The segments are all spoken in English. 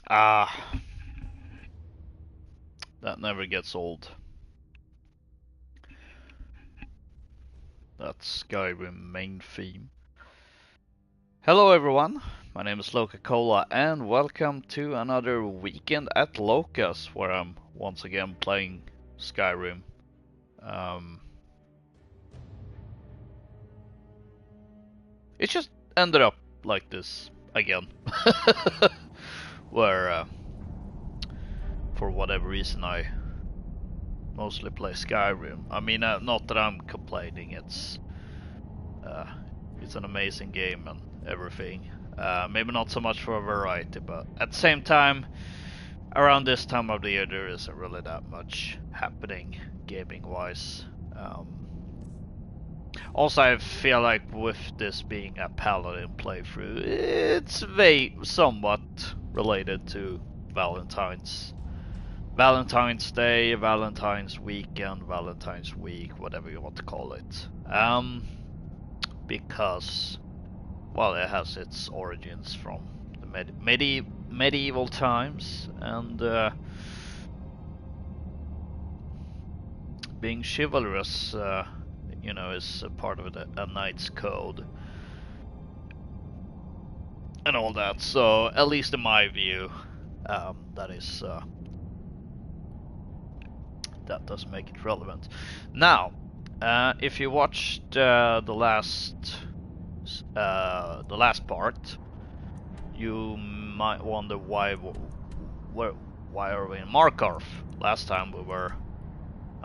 Ah, that never gets old. That Skyrim main theme. Hello everyone, my name is Loka and welcome to another weekend at Loka's where I'm once again playing Skyrim. Um, it just ended up like this again. Where for whatever reason I mostly play Skyrim. I mean, not that I'm complaining, uh, it's an amazing game and everything. Maybe not so much for a variety, but at the same time, around this time of the year, there isn't really that much happening gaming-wise. Also, I feel like with this being a Paladin playthrough, it's somewhat related to Valentines. Valentine's Day, Valentine's Weekend, Valentine's Week, whatever you want to call it. Because, well, it has its origins from the medieval times, and being chivalrous, is a part of a knight's code and all that. So, at least in my view, that does make it relevant. Now, if you watched the last part, you might wonder why are we in Markarth? Last time we were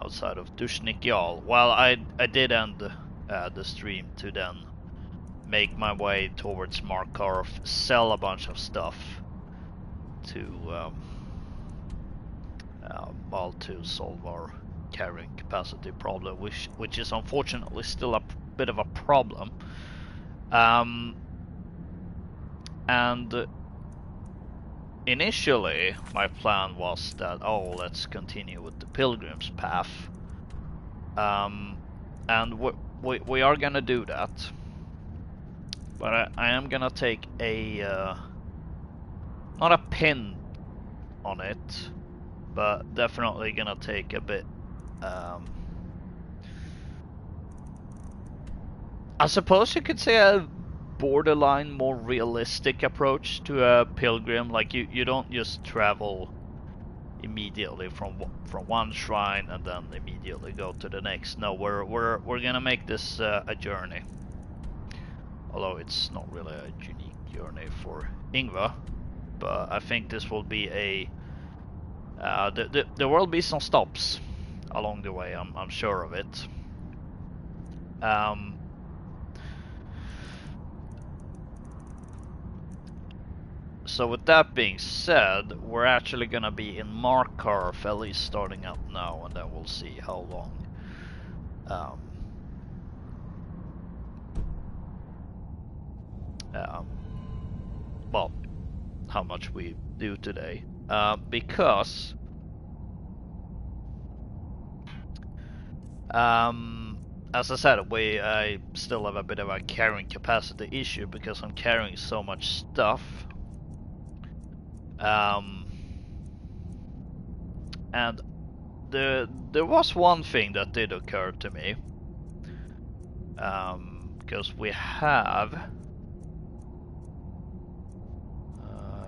outside of Dushnik Jarl. Well, I did end the stream to then make my way towards Markarth, sell a bunch of stuff to to solve our carrying capacity problem, which is unfortunately still a bit of a problem. And initially, my plan was that, let's continue with the Pilgrim's Path. And we are gonna do that. But I am gonna take not a pin on it, but definitely gonna take a bit, I suppose you could say a borderline more realistic approach to a pilgrim. Like you don't just travel immediately from one shrine and then immediately go to the next. No, we're gonna make this a journey. Although it's not really a unique journey for Ingvar, but I think this will be there will be some stops along the way. I'm sure of it. So with that being said, we're actually gonna be in Markarth, at least starting out now, and then we'll see how long. Well, how much we do today, because as I said, I still have a bit of a carrying capacity issue because I'm carrying so much stuff. And there was one thing that did occur to me, because we have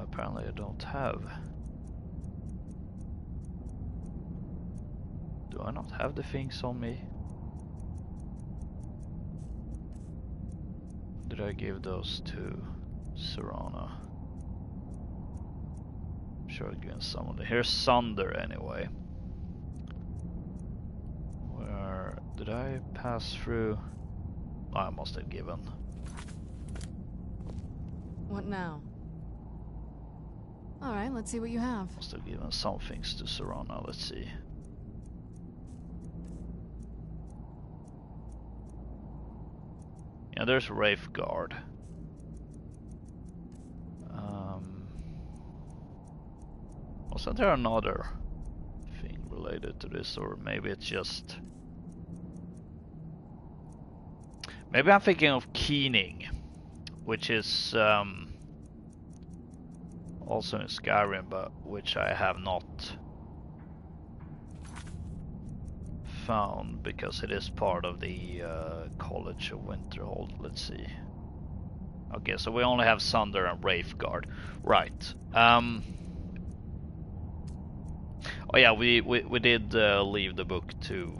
apparently I don't have. Do I not have the things on me? Did I give those to Serana? I'm sure I've given some of them. Here's Sunder anyway. Where did I pass through? Oh, I must have given. What now? Alright, let's see what you have. Must have given some things to Serana, let's see. Yeah, there's Wraithguard. Wasn't there another thing related to this, or maybe it's just... Maybe I'm thinking of Keening, which is also in Skyrim, but which I have not found because it is part of the College of Winterhold. Let's see. Okay, so we only have Sunder and Wraithguard. Right. Oh yeah, we did leave the book to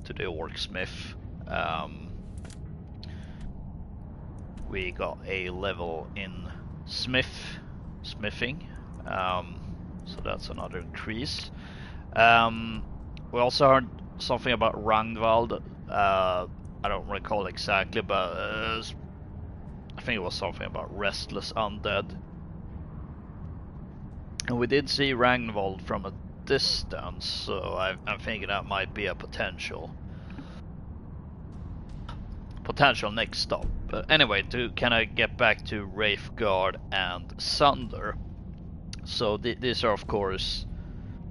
the Orcsmith. We got a level in smithing, so that's another increase. We also heard something about Ragnvald. I don't recall exactly, but I think it was something about restless undead. And we did see Ragnvald from a distance, so I'm thinking that might be a potential next stop. But anyway, to kind of get back to Wraithguard and Sunder. So these are of course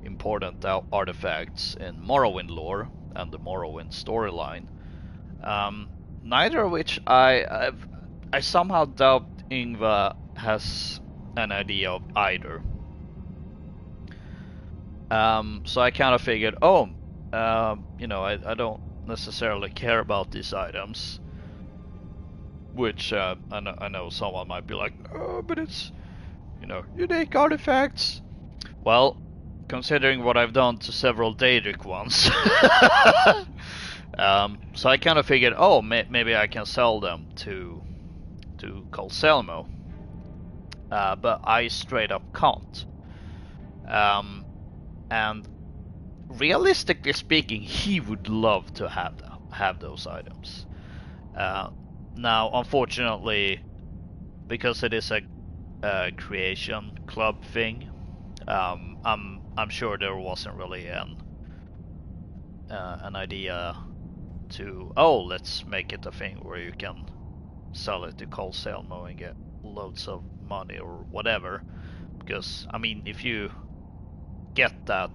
important artifacts in Morrowind lore and the Morrowind storyline. Neither of which I somehow doubt Yngva has an idea of either. So I kind of figured, you know, I don't necessarily care about these items. Which I know someone might be like, oh, but it's, you know, unique artifacts. Well, considering what I've done to several Daedric ones, so I kind of figured, oh, maybe I can sell them to Colselmo, but I straight up can't. And realistically speaking, he would love to have those items. Now, unfortunately, because it is a creation club thing, I'm sure there wasn't really an idea to let's make it a thing where you can sell it to Colselmo and get loads of money or whatever. Because I mean, if you get that,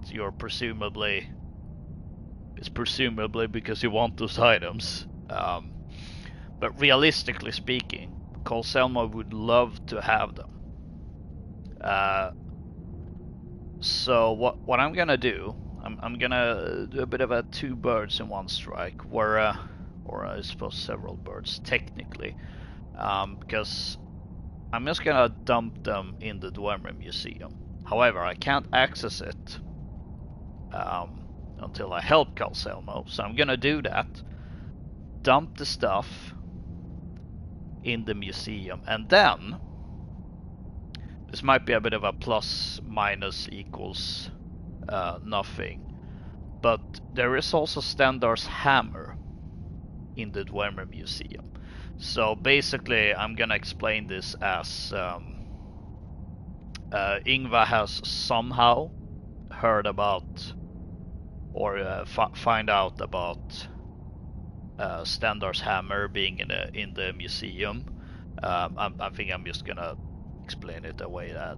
it's presumably because you want those items. But realistically speaking, Colselmo would love to have them. So what I'm gonna do, I'm gonna do a bit of a two birds in one strike, or I suppose several birds technically, because I'm just gonna dump them in the Dwemer Museum. However, I can't access it until I help Colselmo, so I'm gonna do that. Dump the stuff in the museum, and then this might be a bit of a plus minus equals nothing, but there is also Stendarr's hammer in the Dwemer Museum. So basically I'm gonna explain this as Yngva has somehow heard about or find out about Stendarr's hammer being in the museum. I think I'm just gonna explain it away that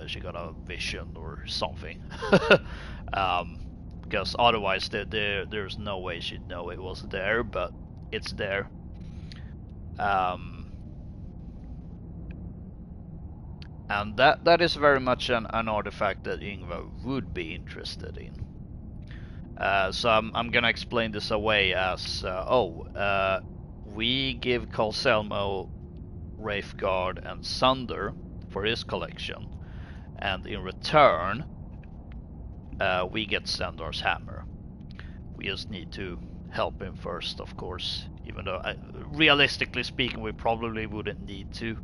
she got a vision or something. Because otherwise there's no way she'd know it was there, but it's there. And that is very much an artifact that Yngva would be interested in. So I'm gonna explain this away as we give Colselmo Wraithguard and Sunder for his collection, and in return we get Stendarr's hammer. We just need to help him first, of course, even though realistically speaking we probably wouldn't need to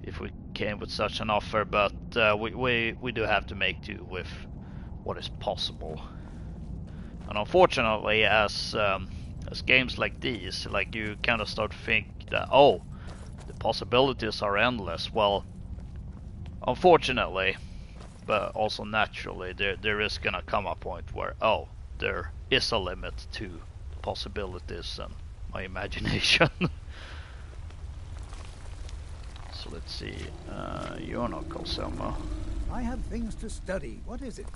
if we came with such an offer, but we do have to make do with what is possible. And unfortunately, as games like these, like, you kind of start to think that, the possibilities are endless. Well, unfortunately, but also naturally, there is gonna come a point where, there is a limit to possibilities and my imagination. So let's see, you're not Colselmo. I have things to study. What is it?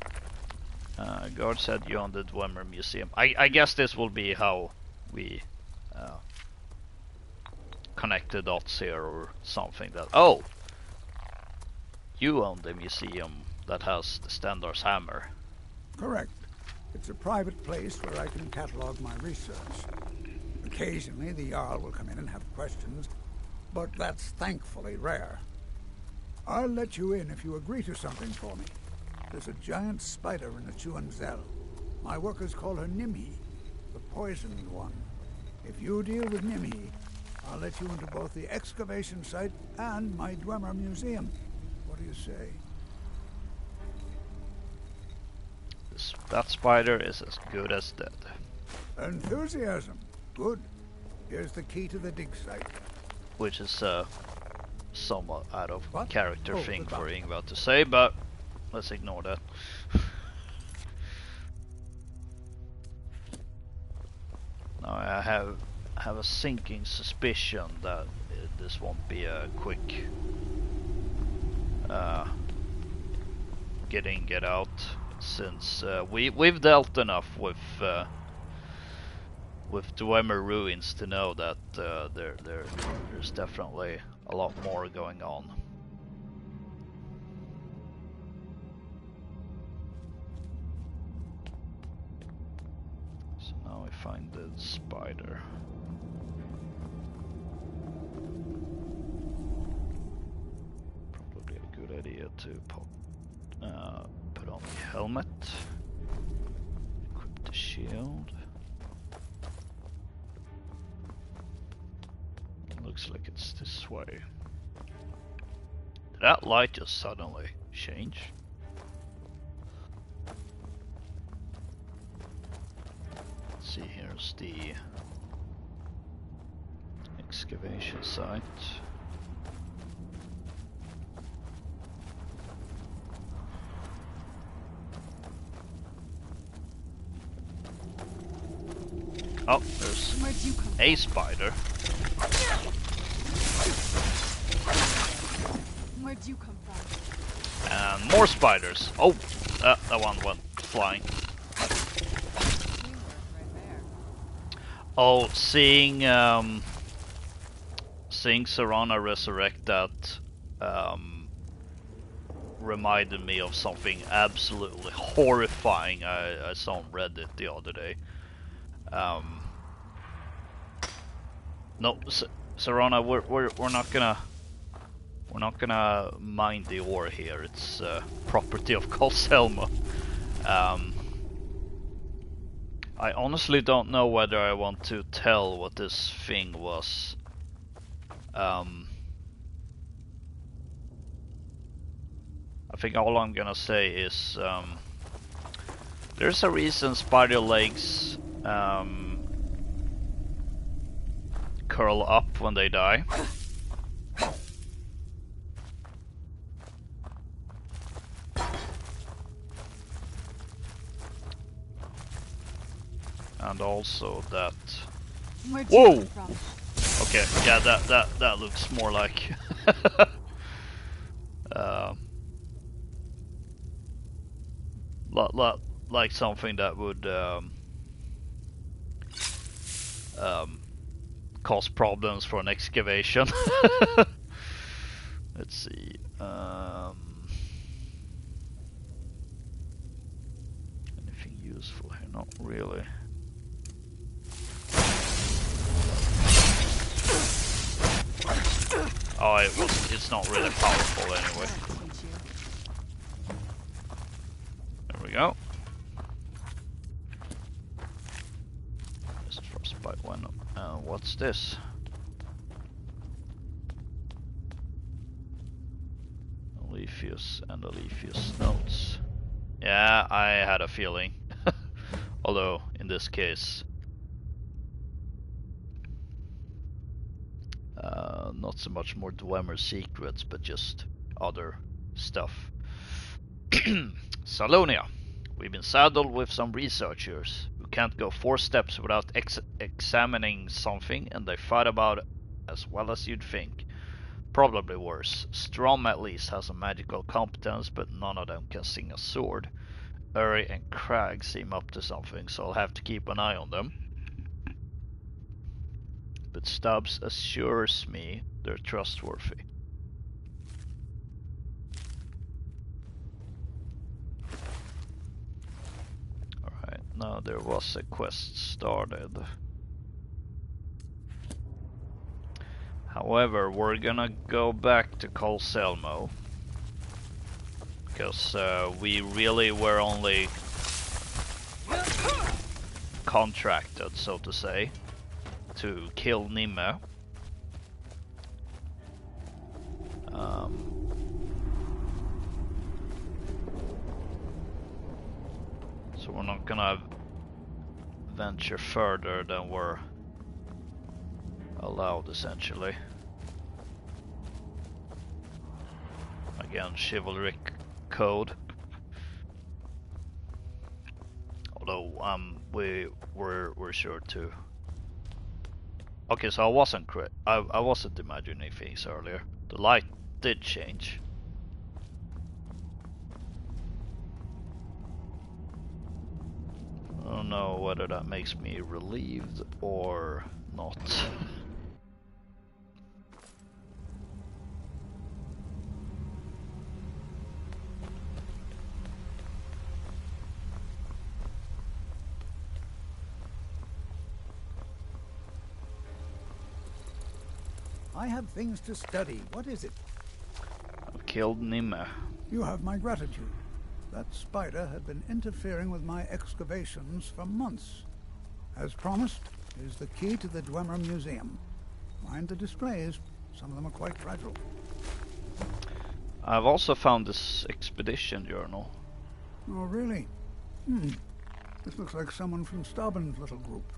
Guard said you on the Dwemer Museum. I guess this will be how we connect the dots here or something. That you own the museum that has the Standar's hammer. Correct. It's a private place where I can catalog my research. Occasionally, the Jarl will come in and have questions, but that's thankfully rare. I'll let you in if you agree to something for me. There's a giant spider in the Chuanzel. My workers call her Nimhi, the poisoned one. If you deal with Nimhi, I'll let you into both the excavation site and my Dwemer museum. What do you say? That spider is as good as dead. Enthusiasm. Good. Here's the key to the dig site. Which is somewhat out of What? character Oh, thing for goodbye. Ingvar to say, but let's ignore that. Now I have a sinking suspicion that this won't be a quick get in, get out, since we've dealt enough with Dwemer ruins to know that there's definitely a lot more going on. So now we find the spider. Probably a good idea to put on the helmet, equip the shield. Looks like it's this way. Did that light just suddenly change? Let's see, here's the excavation site. Oh, there's Where'd you come a spider. Where'd you come from? And more spiders. Oh, that one went flying. Teamwork right there. Oh, seeing Serana resurrect that reminded me of something absolutely horrifying I saw on Reddit the other day. No, Serana, we're not gonna mine the ore here. It's property of Colselma. I honestly don't know whether I want to tell what this thing was. I think all I'm gonna say is there's a reason spider legs curl up when they die. And also that. Where'd Whoa! you come from? Okay, yeah, that looks more like like something that would cause problems for an excavation. Let's see. Anything useful here? Not really. Oh, it's not really powerful anyway. There we go. Just frostbite one. What's this? Aletheus and Aletheus notes. Yeah, I had a feeling. Although, in this case, not so much more Dwemer secrets, but just other stuff. Salonia. We've been saddled with some researchers who can't go 4 steps without examining something, and they fight about it as well as you'd think. Probably worse. Strom at least has a magical competence, but none of them can sing a sword. Uri and Crag seem up to something, so I'll have to keep an eye on them. But Stubbs assures me they're trustworthy. no, there was a quest started. However, we're gonna go back to Colselmo. Because we really were only contracted, so to say, to kill Nimme. So we're not gonna venture further than we're allowed, essentially. Again, chivalric code. Although we're sure to. Okay, so I wasn't I wasn't imagining things earlier. The light did change. I don't know whether that makes me relieved or not. I have things to study. What is it? I've killed Nimme. You have my gratitude. That spider had been interfering with my excavations for months. As promised, is the key to the Dwemer Museum. Mind the displays. Some of them are quite fragile. I've also found this expedition journal. Oh, really? This looks like someone from Stauben's little group.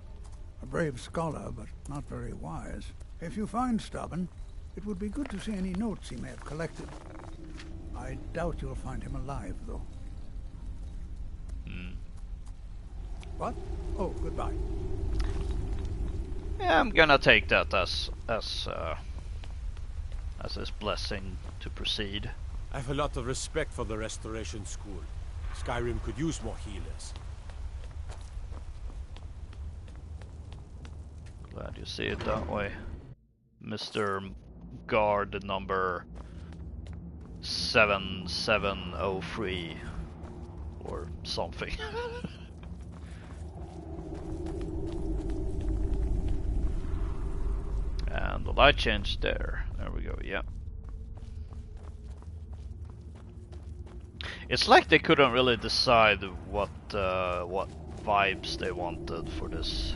A brave scholar, but not very wise. If you find Stauben, it would be good to see any notes he may have collected. I doubt you'll find him alive, though. What? Oh, goodbye. Yeah, I'm gonna take that as his blessing to proceed. I have a lot of respect for the Restoration School. Skyrim could use more healers. Glad you see it that way, Mr. Guard number 7703 or something. And the light changed there. There we go, yeah. It's like they couldn't really decide what vibes they wanted for this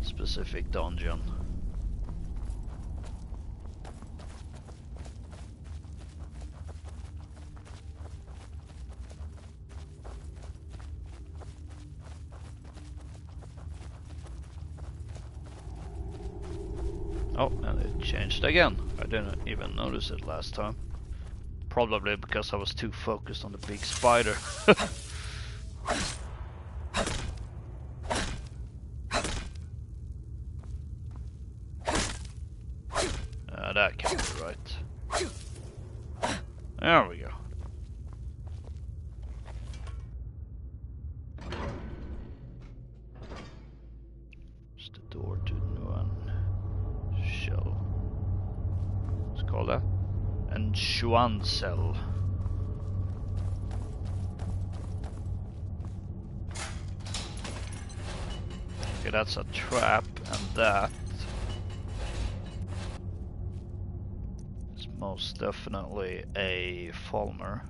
specific dungeon. Oh, and it changed again. I didn't even notice it last time. Probably because I was too focused on the big spider. That can't be right. There we go. It's the door to Nuan Shell. Let's call that. And Xuan Cell. Okay, that's a trap, and that is most definitely a Falmer.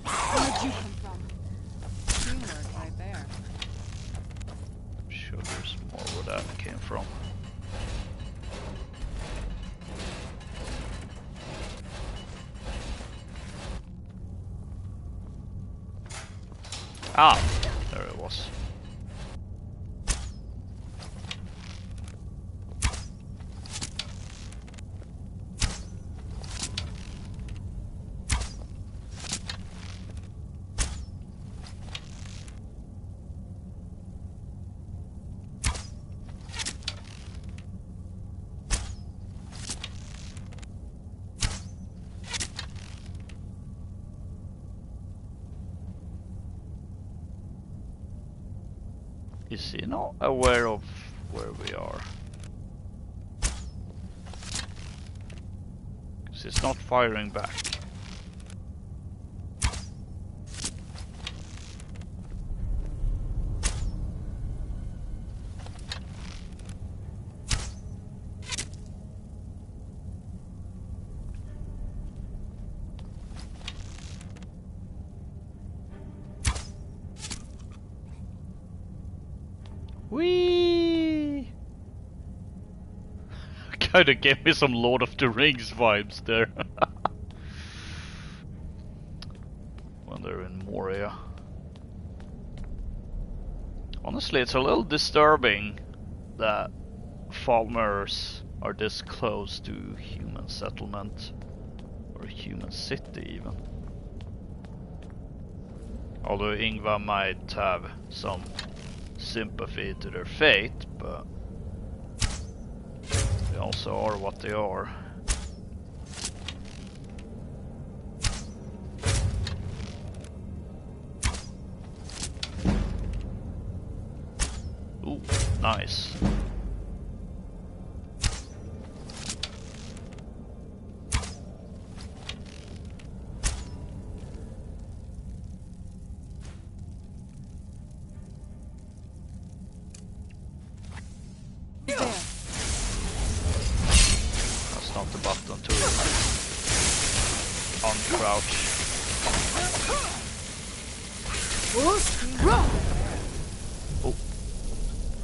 Where'd you come from? Teamwork right there. I'm sure there's more where that came from. Ah, there it was. Is he not aware of where we are? Because he's not firing back. Whee! Kinda gave me some Lord of the Rings vibes there. When they're in Moria. Honestly, it's a little disturbing that farmers are this close to human settlement. Or human city even. Although Ingvar might have some sympathy to their fate, but they also are what they are. Ooh, nice.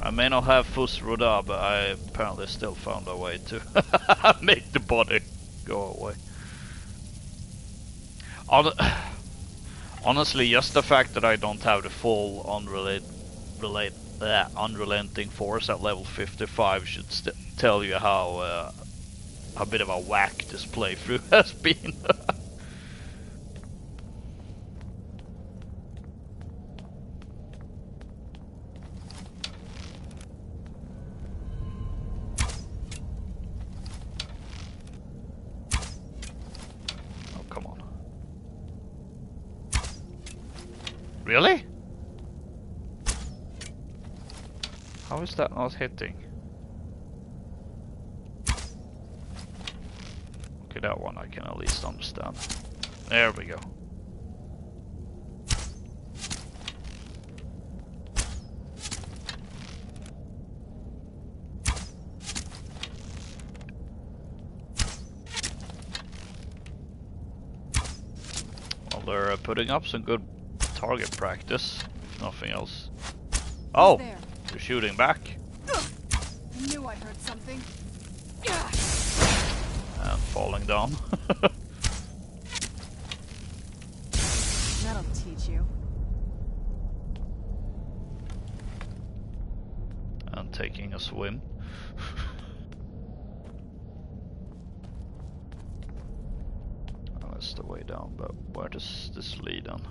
I may not have Fusroda, but I apparently still found a way to make the body go away. Honestly, just the fact that I don't have the full unrelenting force at level 55 should tell you how a bit of a whack this playthrough has been. Really? How is that not hitting? Okay, that one I can at least understand. There we go. Well, they're putting up some good target practice, if nothing else. Oh, they're shooting back. I knew I heard something. And falling down. That'll teach you. And taking a swim. Oh, that's the way down, but where does this lead on?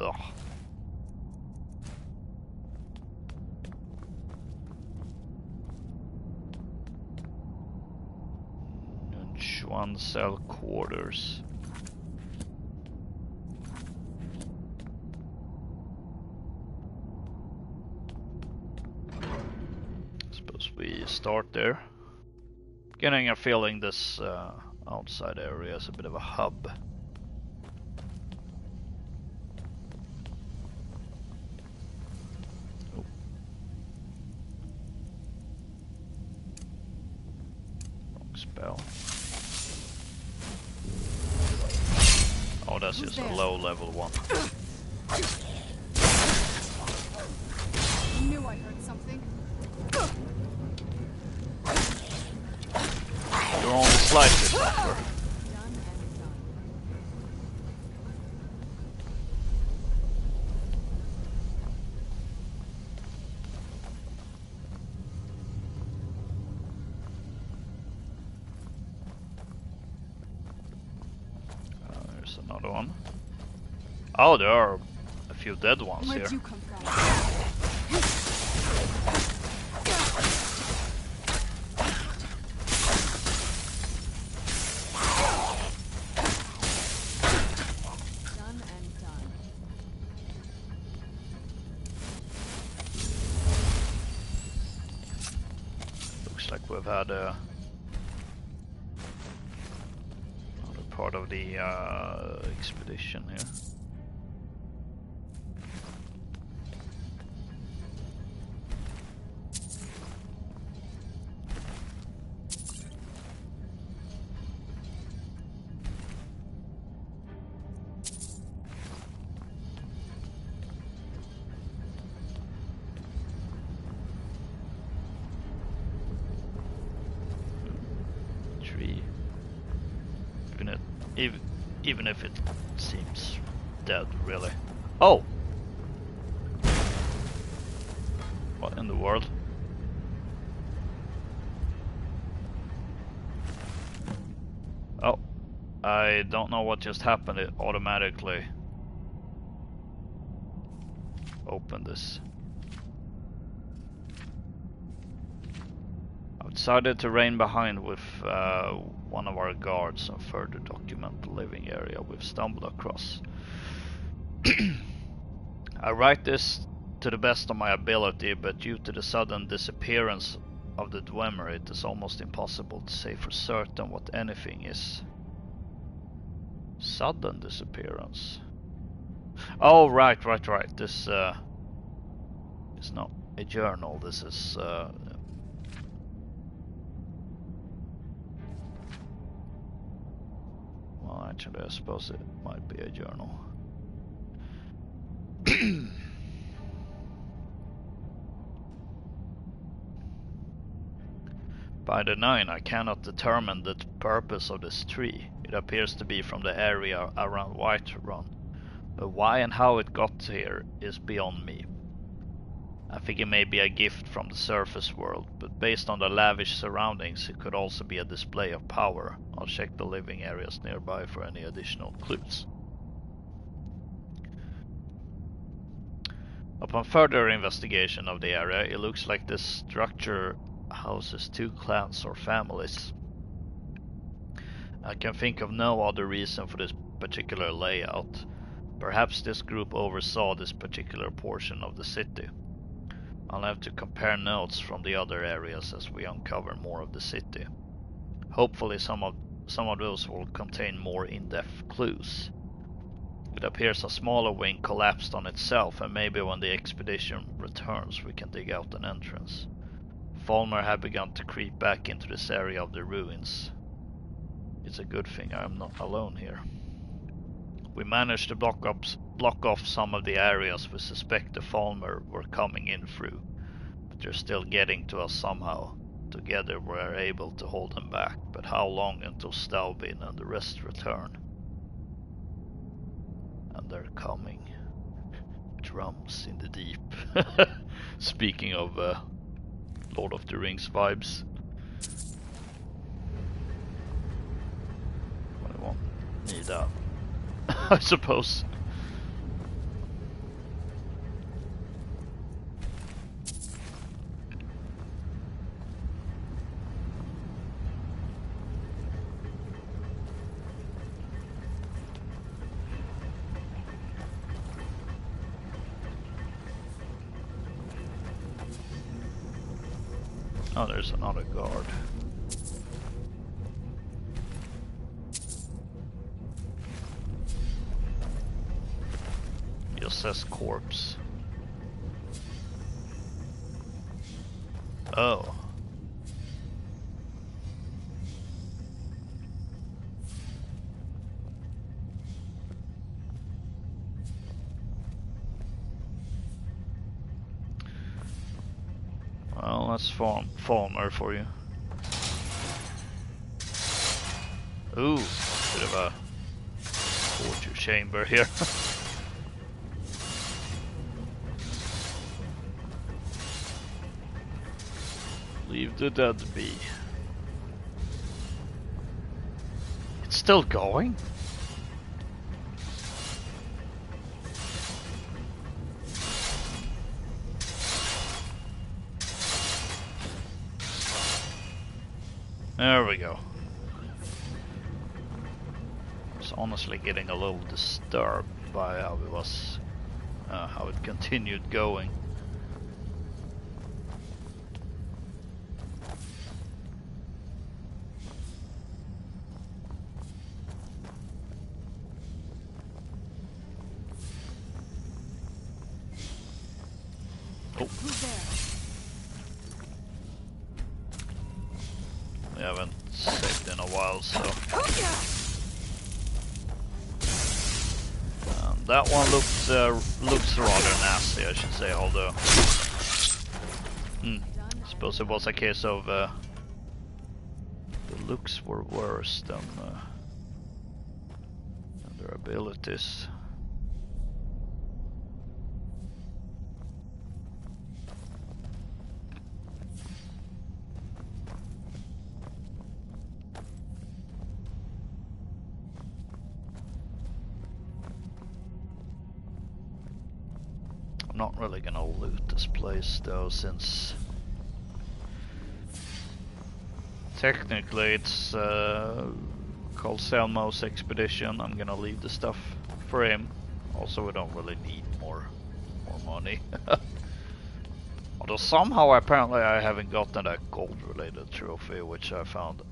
Ugh. One cell quarters. Suppose we start there. Getting a feeling this outside area is a bit of a hub. Oh. Wrong spell. Oh, that's just a low level one. I knew I heard something. You're only slightly tougher. Done and done. There's another one. Oh, there are a few dead ones Where'd here. you come from? Done and done. like we've had another part of the expedition here. Even if it seems dead, really. Oh! What in the world? Oh, I don't know what just happened. It automatically opened this. I've decided to rein behind with one of our guards and further document the living area we've stumbled across. I write this to the best of my ability, but due to the sudden disappearance of the Dwemer, it is almost impossible to say for certain what anything is. Sudden disappearance? Oh, right. This is not a journal. This is well, actually, I suppose it might be a journal. By the 9, I cannot determine the purpose of this tree. It appears to be from the area around Whiterun. But why and how it got here is beyond me. I think it may be a gift from the surface world, but based on the lavish surroundings, it could also be a display of power. I'll check the living areas nearby for any additional clues. Upon further investigation of the area, it looks like this structure houses 2 clans or families. I can think of no other reason for this particular layout. Perhaps this group oversaw this particular portion of the city. I'll have to compare notes from the other areas as we uncover more of the city. Hopefully some of those will contain more in-depth clues. It appears a smaller wing collapsed on itself, and maybe when the expedition returns we can dig out an entrance. Falmer have begun to creep back into this area of the ruins. It's a good thing I'm not alone here. We managed to block off some of the areas we suspect the Falmer were coming in through, but they're still getting to us somehow. Together we're able to hold them back, but how long until Staubin and the rest return? And they're coming. Drums in the deep. Speaking of Lord of the Rings vibes. What do I want? Need that. I suppose. Oh, there's another guard. Just says corpse. Oh. Well, that's Falmer for you. Ooh, bit of a torture chamber here. Leave the dead be. It's still going? There we go. I was honestly getting a little disturbed by how it was, how it continued going. Who's there? We haven't saved in a while, so. That one looks rather nasty, I should say. Although, I suppose it was a case of the looks were worse than their abilities. I'm not really gonna loot this place though, since technically it's called Selmo's expedition. I'm gonna leave the stuff for him. Also, we don't really need more money. Although somehow apparently I haven't gotten a gold related trophy, which I found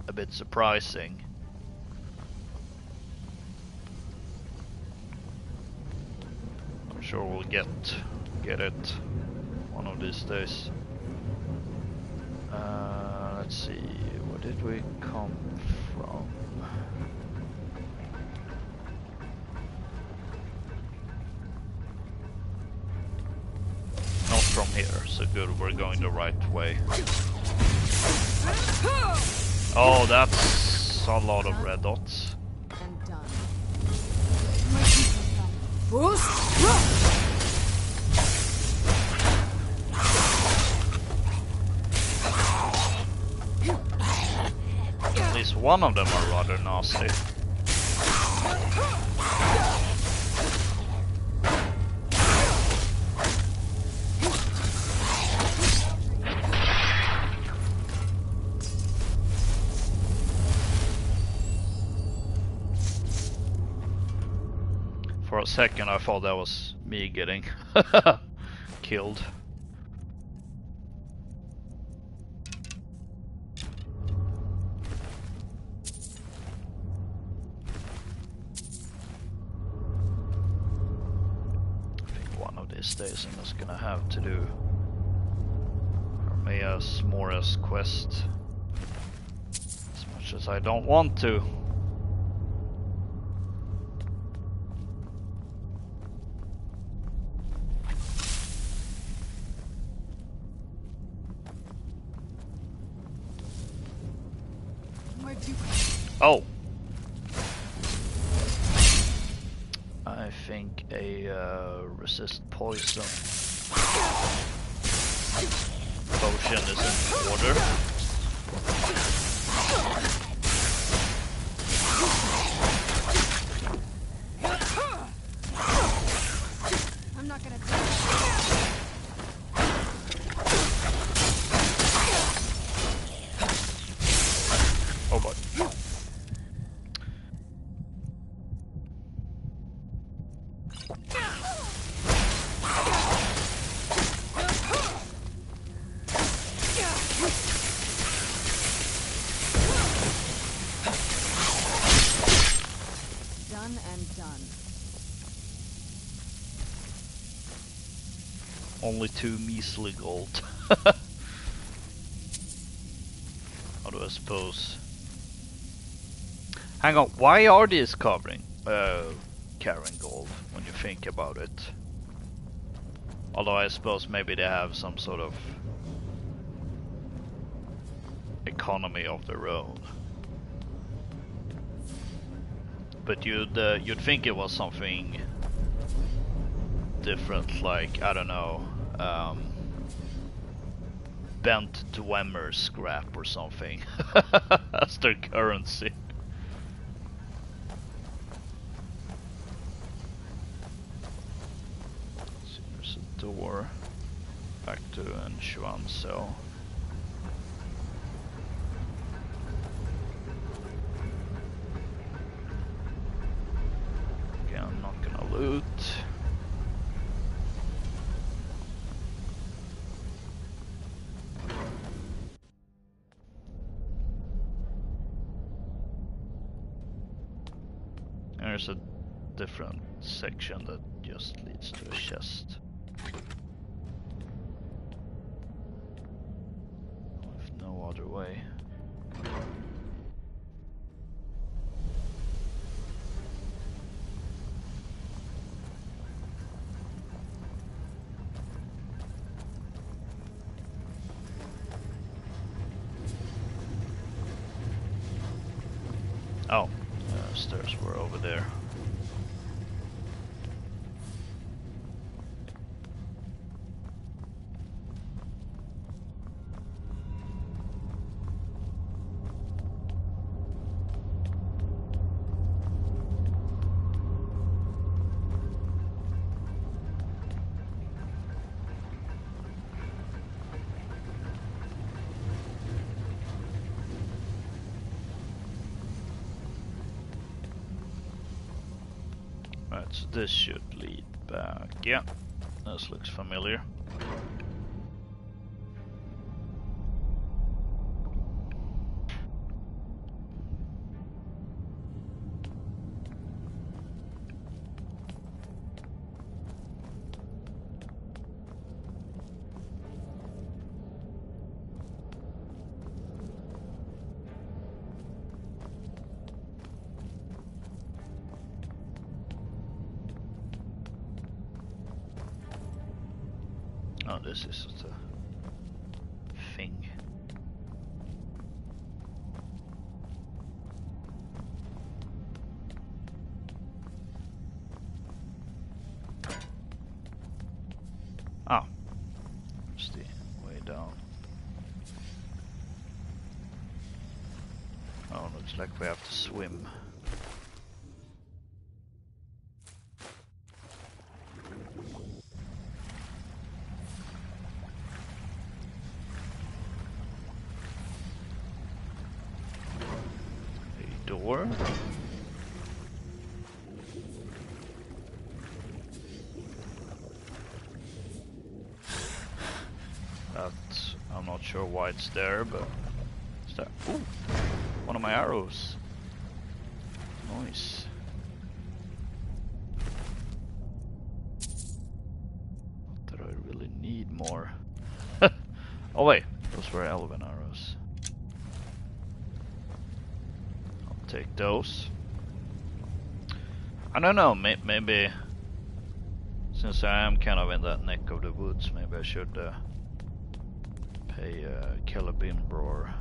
a bit surprising. I'm sure we'll get it one of these days. Let's see, where did we come from? Not from here, so good, we're going the right way. Oh, that's a lot of red dots. And done. My people come. Boost! At least one of them are rather nasty. For a second I thought that was me getting killed. Days I'm just gonna have to do Armea's Mora's quest, as much as I don't want to. Oh, I think a resist poison potion is in order. I'm not gonna Oh boy. Done and done. Only 2 measly gold. How do I suppose? Hang on, why are these carrying gold when you think about it? Although I suppose maybe they have some sort of economy of their own. But you'd think it was something different, like, I don't know, bent Dwemer scrap or something. That's their currency. So there's a door back to Anshuan cell. Okay, I'm not gonna loot. There's a different section that just leads to a chest. way. Oh, stairs were over there. Right, so this should lead back. Yeah, this looks familiar. Oh, this is a thing. Oh, it's the way down. Oh, looks like we have to swim. Door. That's, I'm not sure why it's there, but it's there. Ooh, one of my arrows. Nice. Not that I really need more. Oh wait, those were elven arrows. Take those. I don't know, maybe since I am kind of in that neck of the woods, maybe I should pay Celebrimbor.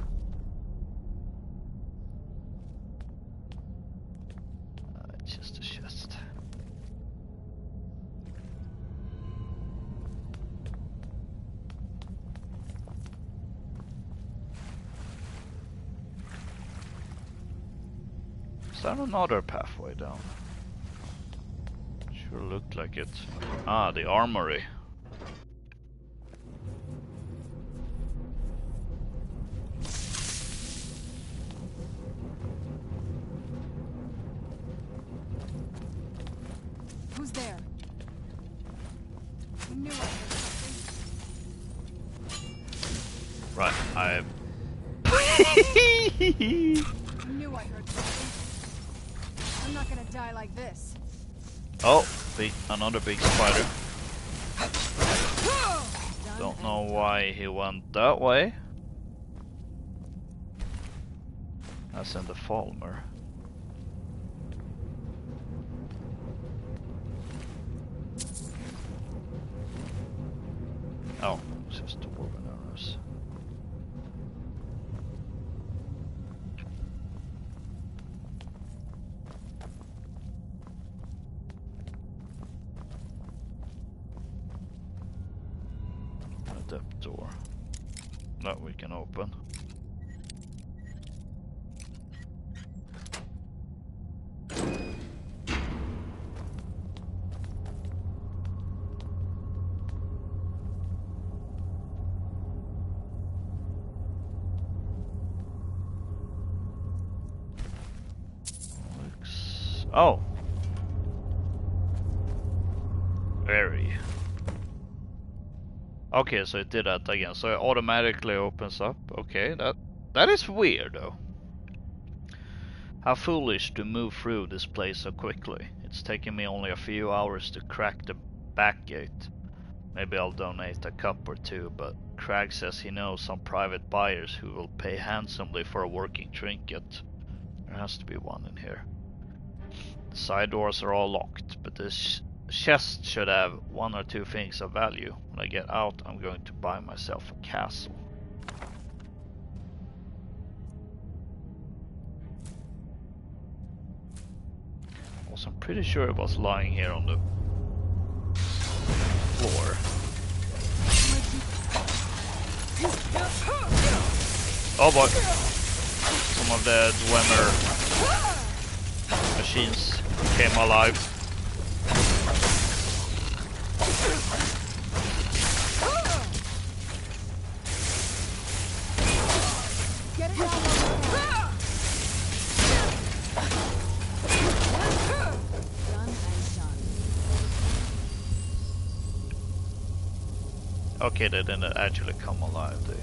It's just a chest. Is there another pathway down? Sure looked like it. Ah, the armory. Who's there? I knew I heard something. Right, I Knew I heard something. I'm not gonna die like this. Oh, another big spider. Done Don't and know done. why he went that way. That's in the Falmer. Oh, it's just dwarven arrows. A depth door that we can open. Oh. Very. Okay, so it did that again. So it automatically opens up. Okay, that is weird though. How foolish to move through this place so quickly. It's taken me only a few hours to crack the back gate. Maybe I'll donate a cup or two, but Crag says he knows some private buyers who will pay handsomely for a working trinket. There has to be one in here. The side doors are all locked, but this chest should have one or two things of value. When I get out, I'm going to buy myself a castle. Also, I'm pretty sure it was lying here on the floor. Oh boy! Some of the Dwemer machines came alive. Get it down. Done and done. Okay, they didn't actually come alive. They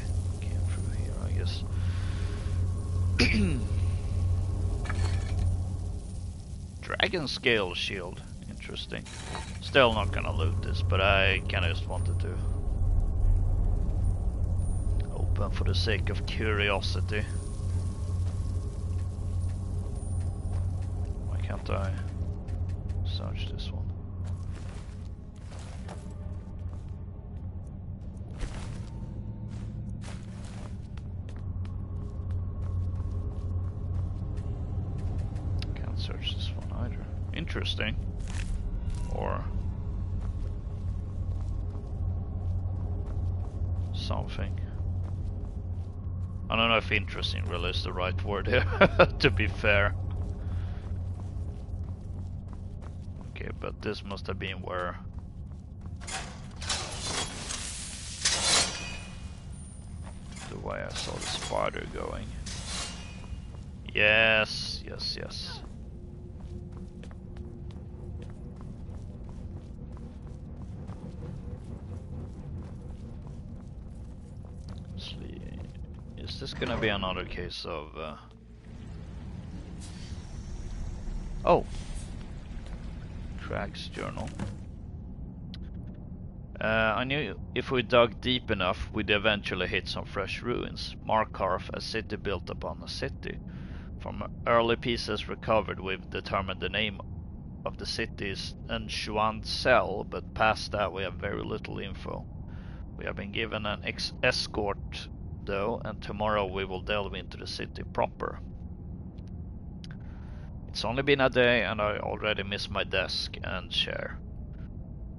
came through here, I guess. Dragon scale shield. Interesting. Still not gonna loot this, but I kinda just wanted to open for the sake of curiosity. Why can't I search this one? Can't search this one either. Interesting. Or something. I don't know if interesting really is the right word here, to be fair. Okay, but this must have been where... the way I saw the spider going. Yes, yes, yes. Is this gonna be another case of oh, Crag's journal. I knew if we dug deep enough we'd eventually hit some fresh ruins. Markarth, a city built upon a city. From early pieces recovered we've determined the name of the city is Enshuan Cell, but past that we have very little info. We have been given an escort though, and tomorrow we will delve into the city proper. It's only been a day and I already miss my desk and chair.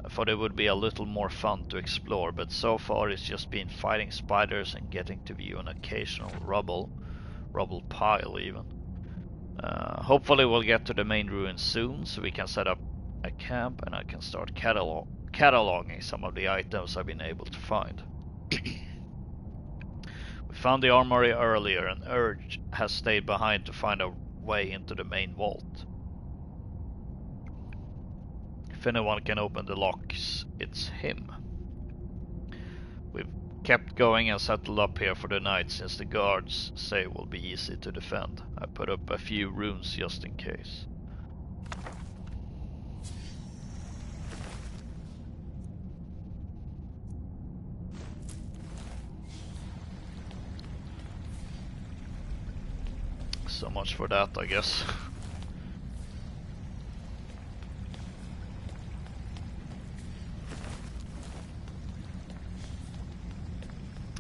I thought it would be a little more fun to explore, but so far it's just been fighting spiders and getting to view an occasional rubble pile even. Hopefully we'll get to the main ruins soon so we can set up a camp and I can start cataloging some of the items I've been able to find. We found the armory earlier and Urge has stayed behind to find a way into the main vault. If anyone can open the locks, it's him. We've kept going and settled up here for the night since the guards say it will be easy to defend. I put up a few runes just in case. So much for that, I guess.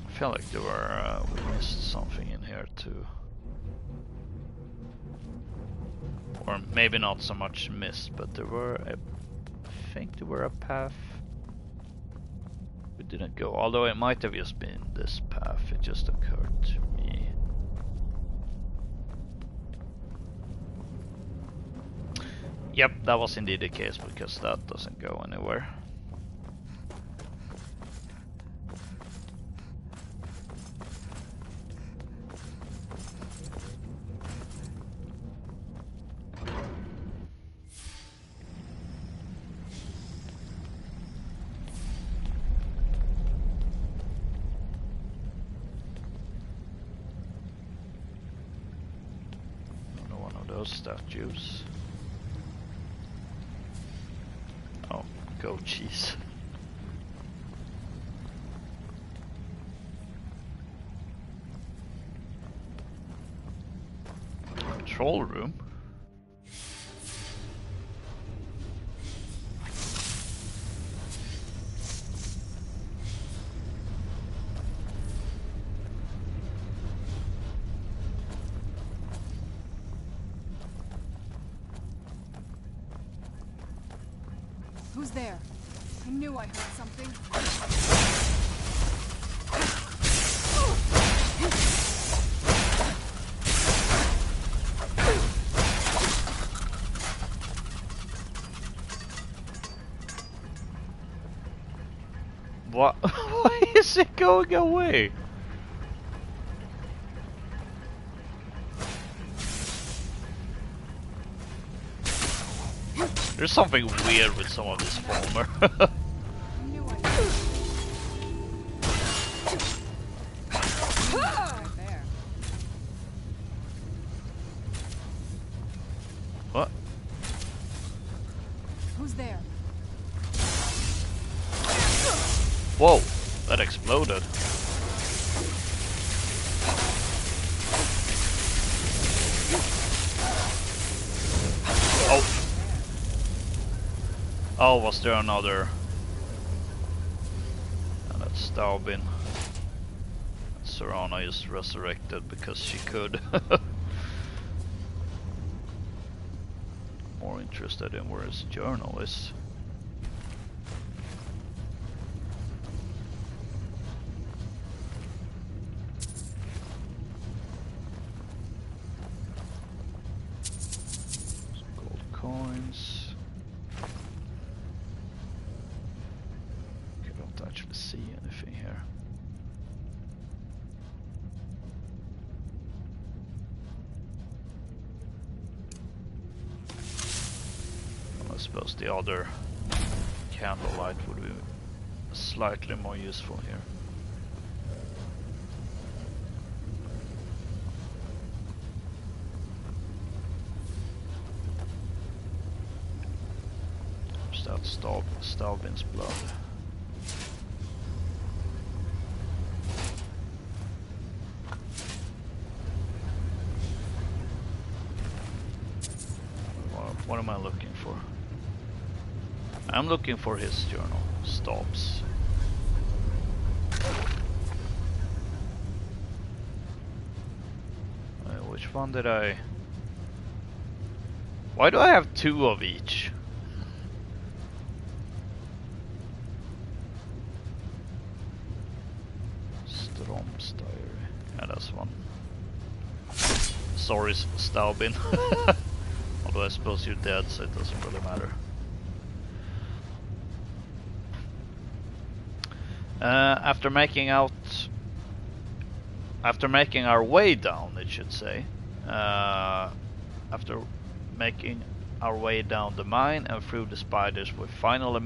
I feel like there were we missed something in here too, or maybe not so much missed, but there were I think there were a path we didn't go. Although it might have just been this path. It just occurred to me. Yep, that was indeed the case, because that doesn't go anywhere. Another one of those statues. Oh, goat cheese. control room. Who's there? I knew I heard something. What? Why is it going away? There's something weird with some of this Falmer. I knew I heard. Right there. What? Who's there? Whoa, that exploded. Oh. Oh, was there another? And that's Staubin. Serana is resurrected because she could. More interested in where his journal is. Coins. I don't actually see anything here. I suppose the other candlelight would be slightly more useful here. Staubin's blood. What am I looking for? I'm looking for his journal. Stops. Which one did I... Why do I have two of each? Yeah, that's one. Sorry, Staubin. Although I suppose you're dead, so it doesn't really matter. After making our way down, it should say. After making our way down the mine and through the spiders, we finally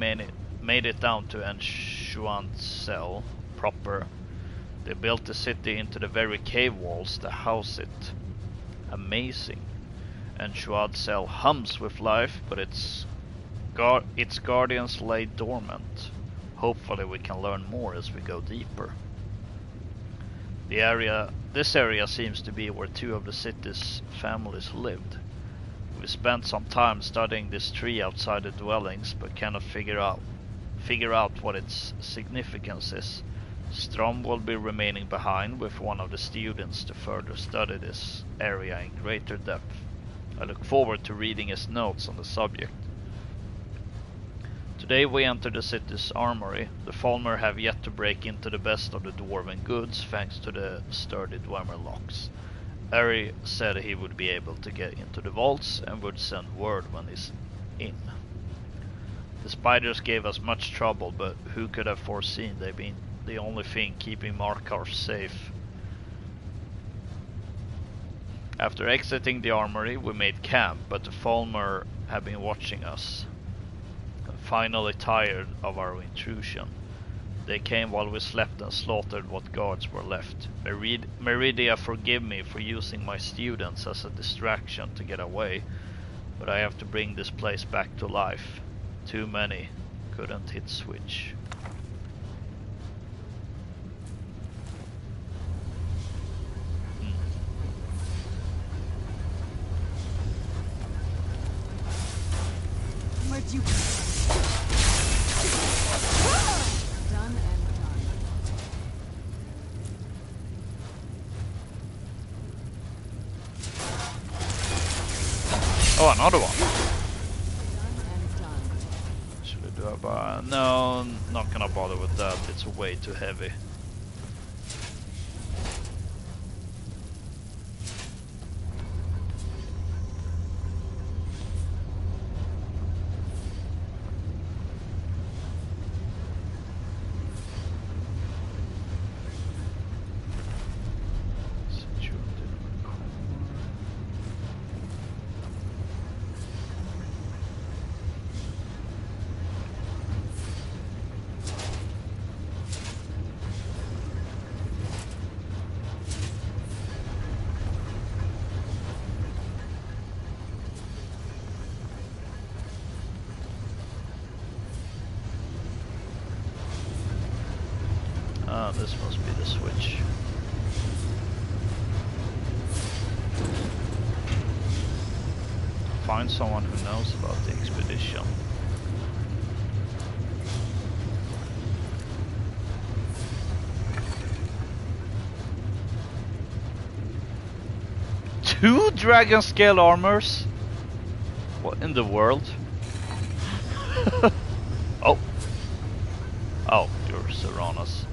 made it down to Anshuan's cell proper. They built the city into the very cave walls to house it. Amazing. And Shuad's cell hums with life, but its guardians lay dormant. Hopefully we can learn more as we go deeper. This area seems to be where two of the city's families lived. We spent some time studying this tree outside the dwellings, but cannot figure out what its significance is. Strom will be remaining behind with one of the students to further study this area in greater depth. I look forward to reading his notes on the subject. Today we enter the city's armory. The Falmer have yet to break into the best of the dwarven goods thanks to the sturdy Dwemer locks. Ari said he would be able to get into the vaults and would send word when he's in. The spiders gave us much trouble, but who could have foreseen they've been the only thing keeping Markarth safe. After exiting the armory, we made camp, but the Falmer have been watching us. Finally tired of our intrusion. They came while we slept and slaughtered what guards were left. Meridia, forgive me for using my students as a distraction to get away, but I have to bring this place back to life. Too many couldn't hit switch. Oh, another one. Done and done. Should I do a bar? No, not gonna bother with that. It's way too heavy. This must be the switch. Find someone who knows about the expedition. Two dragon scale armors? What in the world? Oh. Oh, you're Serranos.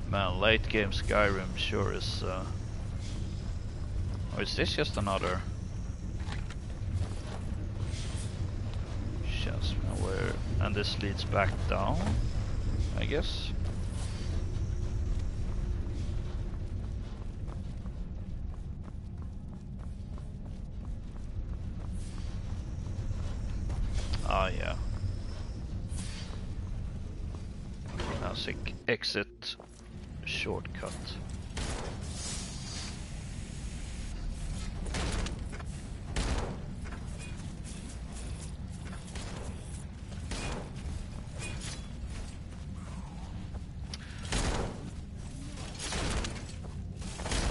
Man, late game Skyrim sure is. Or is this just another? Just where? And this leads back down, I guess. Ah, yeah. Classic exit shortcut.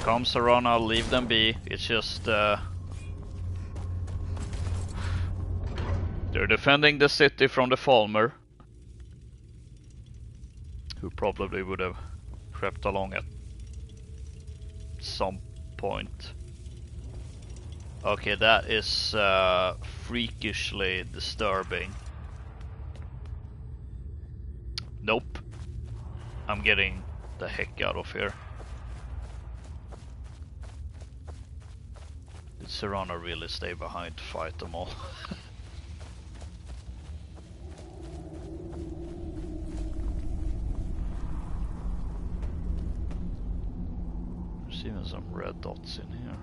Come Serrano, leave them be. It's just they're defending the city from the Falmer, who probably would have crept along at some point. Okay, that is freakishly disturbing. Nope. I'm getting the heck out of here. Did Serrano really stay behind to fight them all? There's even some red dots in here.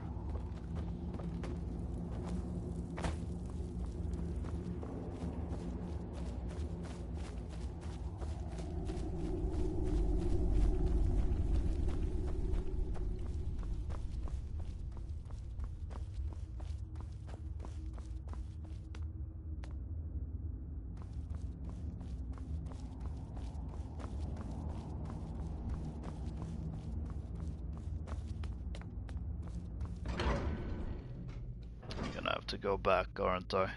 To go back, aren't I?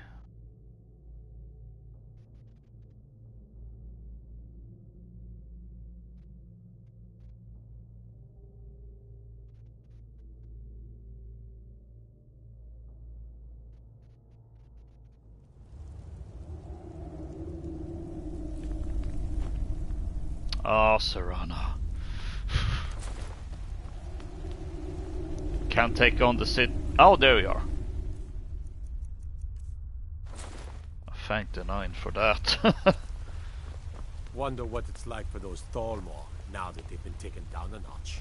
Oh, Serrano. Can't take on the city. Oh, there we are. Thank the nine for that. Wonder what it's like for those Thalmor now that they've been taken down a notch.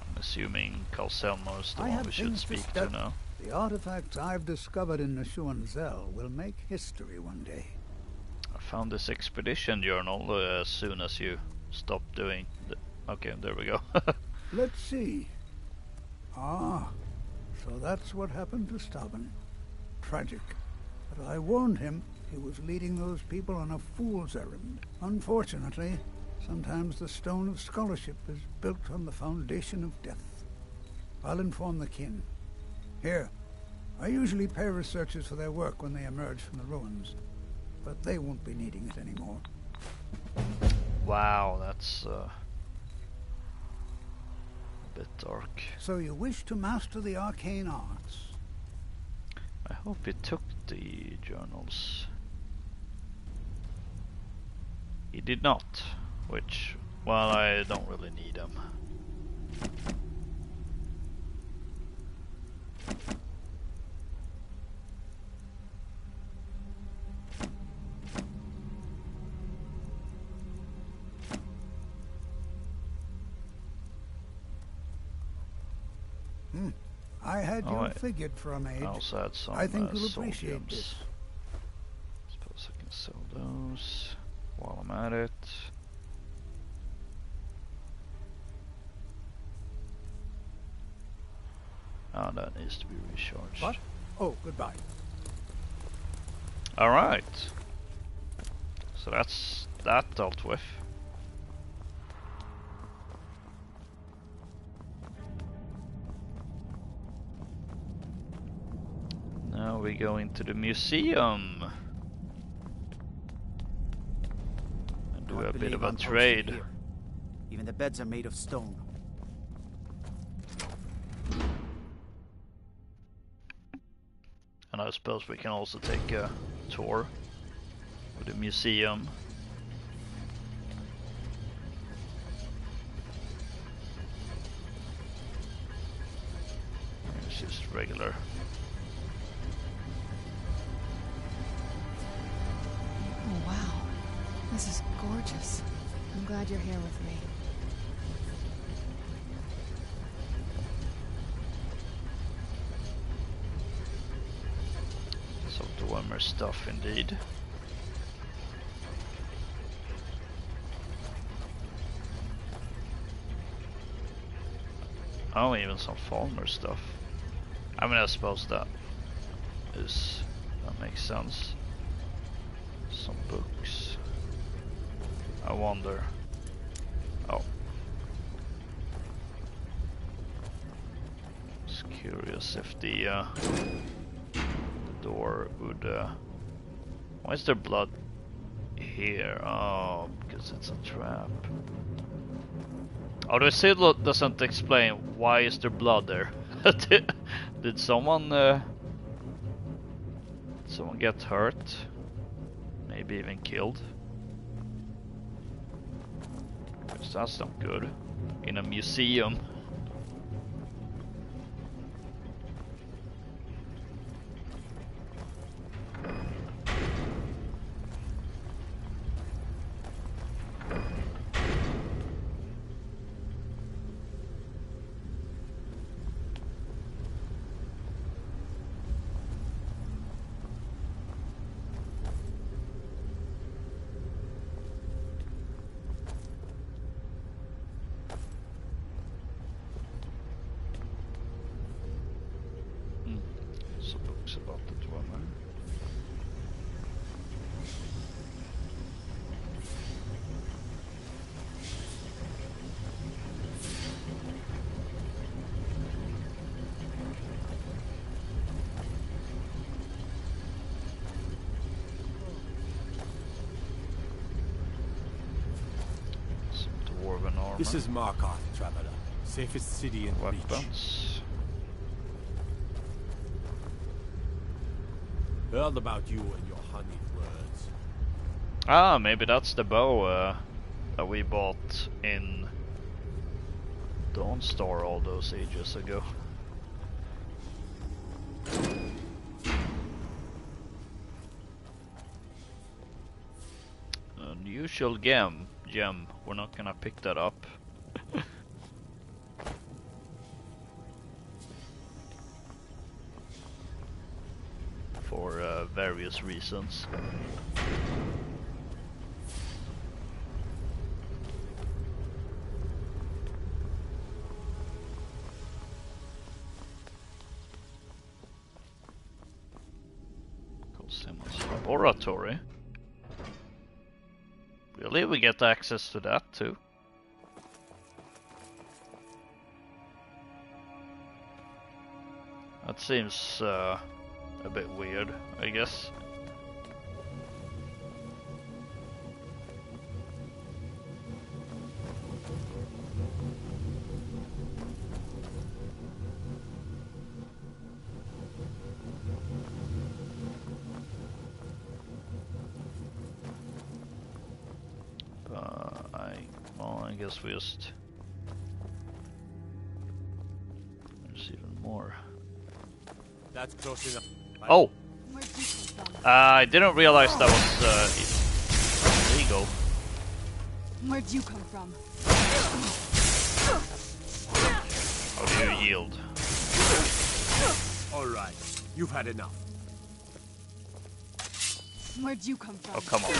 I'm assuming Calcelmo's the one we should speak to now. The artifacts I've discovered in Neshuan Zell will make history one day. I found this expedition journal as soon as you stopped doing the... Okay, there we go. Let's see. Ah, so that's what happened to Stubborn. Tragic. But I warned him he was leading those people on a fool's errand. Unfortunately, sometimes the stone of scholarship is built on the foundation of death. I'll inform the kin. Here, I usually pay researchers for their work when they emerge from the ruins, but they won't be needing it anymore. Wow, that's a bit dark. So you wish to master the arcane arts? I hope he took the journals. He did not, which, well, I don't really need them. I had you figured for a maid. I also had some I think you'll appreciate this. Suppose I can sell those while I'm at it. Oh, that needs to be recharged. What? Oh, goodbye. Alright. So that's that dealt with. Now we go into the museum and do a bit of a trade. Even the beds are made of stone. And I suppose we can also take a tour of the museum. It's just regular. Oh wow, this is gorgeous. I'm glad you're here with me. Some Dwemer stuff indeed. Oh, even some Falmer stuff. I mean, I suppose that makes sense. Some books. I wonder. Oh. Just curious if the door would. Why is there blood here? Oh, because it's a trap. Oh, the seal doesn't explain why is there blood there. Did someone get hurt? Maybe even killed? Because that's not good. In a museum. About the Dwemer. Some dwarven armor. This is Markarth, traveler. Safest city in Reach. Weapons. Heard about you and your honeyed words. Ah, maybe that's the bow that we bought in Dawnstar all those ages ago. Unusual gem. We're not gonna pick that up. For various reasons. Simon's laboratory. Really? We get access to that too? That seems a bit weird, I guess. guess we just... There's even more. That's close enough. Oh! Where'd you come from? I didn't realize that was illegal. Where'd you come from? How do you yield? All right, you've had enough. Where'd you come from? Oh, come on.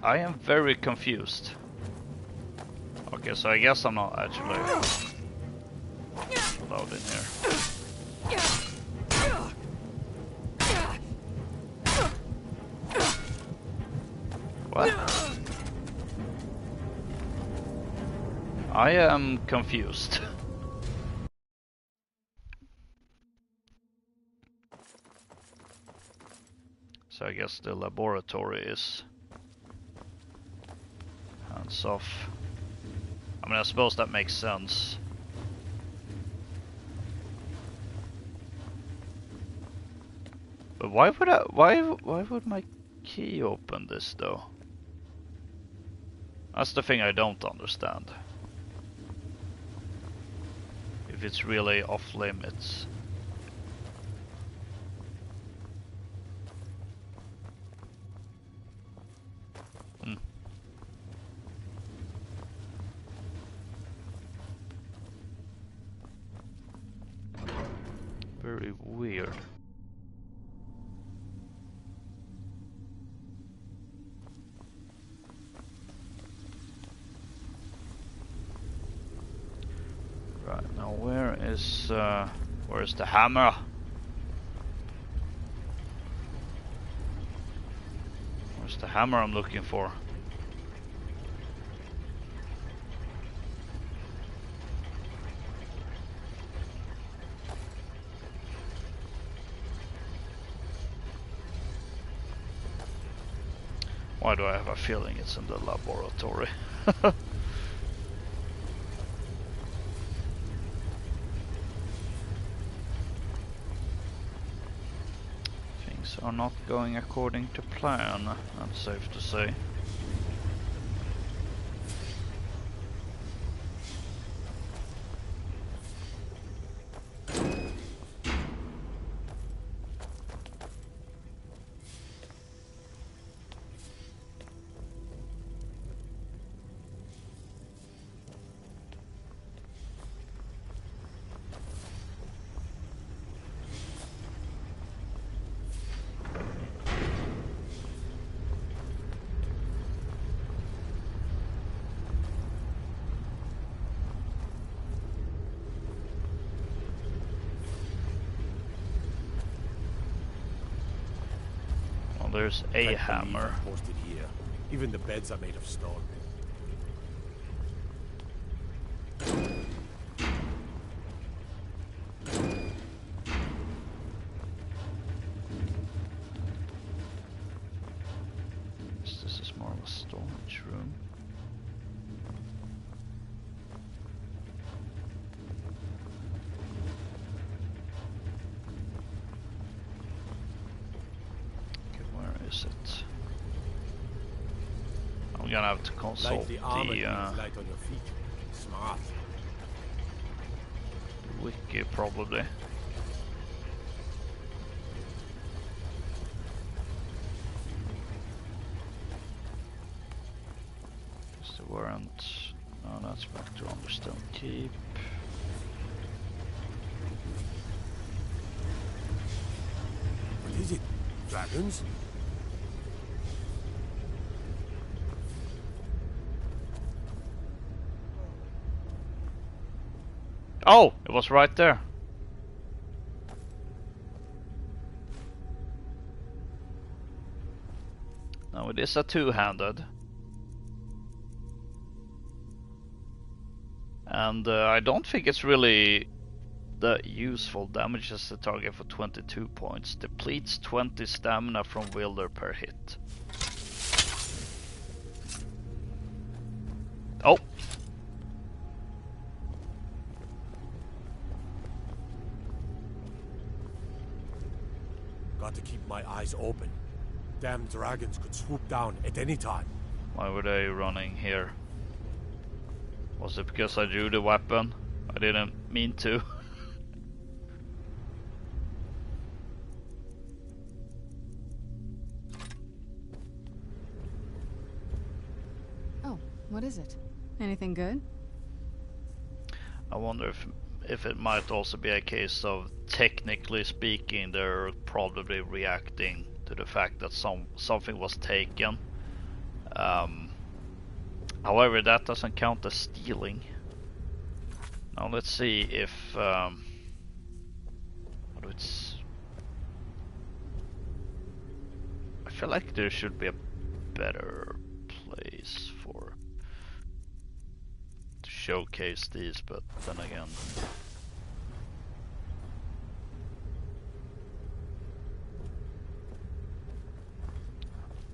I am very confused. Okay, so I guess I'm not actually allowed in here. What? I am confused. So I guess the laboratory is hands off. I mean, I suppose that makes sense. But why would my key open this though? That's the thing I don't understand. If it's really off limits. Very weird. Right, now where's the hammer? Where's the hammer I'm looking for? Why do I have a feeling it's in the laboratory? Things are not going according to plan, that's safe to say. There's a hammer. Posted here. Even the beds are made of stone. This is more of a storage room. Is it? I'm gonna have to consult Like the armor light on your feet. Smart. the wiki probably. Is the warrant? No, that's back to Understone Keep. What is it? Dragons? Oh, it was right there. Now it is a two-handed. And I don't think it's really that useful. Damages the target for 22 points. Depletes 20 stamina from wielder per hit. Got to keep my eyes open. Damn dragons could swoop down at any time. Why were they running here? Was it because I drew the weapon? I didn't mean to. Oh, what is it? Anything good? I wonder if it might also be a case of, technically speaking, they're probably reacting to the fact that something was taken. However, that doesn't count as stealing. Now let's see if I feel like there should be a better place to showcase these, but then again,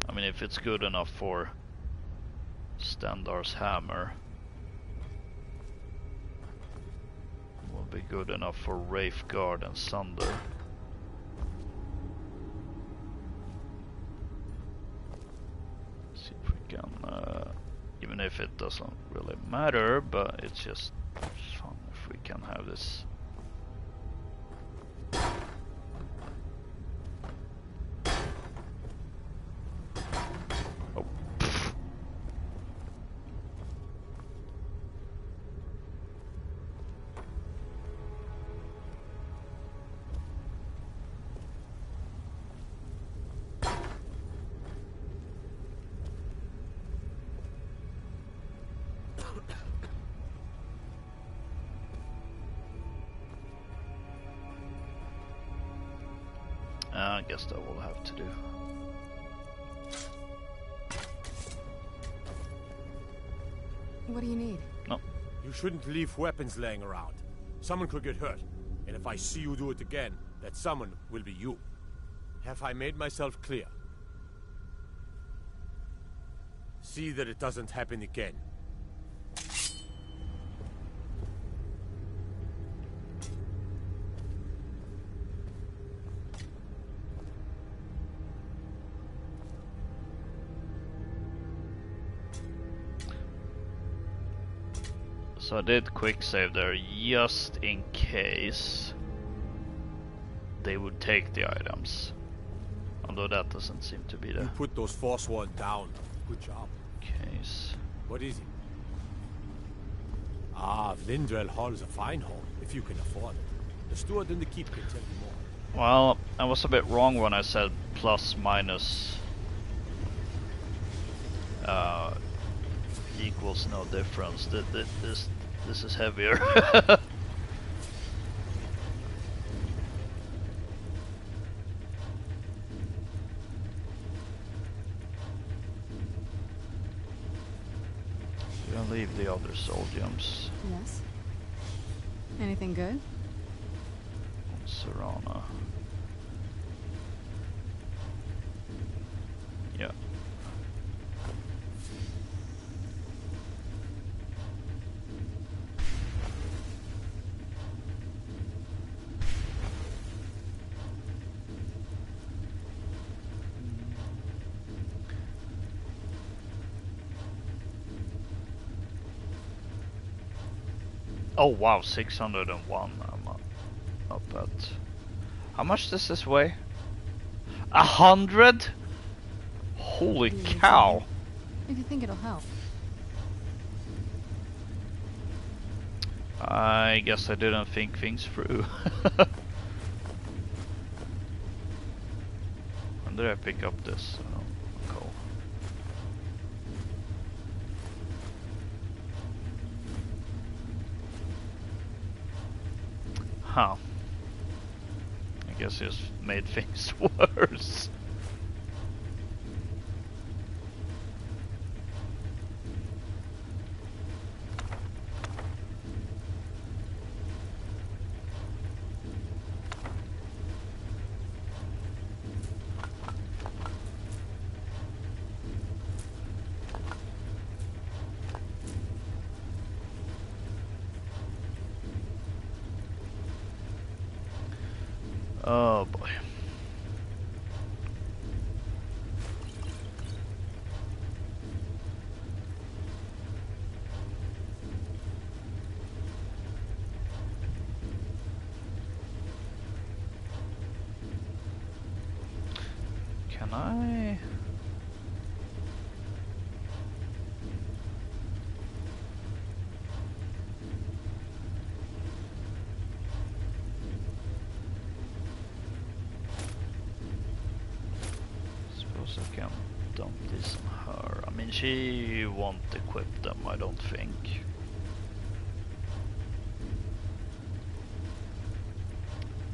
I mean, if it's good enough for Standar's hammer, it will be good enough for Wraithguard and Sunder. See if we can, even if it doesn't really matter, but it's just fun if we can have this. I guess that will have to do. What do you need? No. You shouldn't leave weapons laying around. Someone could get hurt. And if I see you do it again, that someone will be you. Have I made myself clear? See that it doesn't happen again. So I did quick save there just in case they would take the items. Although that doesn't seem to be the You put those Forsworn down. Good job. case. What is it? Ah, Vlindrel Hall is a fine hall, if you can afford it. The steward in the keep can tell you more. Well, I was a bit wrong when I said plus minus equals no difference. This is heavier. We'll leave the other soul gems. Yes. Anything good? Serana. Yeah. Oh wow, 601. I'm up at. How much does this weigh? 100? Holy cow! If you think it'll help. I guess I didn't think things through. When did I pick up this? Oh, cool. Huh. I guess it just made things worse. Oh boy. Can I? Suppose I can dump this on her. I mean, she won't equip them, I don't think.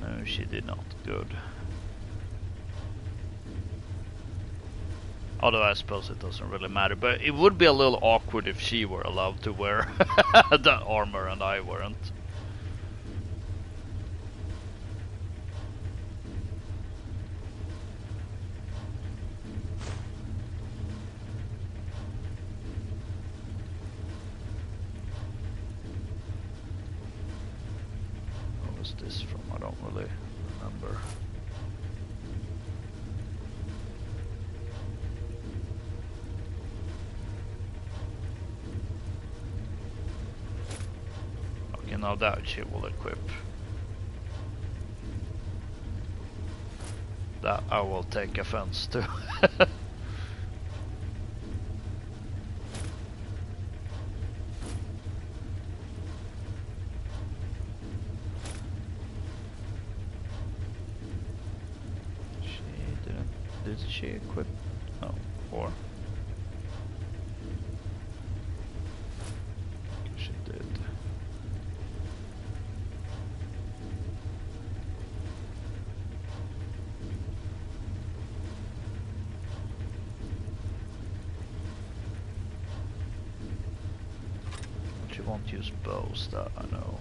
No, she did not. Good. Although I suppose it doesn't really matter, but it would be a little awkward if she were allowed to wear the armor and I weren't. What was this from? I don't really remember. Now that she will equip. That I will take offense to. She didn't. Did she equip? No. Or she did. She won't use bows, that I know.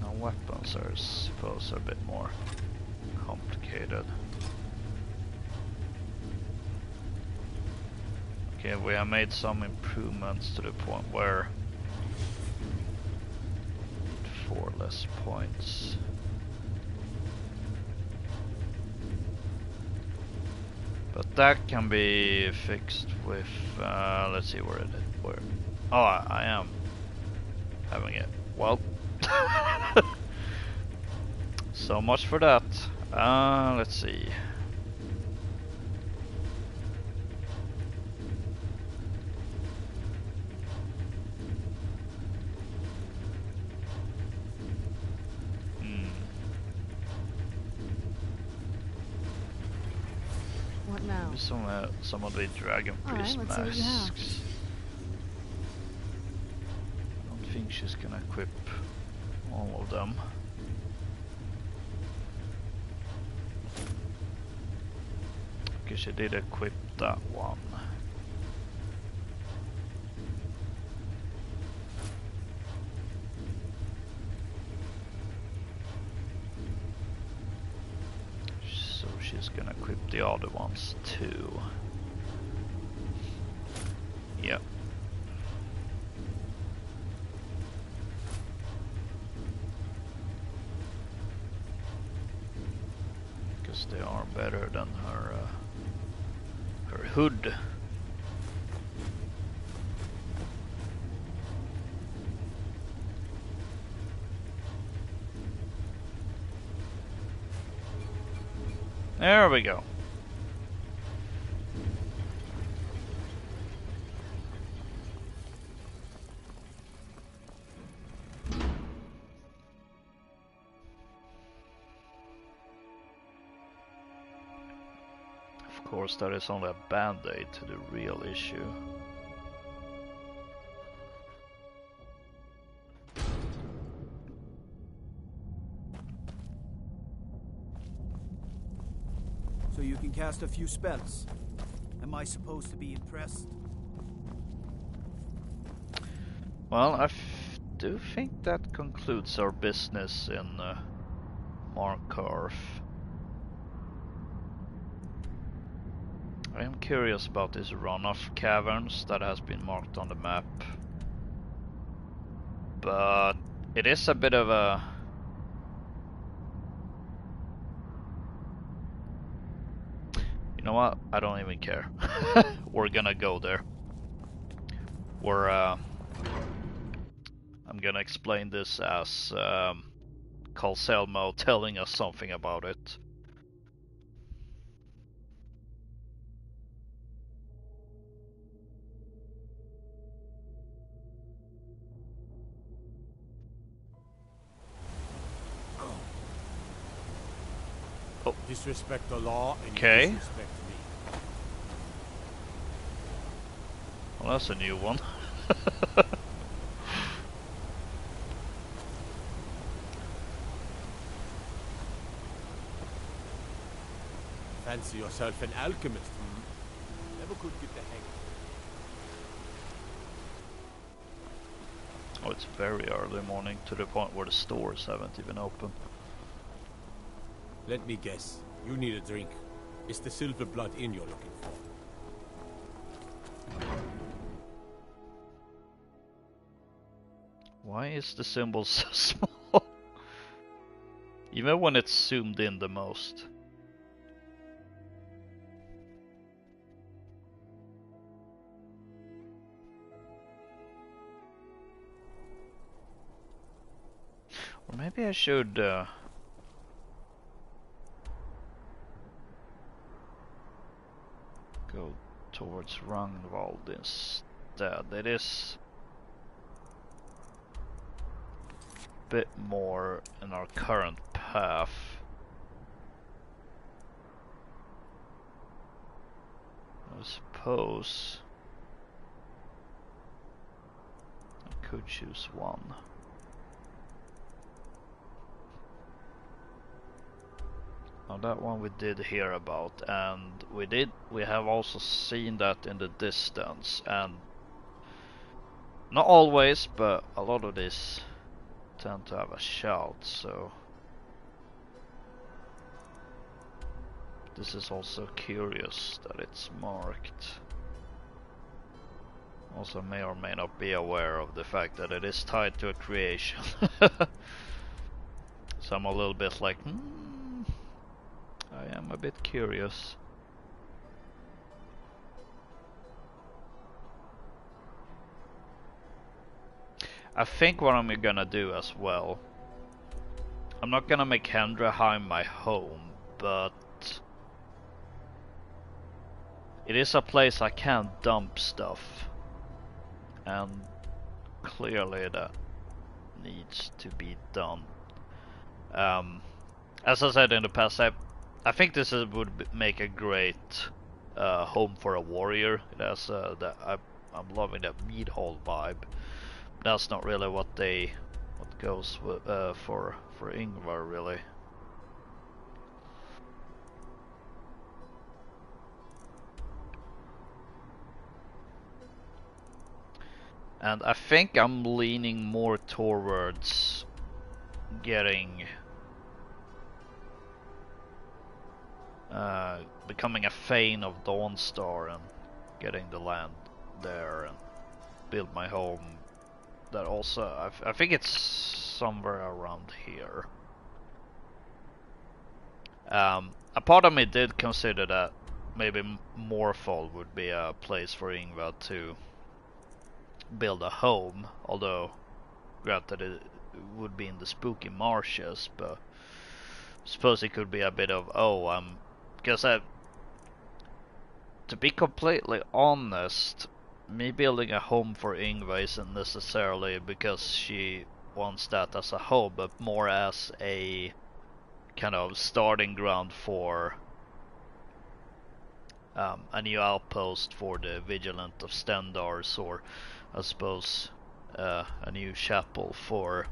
Now weapons are, I suppose, a bit more complicated. Okay, we have made some improvements to the point where we need 4 less points. But that can be fixed with, let's see where it is. Where? Oh, I am having it. Well, so much for that. Let's see. What now? Some of the dragon priest Alright, let's see what you have. masks. I don't think she's gonna equip all of them. Okay, she did equip that one. So she's gonna equip the other ones too. Yep. Because they are better than her her hood. There we go. Of course, that is only a band-aid to the real issue. So you can cast a few spells. Am I supposed to be impressed? Well, I do think that concludes our business in Markarth. I am curious about these runoff caverns that has been marked on the map. But it is a bit of a... You know what? I don't even care. We're gonna go there. We're I'm gonna explain this as Calselmo telling us something about it. Oh. Disrespect the law and okay. You disrespect me. Well, that's a new one. Fancy yourself an alchemist, hmm? Never could get the hang of it. Oh, it's very early morning to the point where the stores haven't even opened. Let me guess. You need a drink. It's the silver blood inn you're looking for. Why is the symbol so small? Even when it's zoomed in the most. Or maybe I should go towards Rangvald instead. It is a bit more in our current path. I suppose I could choose one. Now that one we did hear about, and we have also seen that in the distance, and not always, but a lot of these tend to have a shout, so this is also curious that it's marked. Also may or may not be aware of the fact that it is tied to a creation. So I'm a little bit like, I am a bit curious. I think what I'm gonna do as well, I'm not gonna make Hendraheim my home, but it is a place I can dump stuff, and clearly that needs to be done. As I said in the past, I think this would make a great home for a warrior. It has I'm loving that mead hall vibe. That's not really what goes with, for Ingvar really. And I think I'm leaning more towards getting becoming a Thane of Dawnstar and getting the land there and build my home. That also, I think it's somewhere around here. A part of me did consider that maybe Morfall would be a place for Ingvar to build a home, although granted it would be in the spooky marshes, but I suppose it could be a bit of, because to be completely honest, me building a home for Ingvar isn't necessarily because she wants that as a home, but more as a kind of starting ground for a new outpost for the Vigilant of Stendars, or I suppose a new chapel for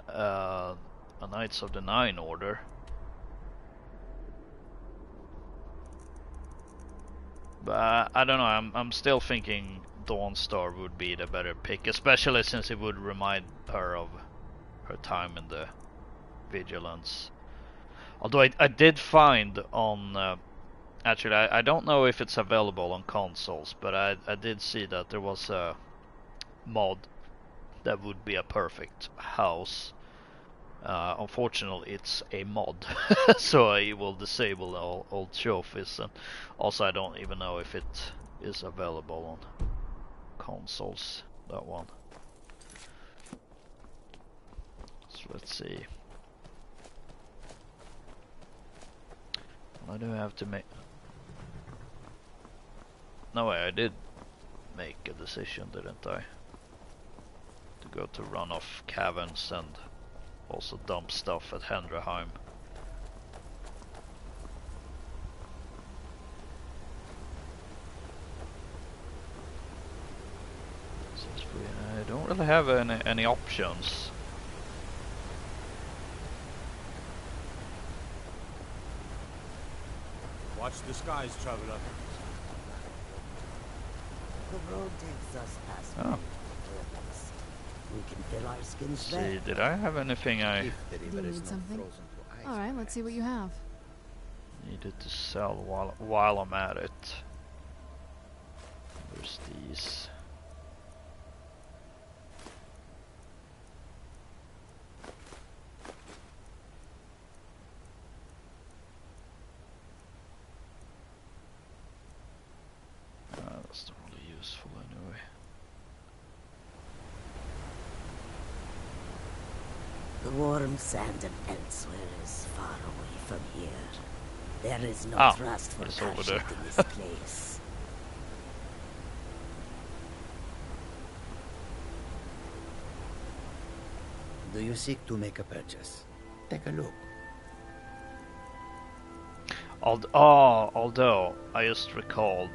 a Knights of the Nine Order. But I don't know, I'm still thinking Dawnstar would be the better pick, especially since it would remind her of her time in the Vigilance. Although I did find on actually I don't know if it's available on consoles, but I did see that there was a mod that would be a perfect house. Unfortunately, it's a mod, so I will disable all old trophies, and also I don't even know if it is available on consoles, that one. So let's see. I do have to make... No way, I did make a decision, didn't I? To go to runoff caverns and also dump stuff at Hendraheim. Since I don't really have any options. Watch the skies, traveler. The road takes us past Oh. pyramids. We can fill our skins See, there. did I have anything I Do you need something? Alright, let's see what you have. needed to sell while I'm at it? There's these. That's not really useful anyway. The warm sand of elsewhere is far away from here. There is no Ah, trust for it's over Karshik there. in this place. Do you seek to make a purchase? Take a look. Although I just recalled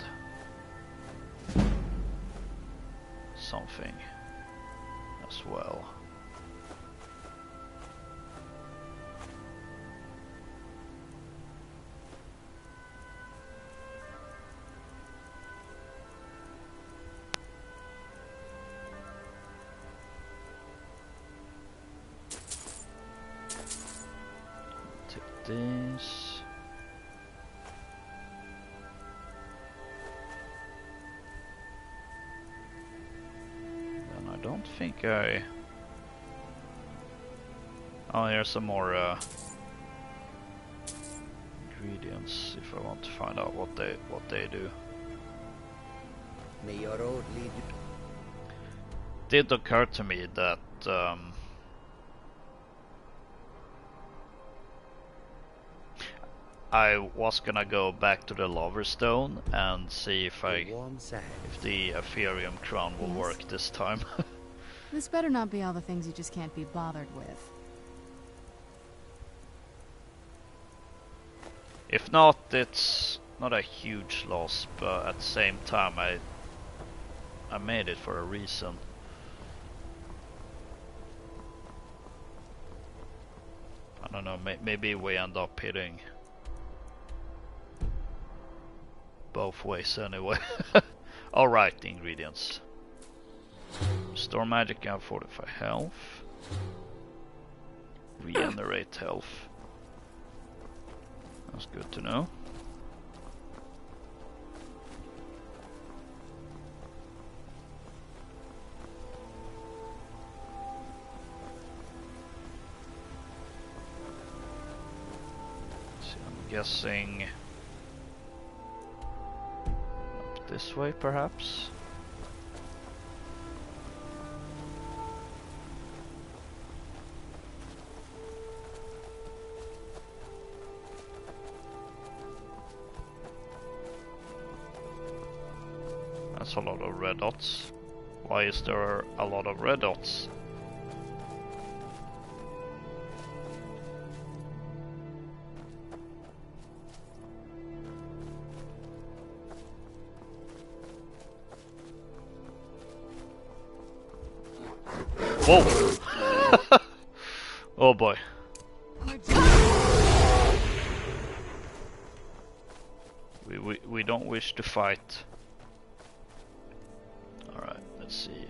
something as well. Take this. I don't think I... Oh, here's some more ingredients if I want to find out what they do. May your road lead you. Did occur to me that I was gonna go back to the Lover Stone and see if The warm sand. the Ethereum crown will Yes? work this time. This better not be all the things you just can't be bothered with. If not, it's not a huge loss, but at the same time I made it for a reason. I don't know, maybe we end up hitting both ways anyway. Alright, the ingredients. Restore magic and fortify health. Regenerate health. That's good to know. So I'm guessing up this way perhaps. That's a lot of red dots. Why is there a lot of red dots? Whoa! Oh boy. We don't wish to fight. Alright, let's see.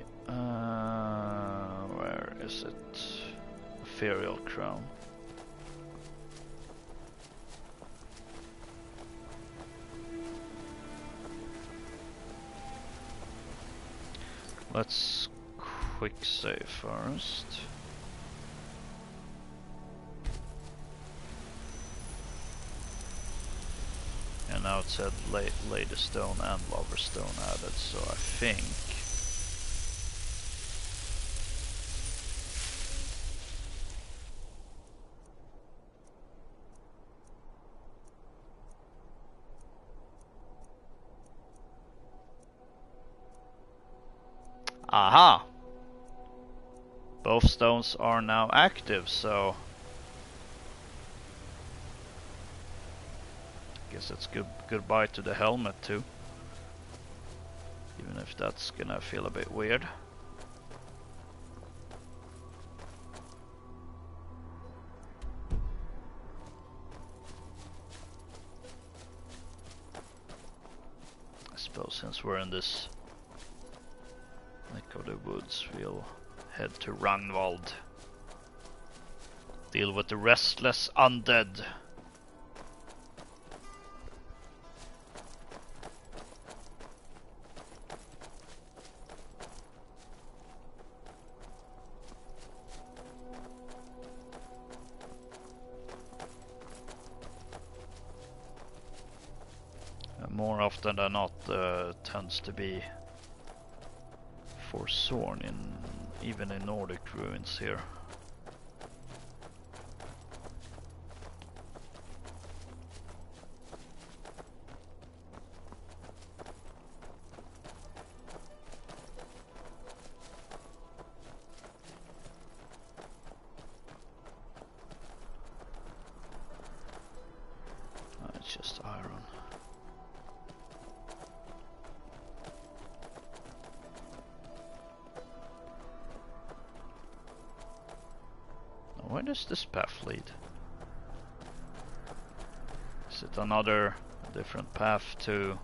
Where is it? Ethereal crown. Let's quick save first. And now it said Lady Stone and Lover Stone added, so I think Aha! Both stones are now active, so guess it's goodbye to the helmet too. Even if that's gonna feel a bit weird. I suppose since we're in this neck of the woods, we'll head to Ragnvald. Deal with the restless undead. More often than not, tends to be forsworn even in Nordic ruins here. It's just iron. Where does this path lead? Is it another different path to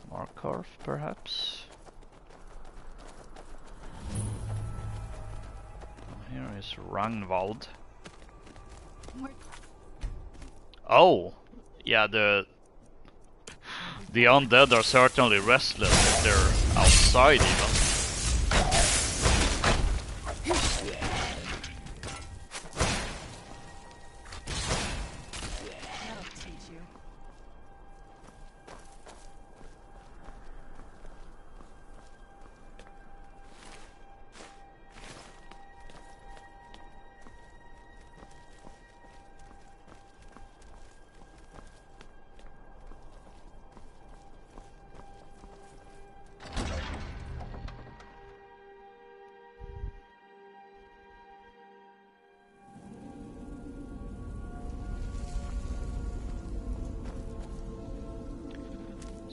Markarth, perhaps? Here is Ragnvald. Oh, yeah, the undead are certainly restless if they're outside even.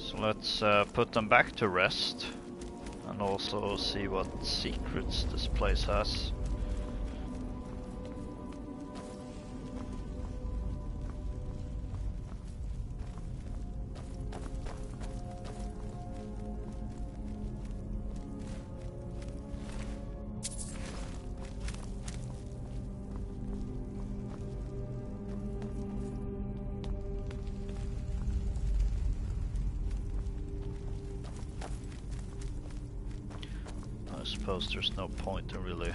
So let's put them back to rest and also see what secrets this place has. I suppose there's no point in really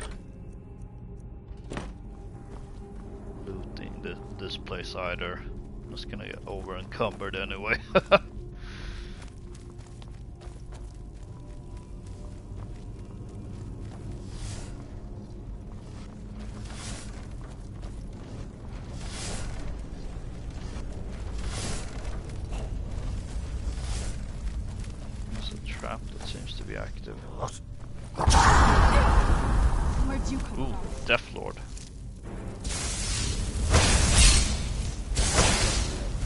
looting this place either. I'm just gonna get over encumbered anyway. There's a trap that seems to be active. Where'd you come Ooh, from? Death Lord.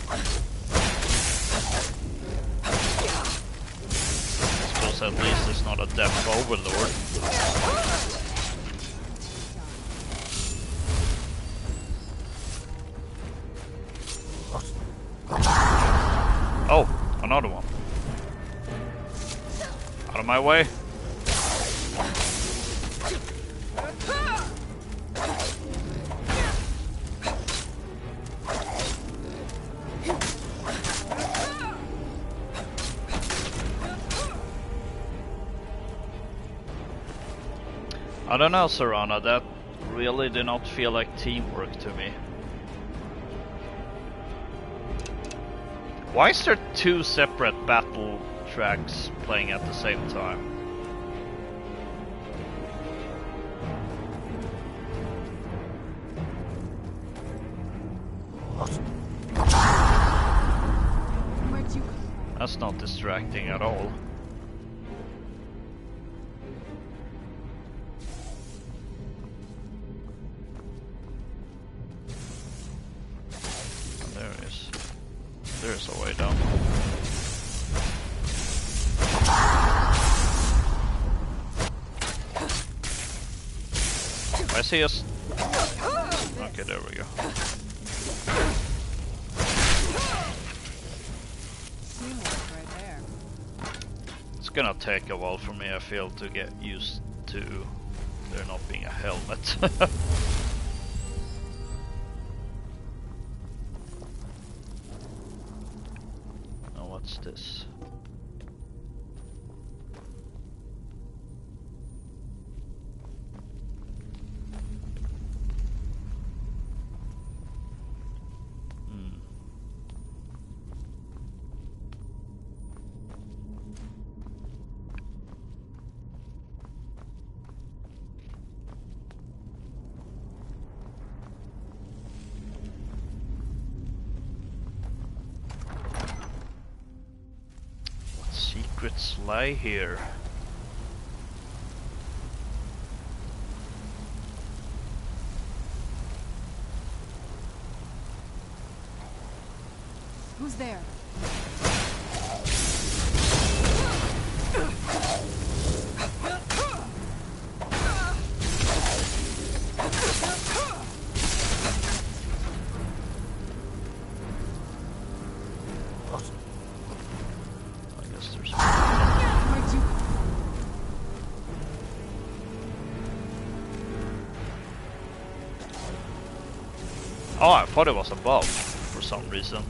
I suppose at least it's not a Death Overlord. Oh, another one. Out of my way. I don't know, Serana, that really did not feel like teamwork to me. Why is there two separate battle tracks playing at the same time? Where'd you come from? That's not distracting at all. I see us. Okay, there we go. Teamwork right there. It's gonna take a while for me, I feel, to get used to there not being a helmet. Now what's this? Secrets lie here. Who's there? Oh, I thought it was above for some reason.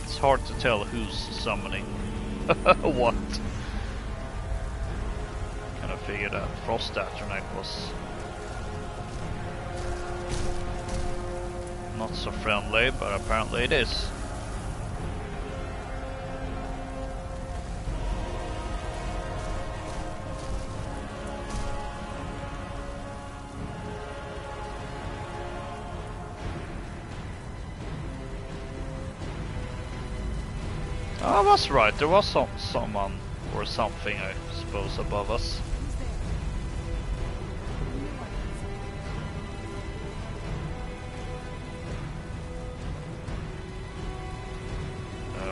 It's hard to tell who's summoning what. Kind of figured out Frost Atronach was not so friendly, but apparently it is. I was right, there was someone or something, I suppose, above us.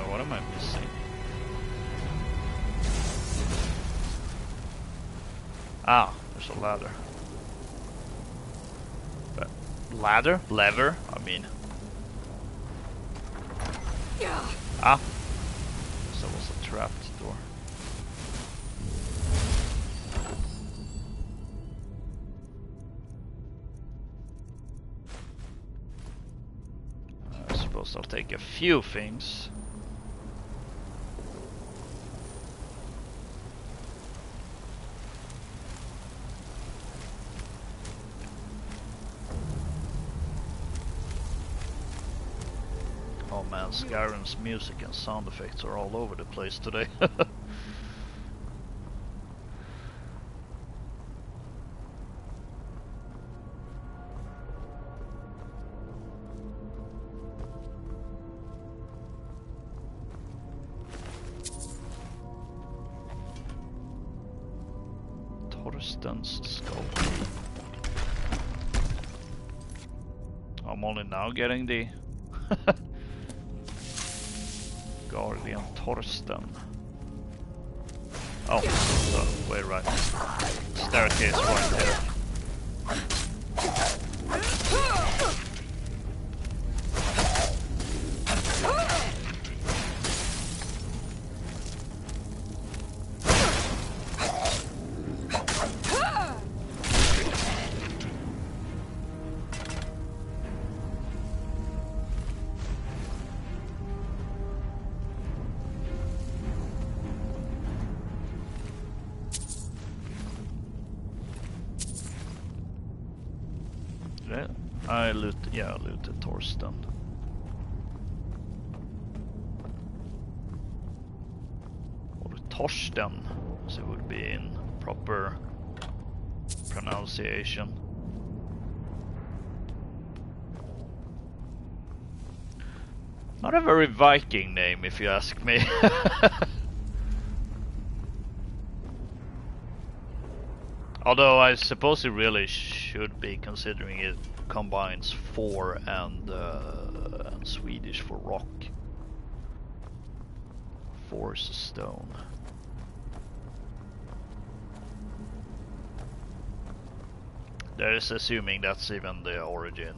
What am I missing? Ah, there's a ladder. But ladder? Lever? I mean. Ah. So it was a trapped door. I suppose I'll take a few things. Oh man, Skyrim's music and sound effects are all over the place today. Torsten's skull. I'm only now getting the Guardian Torsten. Oh, so way right. Staircase right there. I looted Torsten. Or Torsten, as it would be in proper pronunciation. Not a very Viking name, if you ask me. Although I suppose it really should be, considering it combines 4 and Swedish for rock. Force stone. That is assuming that's even the origin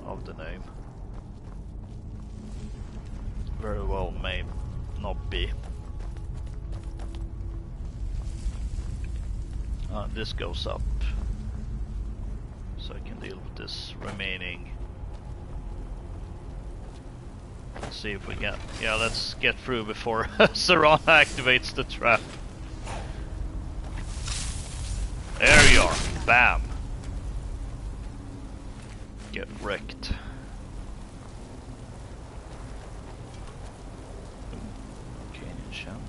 of the name. Very well may not be. This goes up, so I can deal with this remaining. Let's see if we get. Yeah, let's get through before Serana activates the trap. There you are. Bam. Get wrecked. Okay, enchant.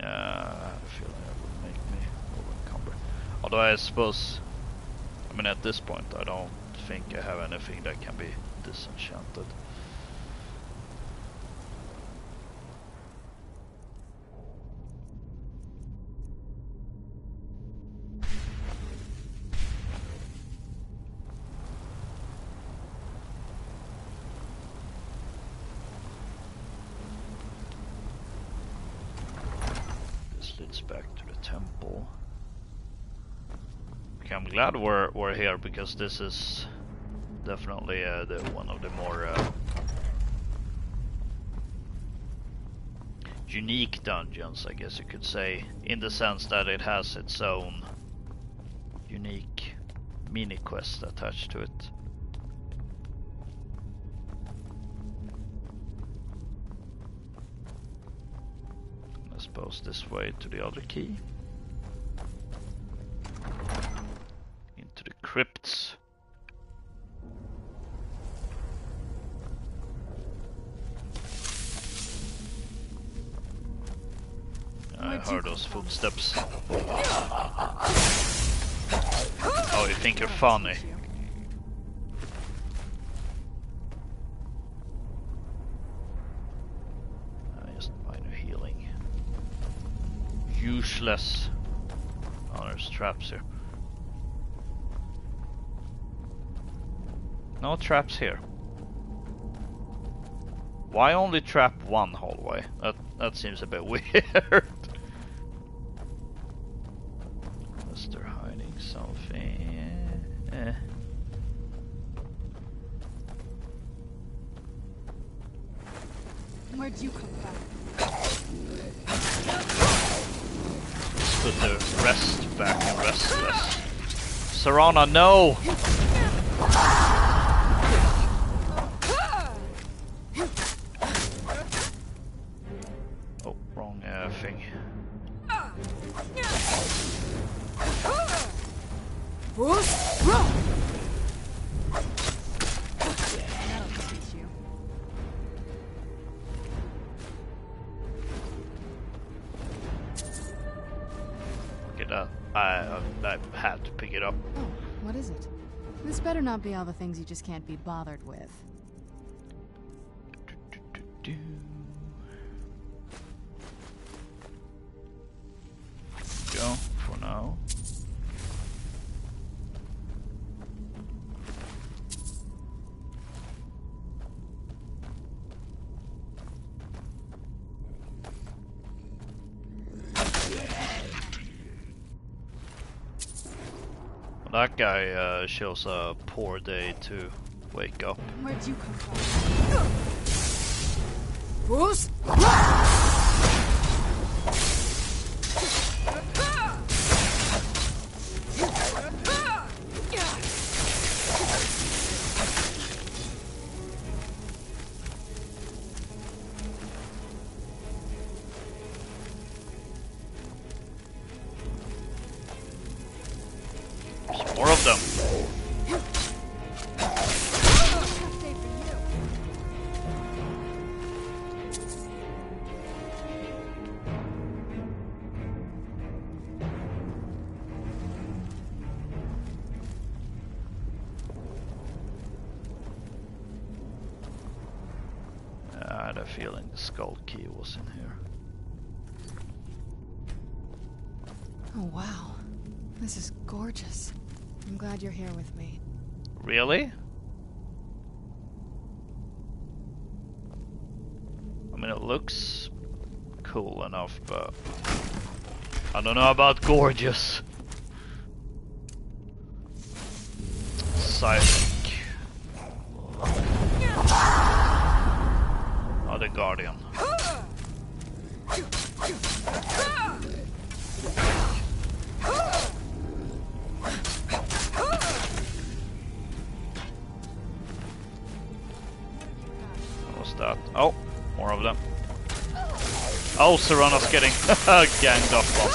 I feel like that would make me over-encumber. Although I suppose, I mean, at this point I don't think I have anything that can be disenchanted. This leads back to the temple. Okay, I'm glad we're here, because this is definitely one of the more unique dungeons, I guess you could say, in the sense that it has its own unique mini quest attached to it. I suppose this way to the other key. Into the crypts. I heard those footsteps. Oh, you think you're funny? Just minor healing. Useless. Oh, there's traps here. No traps here. Why only trap one hallway? That seems a bit weird. Unless they're hiding something. Where'd you come from? Let's put the rest back in restless. Serana, no! Oh, wrong thing. That'll teach you. Get that. I had to pick it up. Oh, what is it? This better not be all the things you just can't be bothered with. Go for now. That guy shows a poor day to wake up. Where'd you come from? Bruce? There's more of them. had a feeling the skull key was in here. Oh wow. This is gorgeous. I'm glad you're here with me. Really? I mean, it looks cool enough, but I don't know about gorgeous. Cyric. Oh, the Guardian. What was that? Oh, more of them. Oh, Serana's getting ganged up on.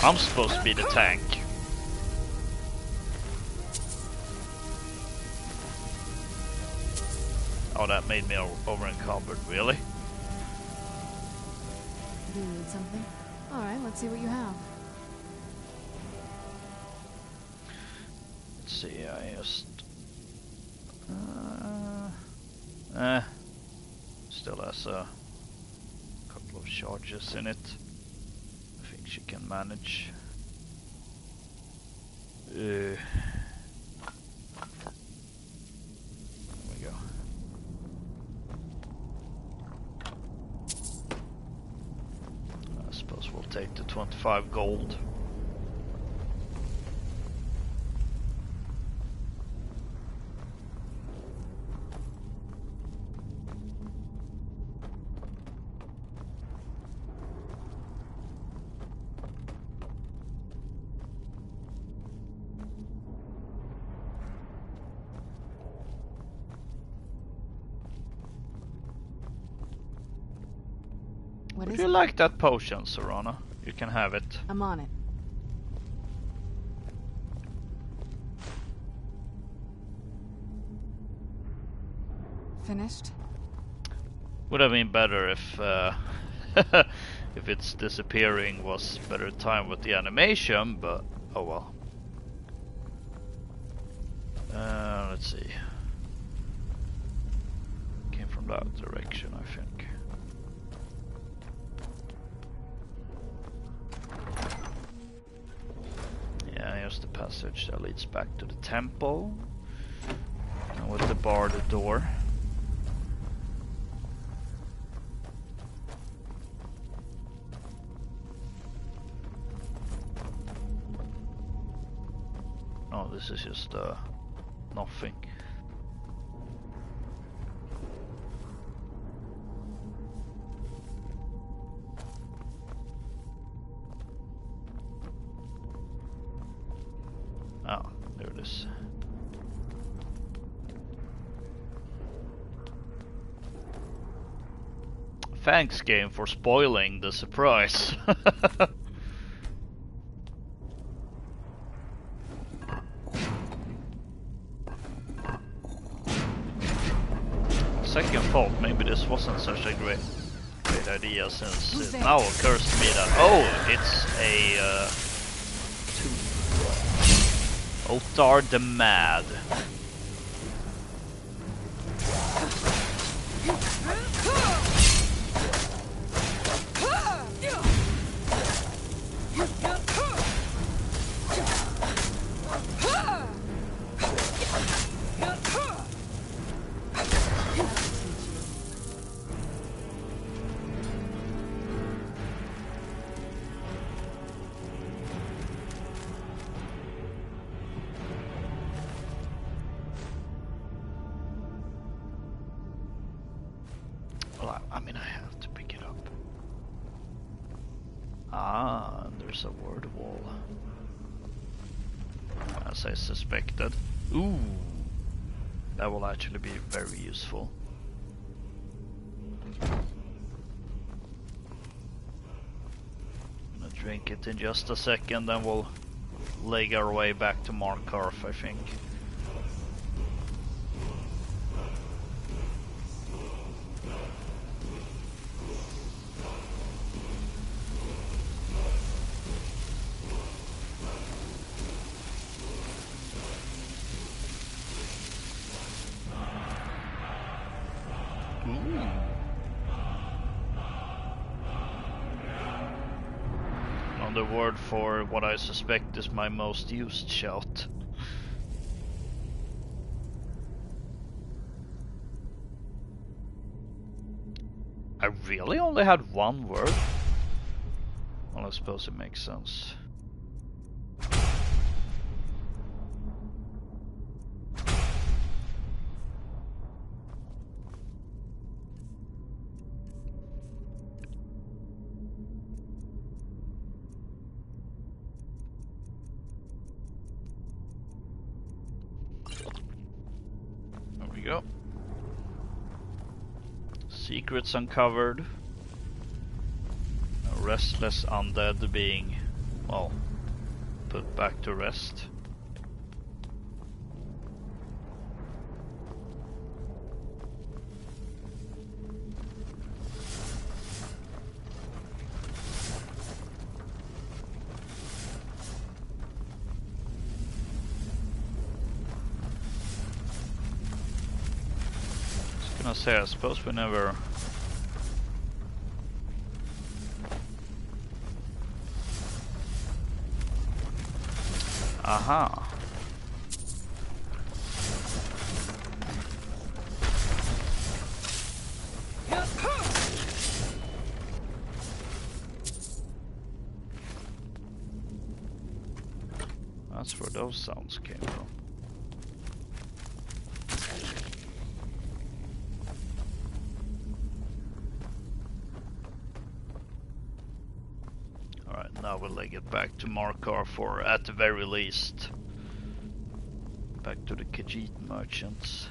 I'm supposed to be the tank. Oh, that made me over encumbered, really? Do you need something? Alright, let's see what you have. Let's see, I just... still has a couple of charges in it. I think she can manage. There we go. I suppose we'll take the 25 gold. What Would is you it? like that potion, Serana? You can have it. I'm on it. Finished? Would have been better if if its disappearing was better time with the animation, but oh well. Let's see. Came from that direction, I think. Yeah, here's the passage that leads back to the temple. And with the bar, the door. Oh, this is just nothing. Oh, there it is. Thanks, game, for spoiling the surprise. Second thought, maybe this wasn't such a great idea, since it now occurs to me that it's a Otar the Mad. Well, I mean, I have to pick it up. Ah, there's a word wall. As I suspected. Ooh, that will actually be very useful. I'm gonna drink it in just a second, then we'll leg our way back to Markarth, I think. Ooh. another word for what I suspect is my most used shout. I really only had one word? Well, I suppose it makes sense. There we go. Secrets uncovered. A restless undead being, well, put back to rest. I was gonna say, I suppose we never... Aha. That's where those sounds came from. Alright, now we'll leg it back to Markar for, at the very least, back to the Khajiit merchants.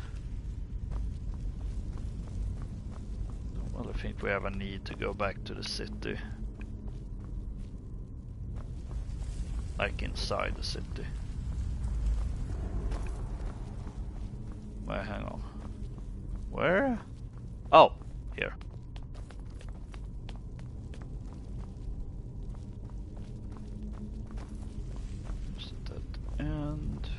Well, I think we have a need to go back to the city. Like inside the city. Wait, hang on. Where? Oh, here. Just at that end.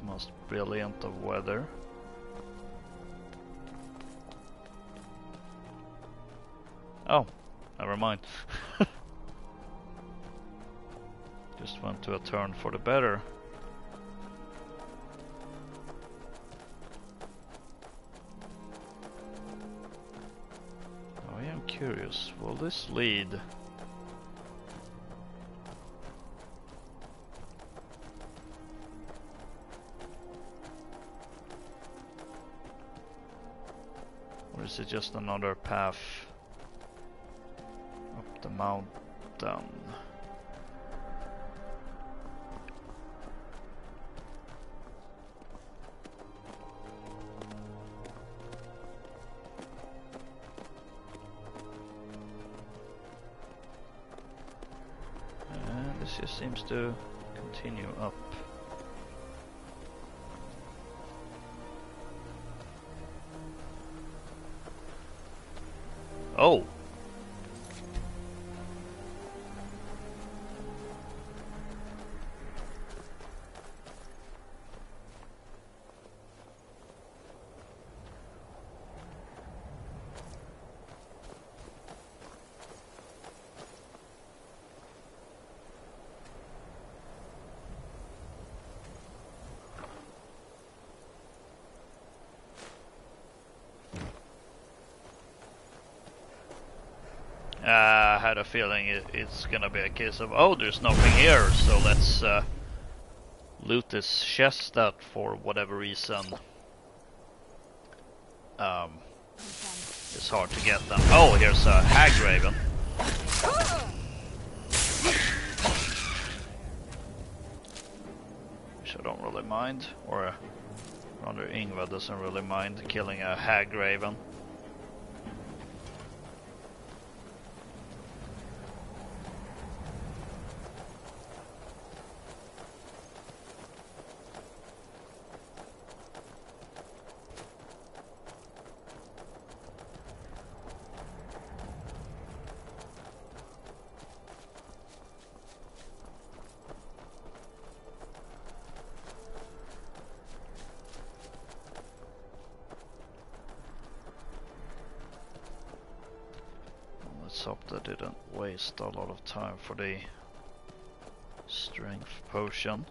Most brilliant of weather. Oh, never mind. Just went to a turn for the better. I am curious, will this lead? Or is it just another path up the mountain? And this just seems to continue up. Oh! I had a feeling it's gonna be a case of, oh, there's nothing here, so let's loot this chest that for whatever reason it's hard to get them. Oh, here's a hag raven. Which I don't really mind, or rather Ingvar doesn't really mind killing a hag raven. Let's hope they didn't waste a lot of time for the strength potion.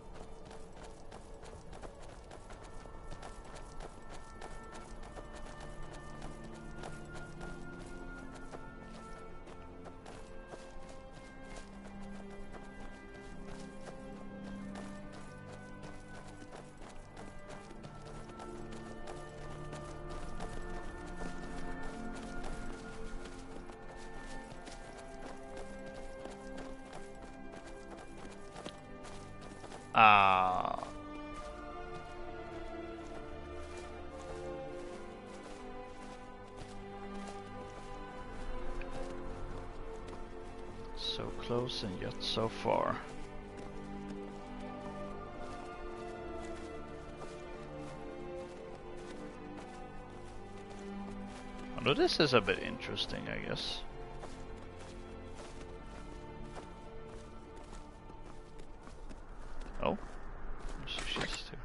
So close and yet so far. Although this is a bit interesting, I guess. Oh, there's a chest here.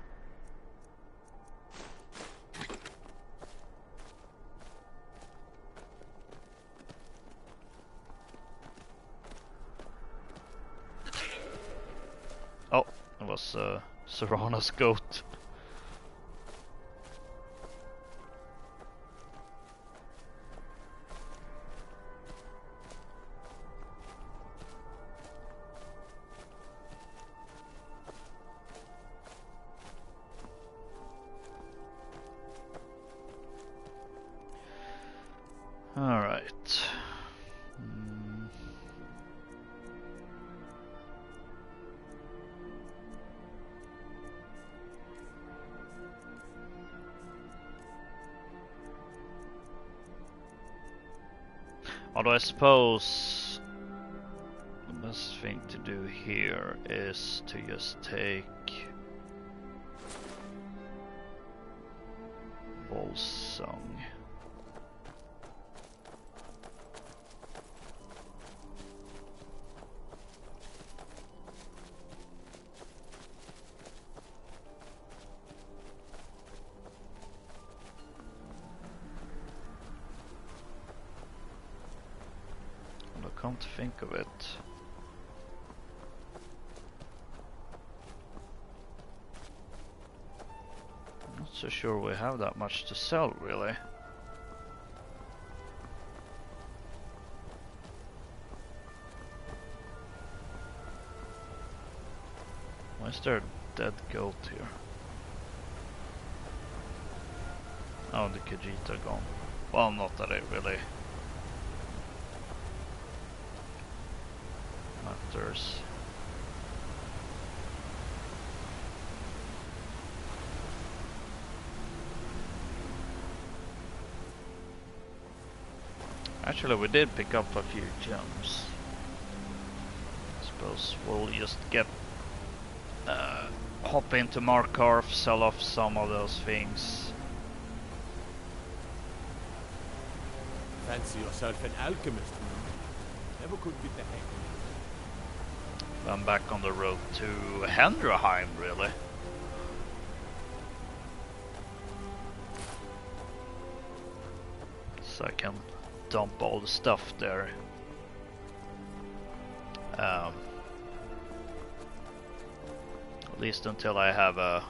Oh, it was Serana's goat. Alright. Although I suppose the best thing to do here is to just take Volsung. Come to think of it, I'm not so sure we have that much to sell, really. Why is there a dead goat here? Oh, the Khajiit gone. Well, not that it really matters. Actually, we did pick up a few gems. I suppose we'll just get hop into Markarth, sell off some of those things. Fancy yourself an alchemist, never could get the hang of it. I'm back on the road to Hendraheim, really. So I can dump all the stuff there. At least until I have a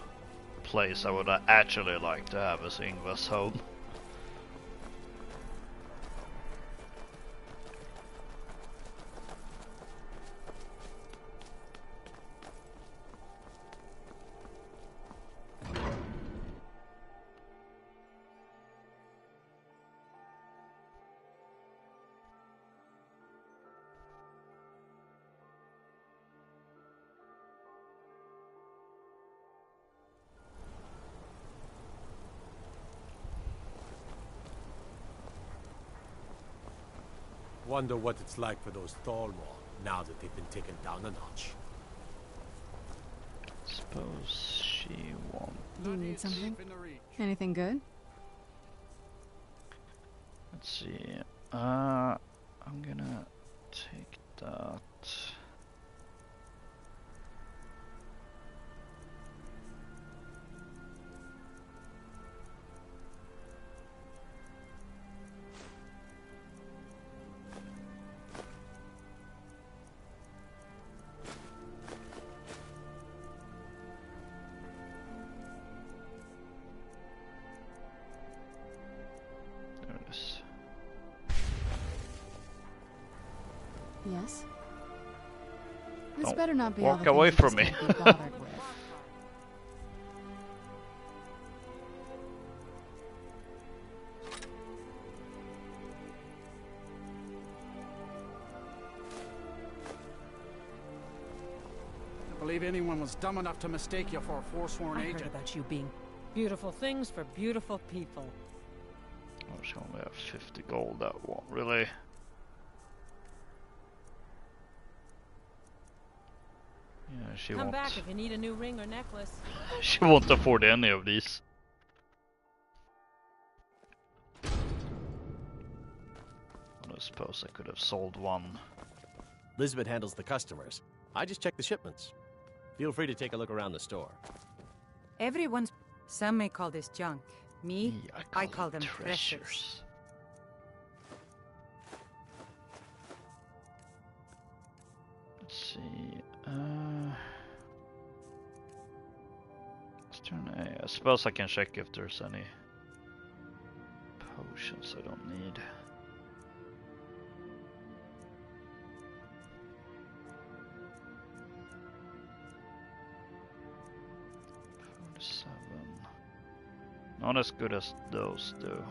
place I would actually like to have as Ingvar's home. Wonder what it's like for those Thalmor now that they've been taken down a notch. Suppose she won't. Do you need something? Anything good? Let's see. I'm gonna take that. Yes? This Don't better not be all walk the away things from you me. just can't be bothered with. I believe anyone was dumb enough to mistake you for a forsworn I heard agent. about you being beautiful things for beautiful people. Oh, she only have 50 gold, that won't really... Yeah, she Come won't... back if you need a new ring or necklace. She won't afford any of these. I suppose I could have sold one. Lisbeth handles the customers. I just check the shipments. Feel free to take a look around the store. Everyone's... Some may call this junk. Me, I call them treasures. treasures. Let's see. Let's turn A. I suppose I can check if there's any potions I don't need. Not as good as those, though.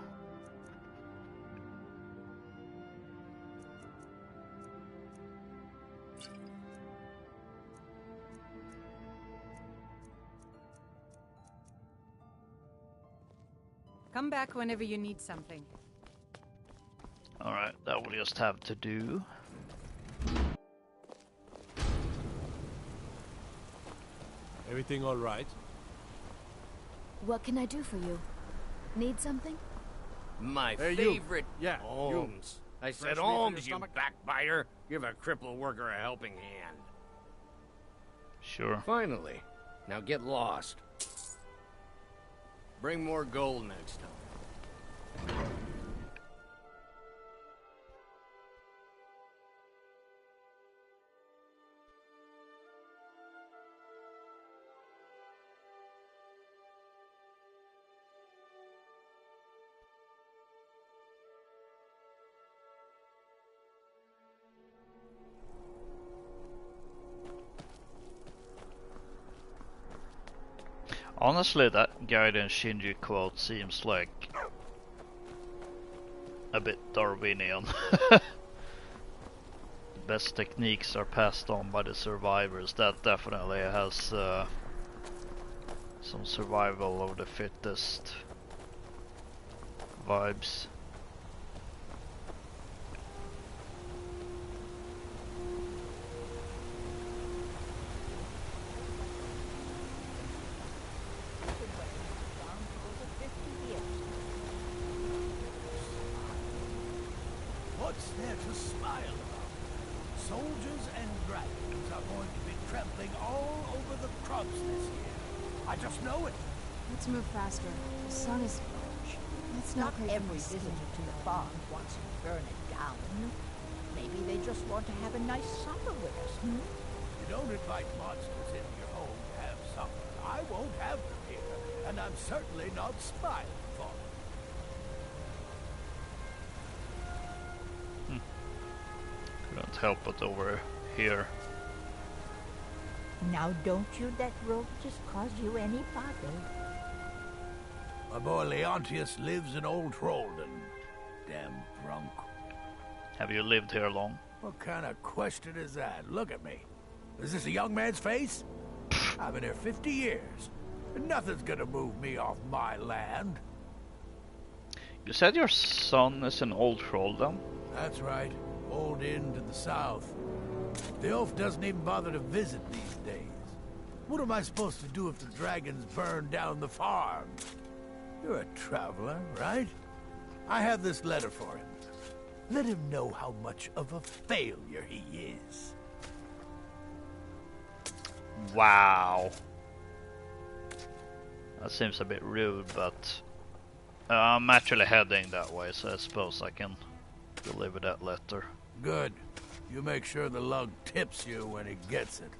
Come back whenever you need something. Alright, that will just have to do. Everything all right? What can I do for you? Need something? My Hey, you. favorite, Yeah, Holmes. I Fresh said meat for your Holmes, you stomach? backbiter. Give a crippled worker a helping hand. Sure. Finally. Now get lost. Bring more gold next time. Honestly, that Gaiden Shinji quote seems like a bit Darwinian. The best techniques are passed on by the survivors. That definitely has some survival of the fittest vibes. What's there to smile about? Soldiers and dragons are going to be trampling all over the crops this year. I just know it. Let's move faster. The sun is... Let's not pray for Every my skin. visitor to the farm wants to burn it down. Maybe they just want to have a nice supper with us, hmm? You don't invite monsters into your home to have supper. I won't have them here, and I'm certainly not smiling for them. Couldn't help but over here. Now don't you let roaches cause you any bother. My boy Leontius lives in Old Trollden. Damn drunk. Have you lived here long? What kind of question is that? Look at me. Is this a young man's face? I've been here 50 years. And nothing's gonna move me off my land. You said your son is an old troll, then? That's right. Old Inn to the south. The elf doesn't even bother to visit these days. What am I supposed to do if the dragons burn down the farm? You're a traveler, right? I have this letter for him. Let him know how much of a failure he is. Wow. That seems a bit rude, but I'm actually heading that way, so I suppose I can deliver that letter. Good. You make sure the lug tips you when it gets it.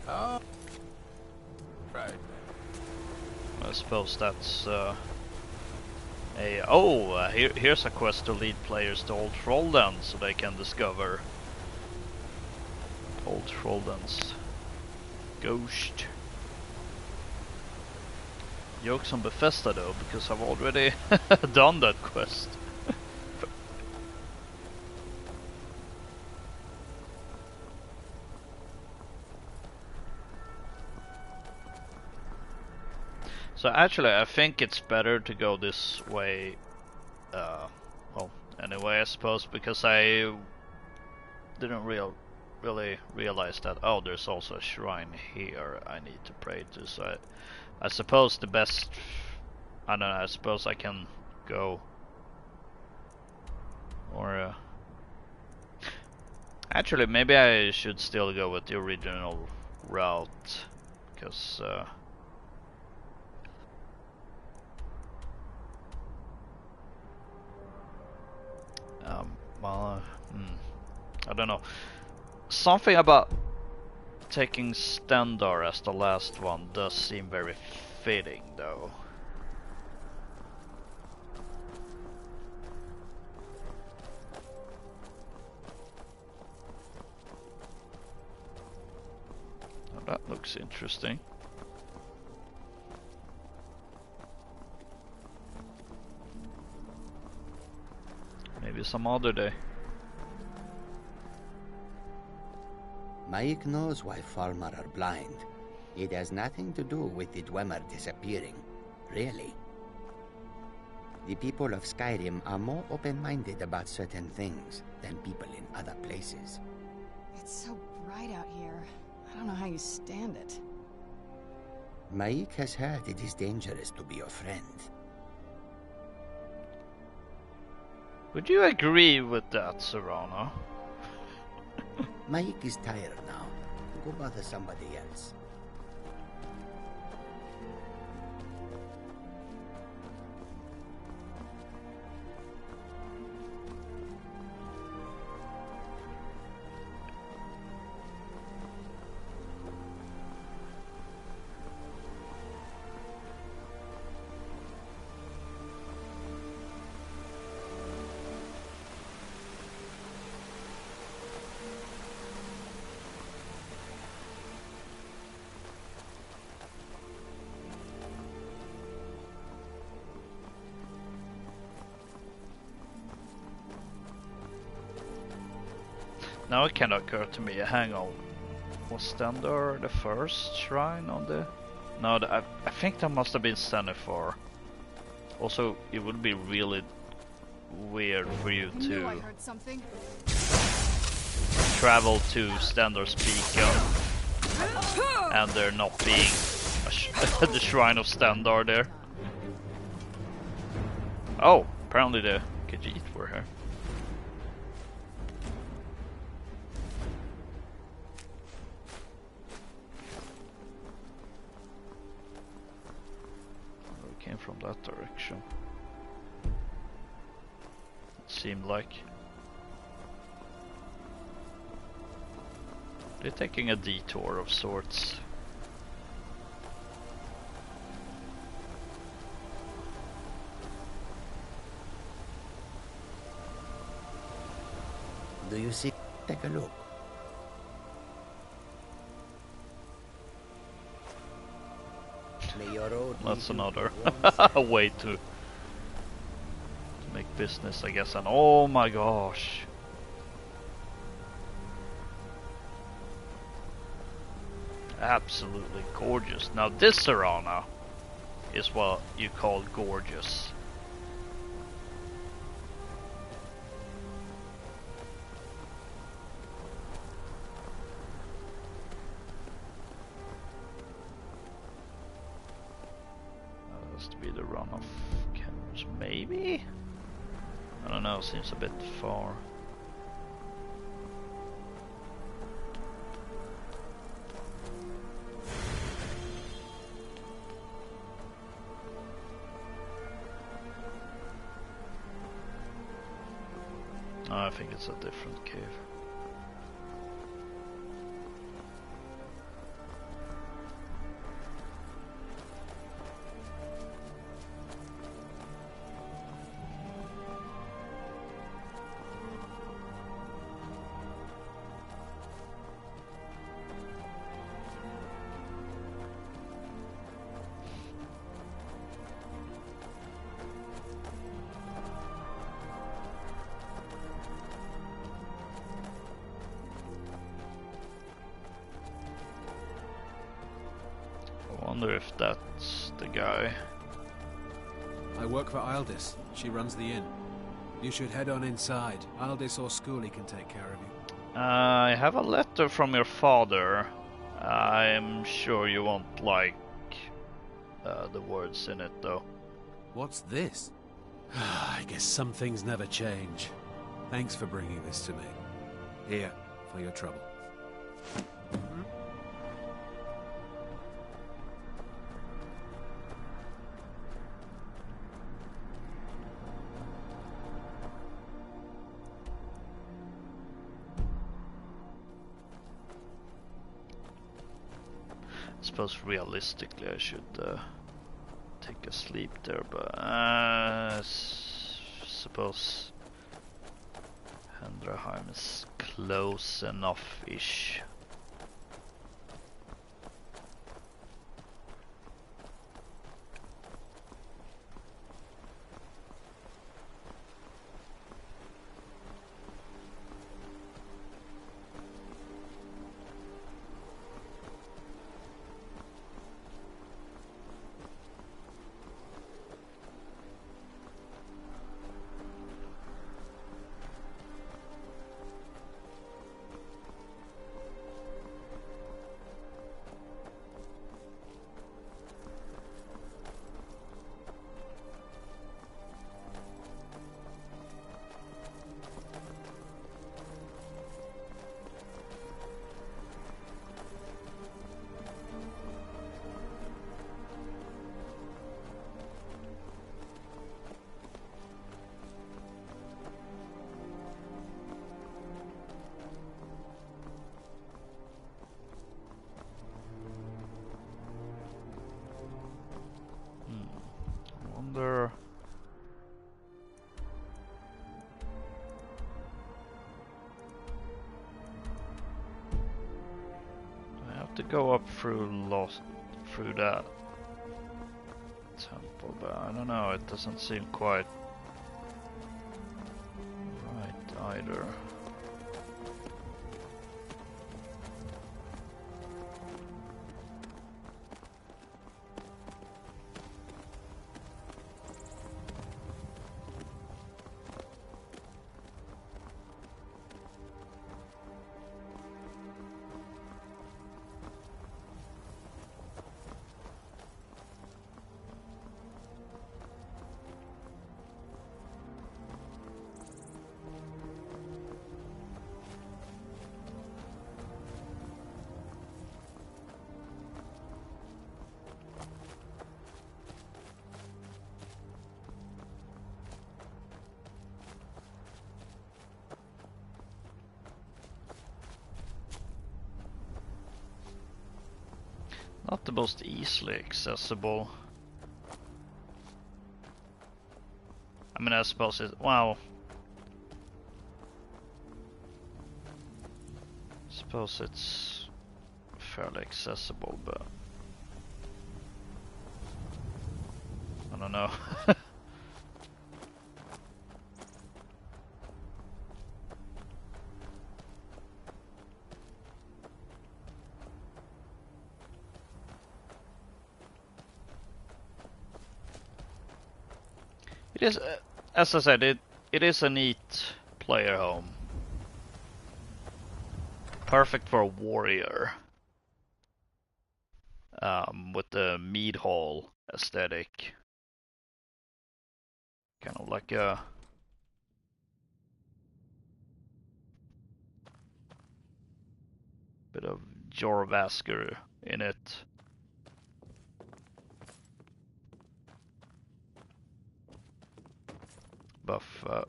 Oh. Right. I suppose that's Here's a quest to lead players to Old Trollden so they can discover Old Trollden's ghost. Jokes on Bethesda though, because I've already done that quest. So actually I think it's better to go this way, well, anyway I suppose, because I didn't really realize that, oh, there's also a shrine here I need to pray to, so I suppose the best, I don't know, I suppose I can go, or actually maybe I should still go with the original route, because I don't know. Something about taking Stendarr as the last one does seem very fitting, though. Well, that looks interesting. Maybe some other day. Maik knows why Falmar are blind. It has nothing to do with the Dwemer disappearing, really. The people of Skyrim are more open-minded about certain things than people in other places. It's so bright out here. I don't know how you stand it. Maik has heard it is dangerous to be your friend. Would you agree with that, Serrano? Maik is tired now. Go bother somebody else. Now it cannot occur to me. Hang on, was Stendarr the first shrine on the? No, I think that must have been Stendarr. Also, it would be really weird for you to I heard something. travel to Stendarr's Beacon and there not being the shrine of Stendarr there. Oh, apparently the Khajiit were here. Came from that direction. It seemed like. They're taking a detour of sorts. Do you see? Take a look. That's another way to make business, I guess. And oh my gosh, absolutely gorgeous. Now this Serrano is what you call gorgeous. To be the runoff cameras, maybe? I don't know, seems a bit far. Oh, I think it's a different cave. wonder if that's the guy. I work for Ildis. She runs the inn. You should head on inside. Ildis or Schooley can take care of you. I have a letter from your father. I'm sure you won't like the words in it, though. What's this? I guess some things never change. Thanks for bringing this to me. Here, for your trouble. I suppose realistically I should take a sleep there, but suppose Hendraheim is close enough-ish. Wonder. I have to go up through that temple, but I don't know. It doesn't seem quite right either. Not the most easily accessible. I mean, I suppose it. Well, I suppose it's fairly accessible, but I don't know. It is, as I said, it is a neat player home. Perfect for a warrior. With the mead hall aesthetic. Kind of like a bit of Jorvasker in it.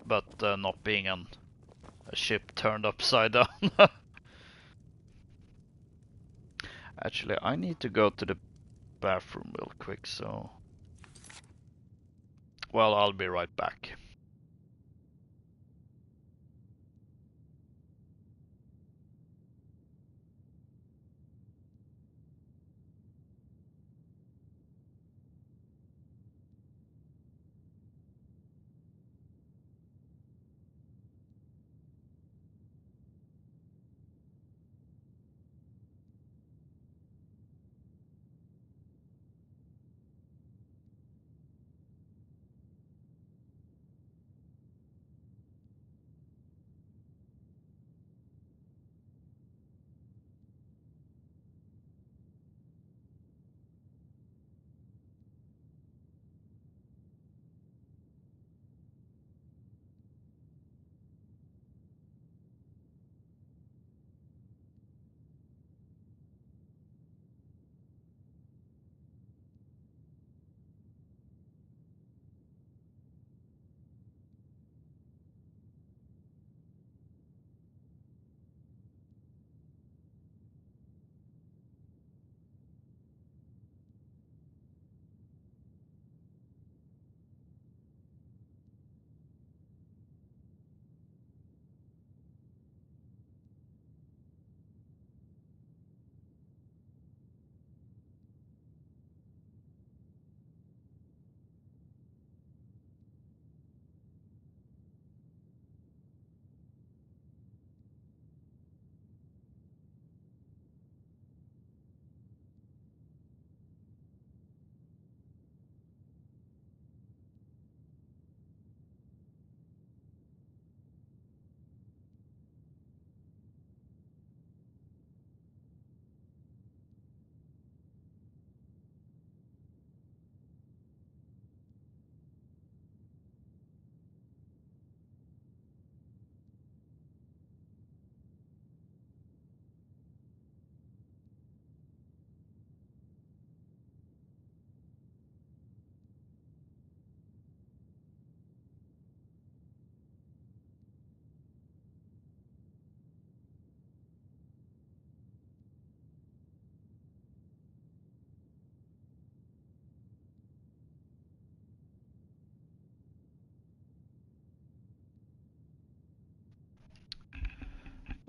But not being a ship turned upside down. Actually, I need to go to the bathroom real quick, so... Well, I'll be right back.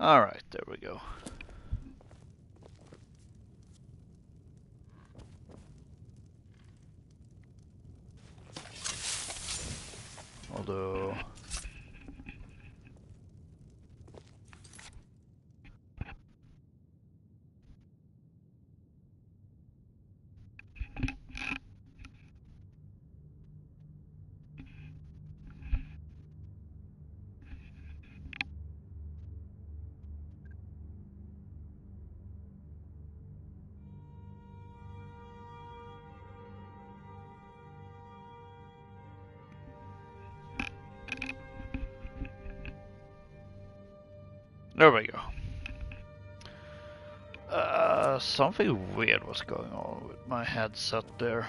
Alright, there we go. Although... There we go. Something weird was going on with my headset there.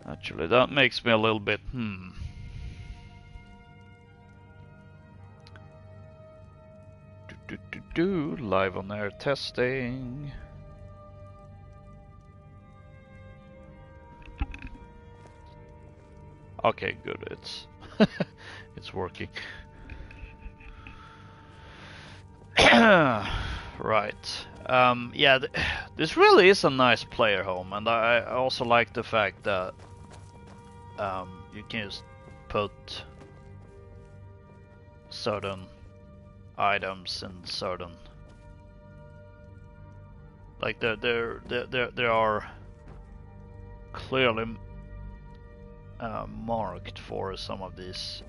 Actually, that makes me a little bit, Live on air testing. Okay, good. It's it's working. Right. Yeah, this really is a nice player home, and I also like the fact that you can just put certain items in certain, like there are clearly marked for some of these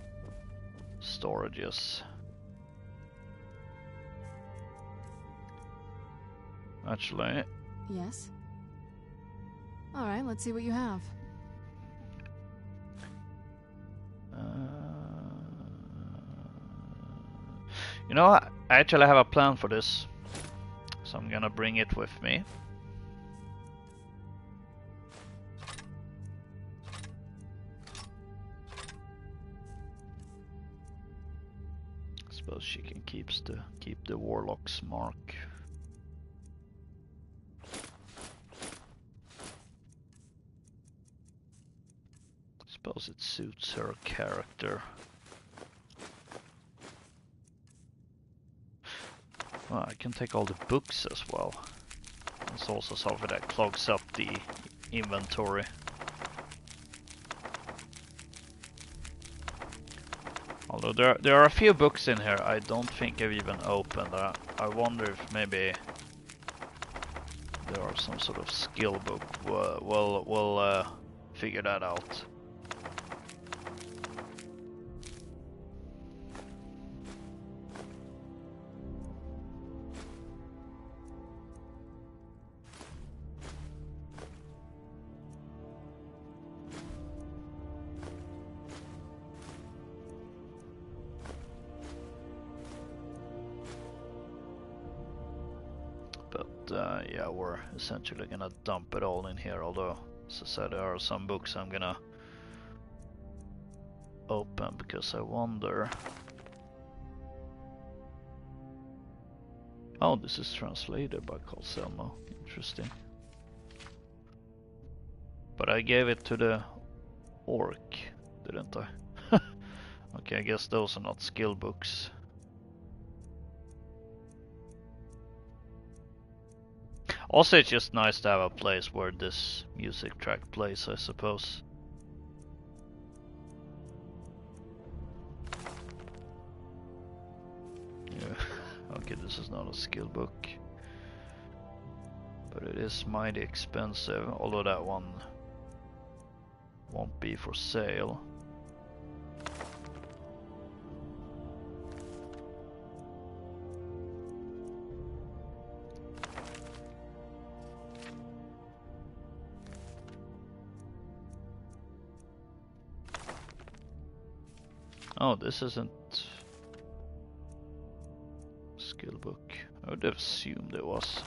storages. Actually. Yes? Alright, let's see what you have. You know, I actually have a plan for this, so I'm gonna bring it with me. Suppose she can keep the warlock's mark. Suppose it suits her character. Well, I can take all the books as well. It's also something that clogs up the inventory. Although there are a few books in here I don't think I've even opened. I wonder if maybe there are some sort of skill book. We'll figure that out. Yeah, we're essentially gonna dump it all in here, although, as I said, there are some books I'm gonna open because I wonder... Oh, this is translated by Colselmo. Interesting. But I gave it to the orc, didn't I? Okay, I guess those are not skill books. Also, it's just nice to have a place where this music track plays, I suppose. Yeah. Okay, this is not a skill book. But it is mighty expensive, although that one won't be for sale. Oh, this isn't skill book. I would have assumed it was.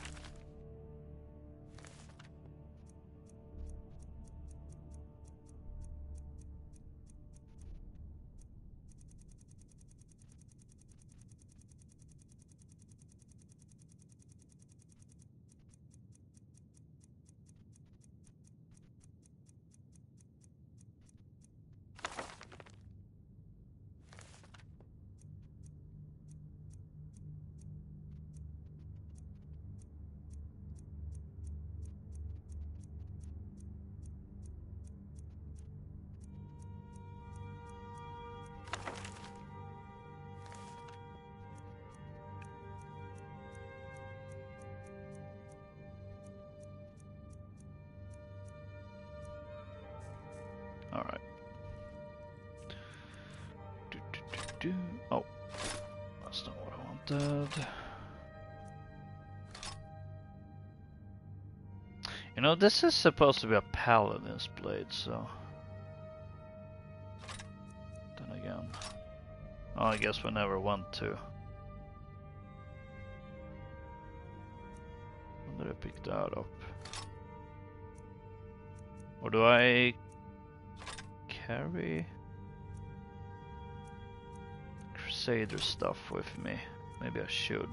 Oh, that's not what I wanted. You know, this is supposed to be a Paladin's blade, so... Then again... Oh, I guess we never went to. When did I pick that up? Or do I... carry... Crusader stuff with me? Maybe I should.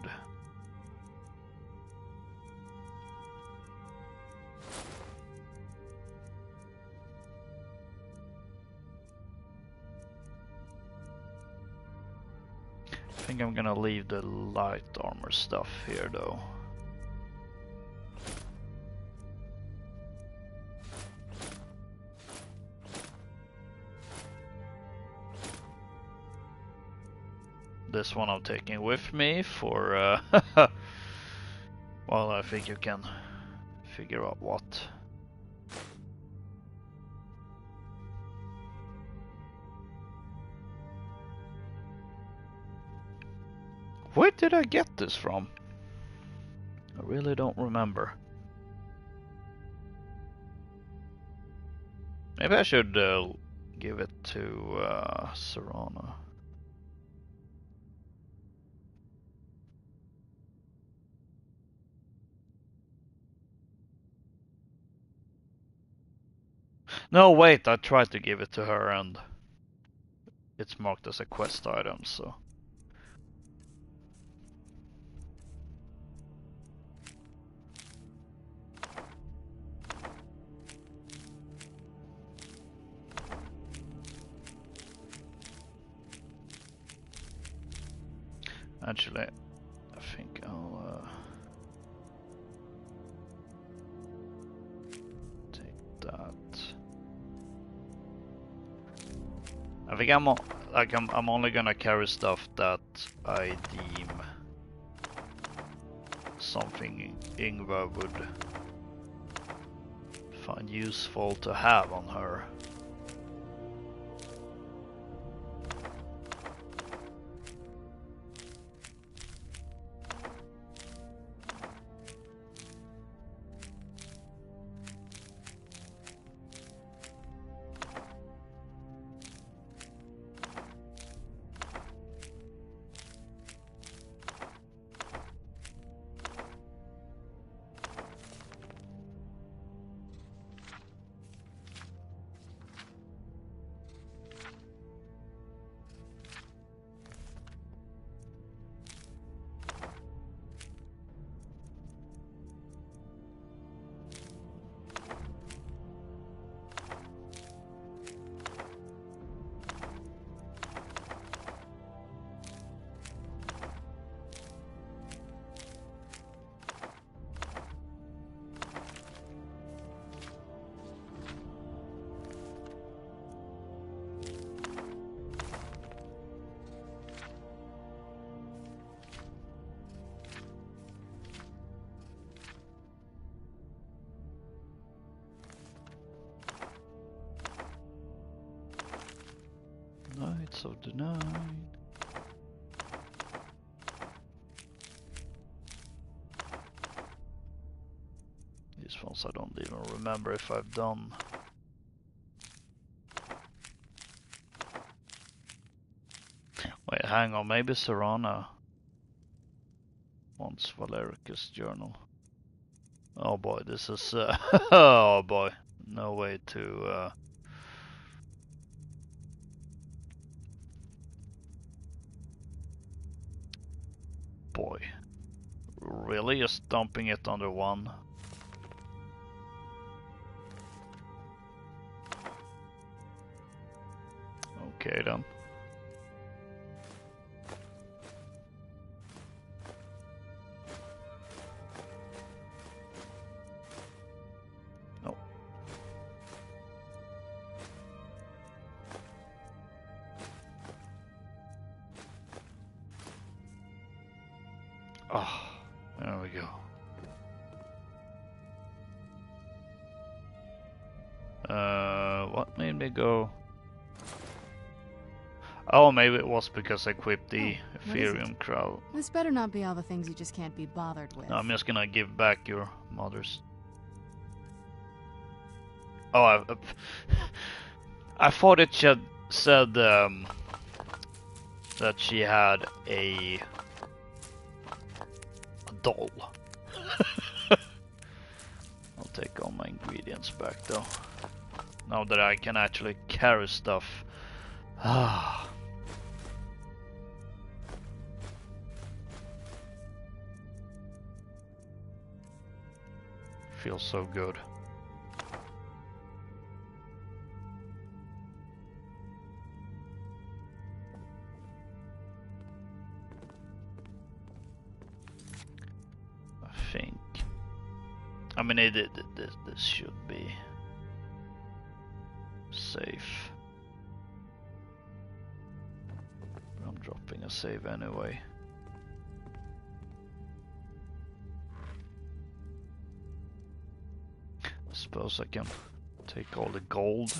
I think I'm gonna leave the light armor stuff here though. This one I'm taking with me for well, I think you can figure out what. Where did I get this from? I really don't remember. Maybe I should give it to Serrano. No, wait, I tried to give it to her and it's marked as a quest item, so... Actually, I think I'll take that. I think I'm only gonna carry stuff that I deem something Ingvar would find useful to have on her. Knights of the Nine. These ones I don't even remember if I've done. Wait, hang on, maybe Serrana wants Valericus' journal. Oh boy, this is oh boy, no way to boy. Really? Just dumping it under one? Okay then. No. Oh, there we go. What made me go? Oh, maybe it was because I equipped the what is Ethereum Crown. This better not be all the things you just can't be bothered with. No, I'm just gonna give back your mother's. Oh, I thought it should said that she had a doll. I'll take all my ingredients back though. Now that I can actually carry stuff. Ah. Feels so good. I think. I mean, this should be safe. But I'm dropping a save anyway. I suppose I can take all the gold.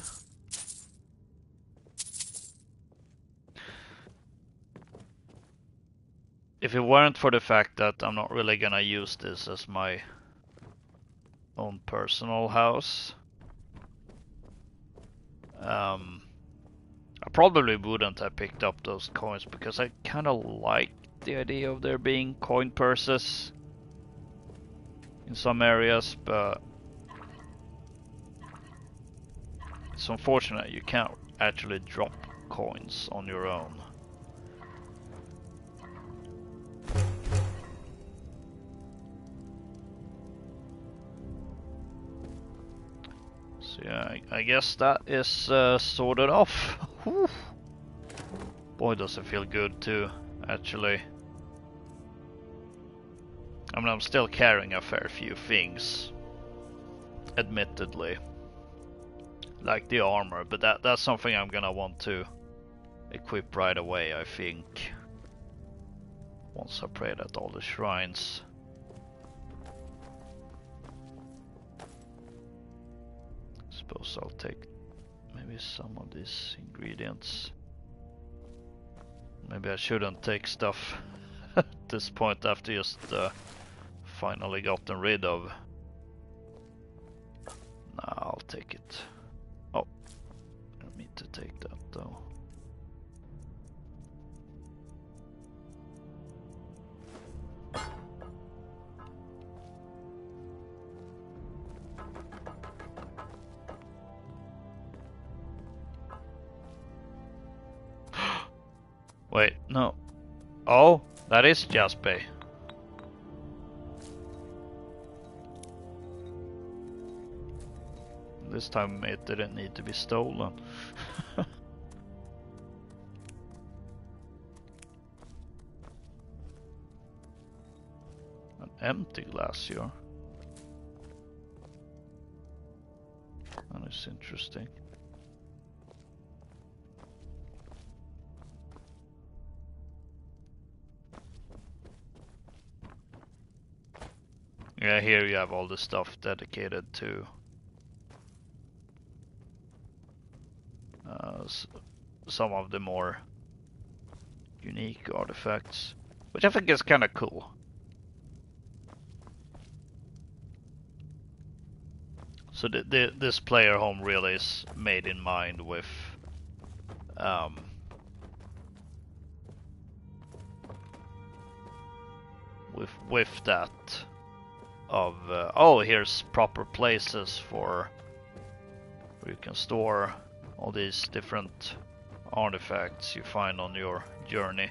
If it weren't for the fact that I'm not really gonna use this as my own personal house, I probably wouldn't have picked up those coins because I kind of like the idea of there being coin purses in some areas, but it's unfortunate you can't actually drop coins on your own. So yeah, I guess that is sorted off. Whew. Boy, does it feel good too, actually. I mean, I'm still carrying a fair few things, admittedly. Like the armor, but that's something I'm gonna want to equip right away, I think. Once I prayed at all the shrines. Suppose I'll take maybe some of these ingredients. Maybe I shouldn't take stuff at this point after just finally gotten rid of. Nah, I'll take it. Oh, I don't need to take that though. Wait, no. Oh, that is Jasper. This time it didn't need to be stolen. An empty glacier. That is interesting. Yeah, here you have all the stuff dedicated to some of the more unique artifacts, which I think is kind of cool. So this player home really is made in mind with that of oh, here's proper places for where you can store all these different artifacts you find on your journey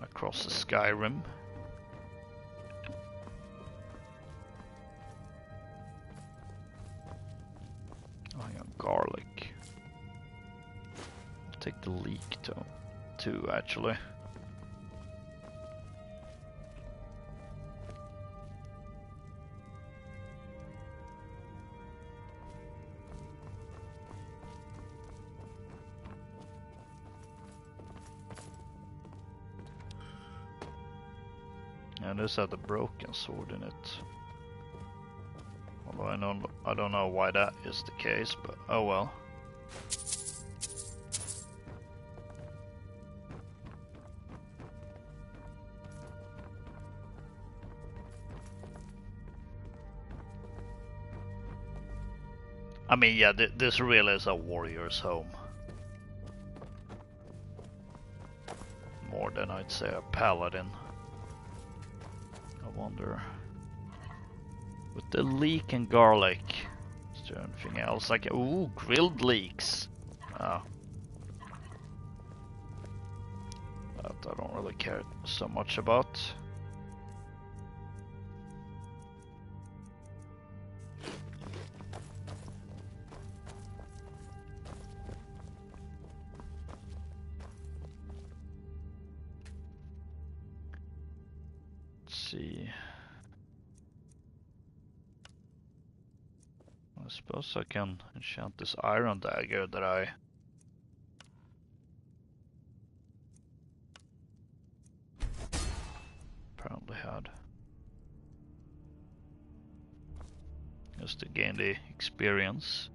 across the Skyrim. Oh, I got garlic. I'll take the leek too, actually. And this had a broken sword in it. Although I don't know why that is the case, but oh well. I mean, yeah, this really is a warrior's home. More than I'd say a paladin. I wonder. With the leek and garlic, is there anything else? Like, ooh, grilled leeks. Oh. That I don't really care so much about. See. I suppose I can enchant this iron dagger that I apparently had. Just to gain the experience.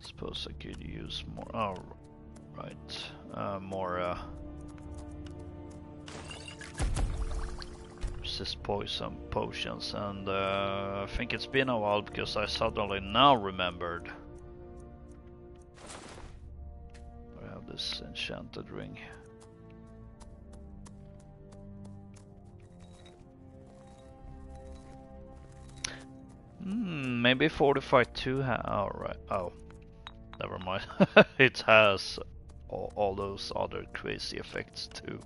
Suppose I could use more. Oh, right. More resist poison potions, and I think it's been a while because I suddenly now remembered. I have this enchanted ring. Maybe fortify 2. Oh, right. Oh. Never mind. It has all those other crazy effects too.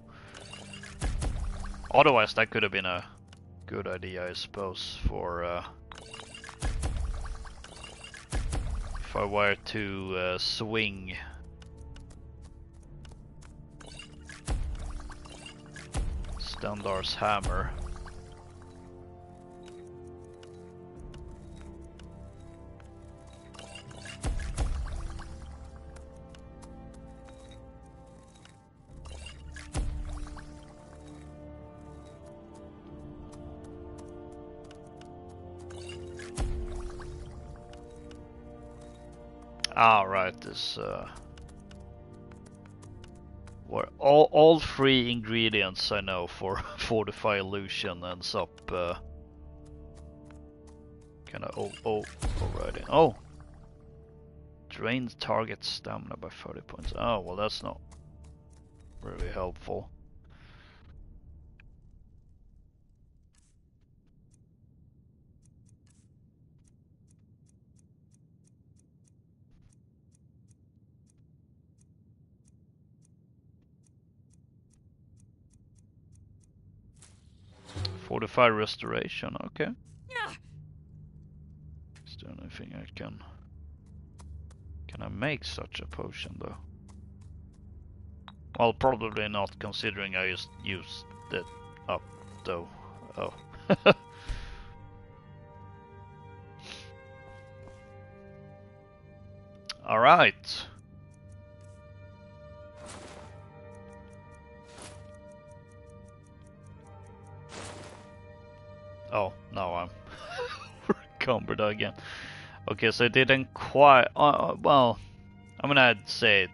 Otherwise, that could have been a good idea, I suppose, for if I were to swing Standar's hammer. Ah, right, this where all 3 ingredients I know for Fortify Illusion ends up kinda overriding. Oh! Drains target stamina by 30 points. Oh, well that's not really helpful. Fortify restoration, okay. Is there anything I can I make such a potion though? Well, probably not, considering I just used it up though. Oh. Alright. Oh, now I'm encumbered again. Okay, so it didn't quite... well, I mean, I'd say it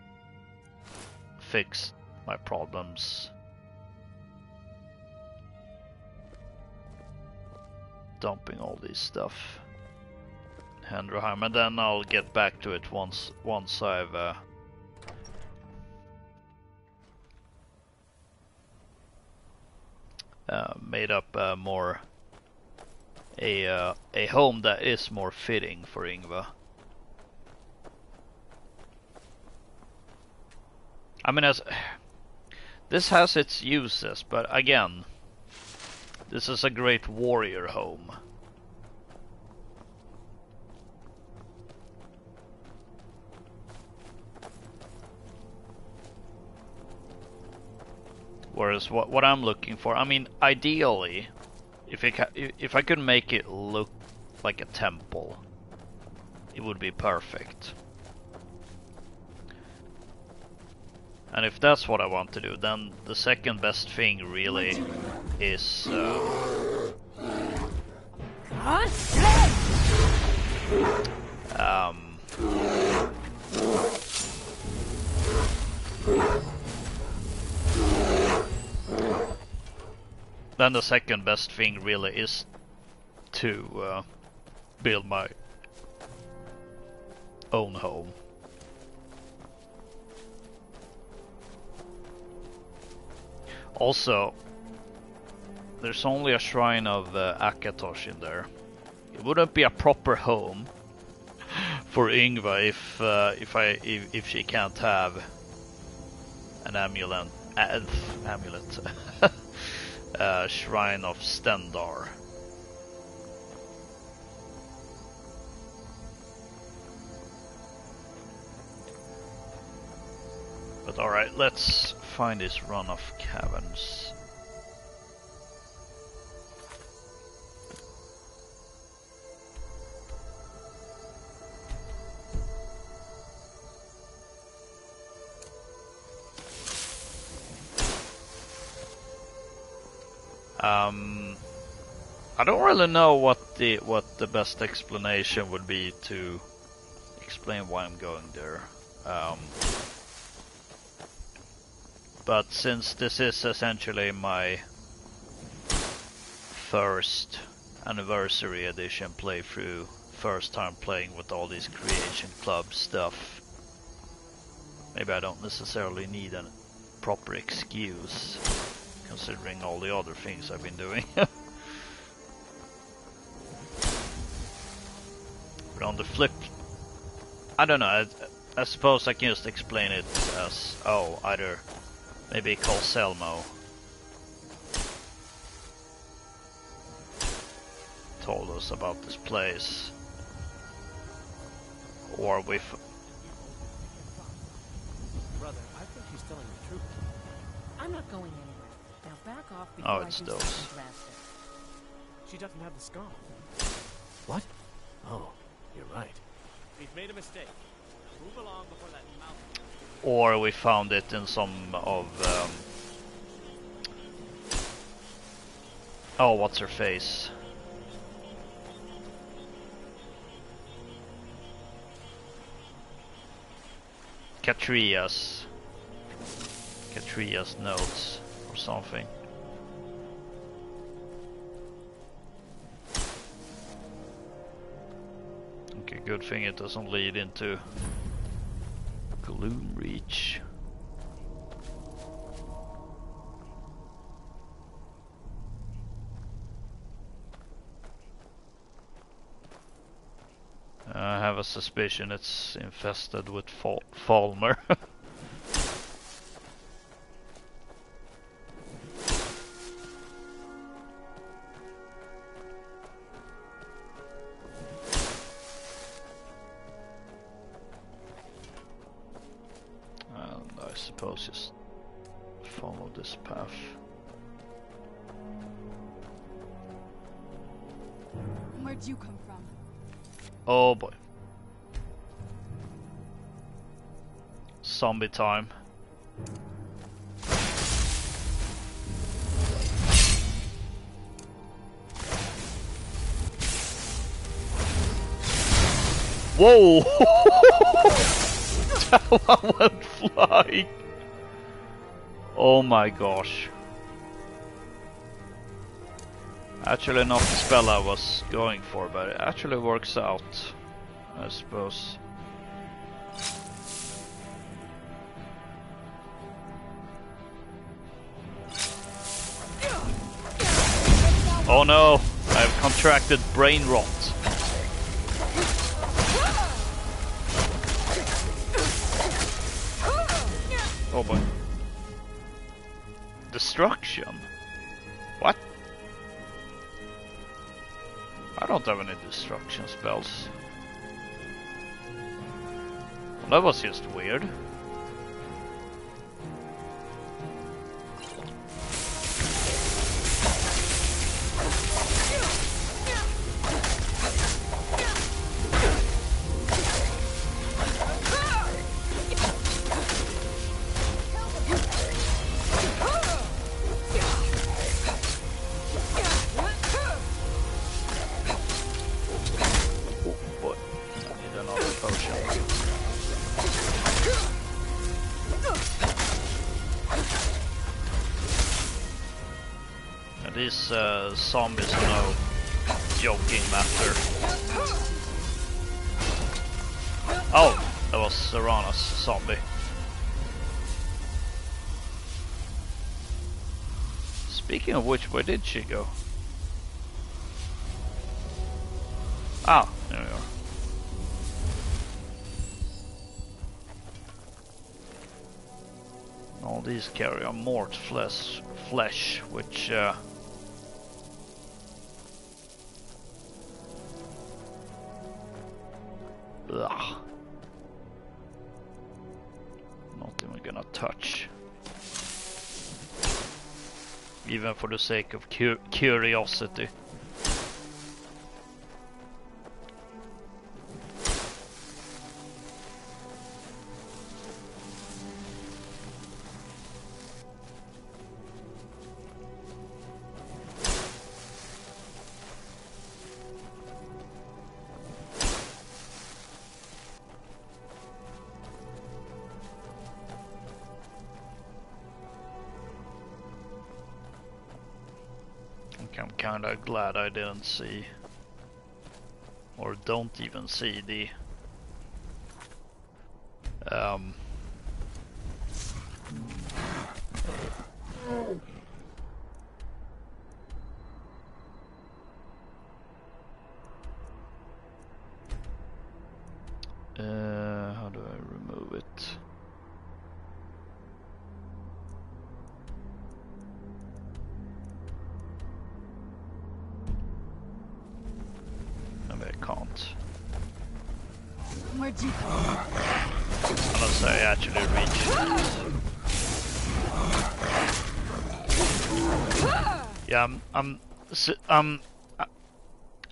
fixed my problems. Dumping all this stuff. Hendrheim, and then I'll get back to it once I've made up more a home that is more fitting for Ingva. I mean, this has its uses, but again, this is a great warrior home. Whereas what I'm looking for, I mean, ideally, if I could make it look like a temple, it would be perfect. And if that's what I want to do, then the second best thing really is then the second best thing really is to build my own home. Also, there's only a shrine of Akatosh in there. It wouldn't be a proper home for Yngva if she can't have an amulet shrine of Stendar. But alright, let's find this run of caverns. I don't really know what the best explanation would be to explain why I'm going there. But since this is essentially my first anniversary edition playthrough, first time playing with all these Creation Club stuff, maybe I don't necessarily need a proper excuse, considering all the other things I've been doing. But on the flip, I don't know, I suppose I can just explain it as, oh, either maybe call Selmo told us about this place, or with Brother, I think she's telling the truth. I'm not going anywhere. Now back off before oh, I it's do those. something drastic. She doesn't have the scarf. What? Oh, you're right. We've made a mistake. Move along before that mouth. Or we found it in some of oh, what's her face? Katria's notes or something. Okay, good thing it doesn't lead into Gloom Reach. I have a suspicion it's infested with Falmer. I suppose just follow this path. Where'd you come from? Oh boy. Zombie time. Whoa! That one went flying. Oh my gosh. Actually not the spell I was going for, but it actually works out, I suppose. Oh no! I've contracted brain rot. Oh boy. Destruction? What? I don't have any destruction spells. Well, that was just weird. these zombies are no joking matter. Oh, that was Serana's zombie. Speaking of which, where did she go? Ah, there we are. All these carry on mort flesh, which ugh. Not even gonna touch. Even for the sake of curiosity. I'm kinda glad I didn't see, or don't even see the how do I remove it? Can't. Where'd you go? Unless I actually reach it. Yeah,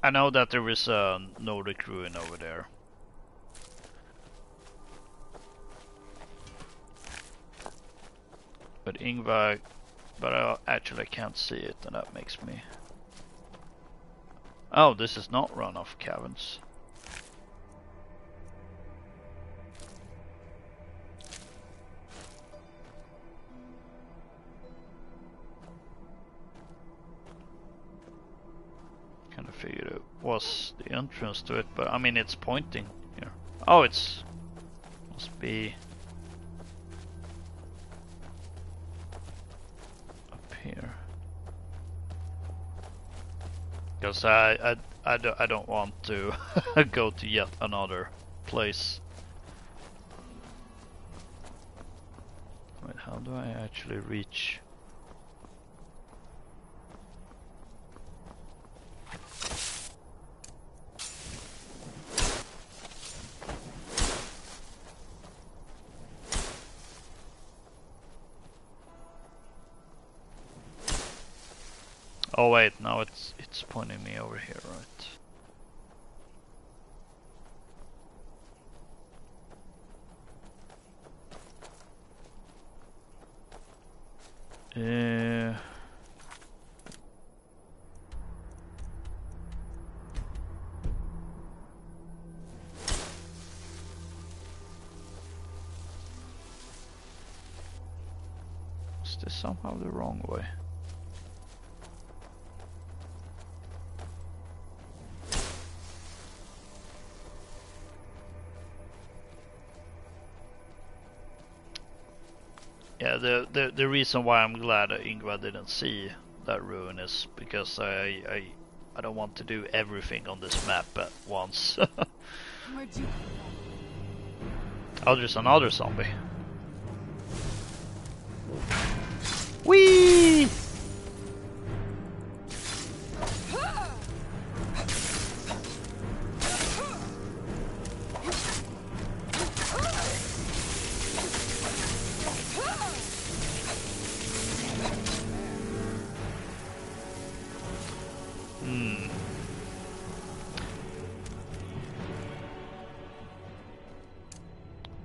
I know that there is a Nordic ruin over there. But Ingvar, but I actually can't see it, and that makes me. Oh, this is not runoff caverns. Kind of figured it was the entrance to it, but I mean it's pointing here. Oh, it's must be up here. Because I don't want to go to yet another place. Wait, how do I actually reach? Oh wait, now it's pointing me over here, right? Is this somehow the wrong way? Yeah, the reason why I'm glad Ingvar didn't see that ruin is because I don't want to do everything on this map at once. Oh, there's another zombie. Whee!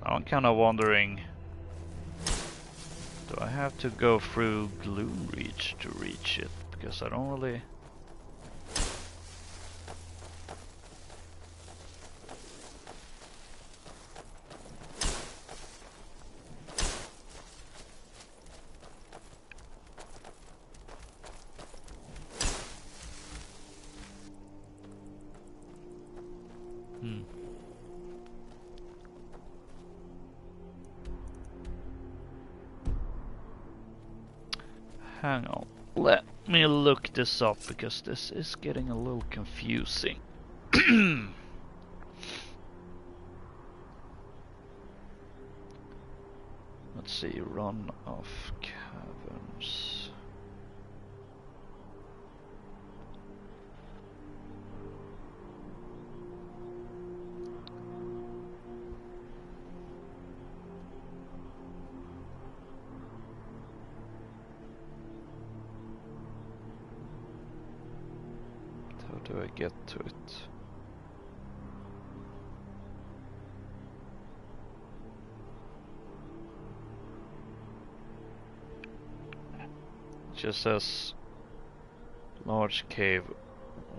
I'm kind of wondering, do I have to go through Gloom Reach to reach it? Because I don't really... Hang on. Let me look this up because this is getting a little confusing. Let's see, run of caverns. How do I get to it? Just says large cave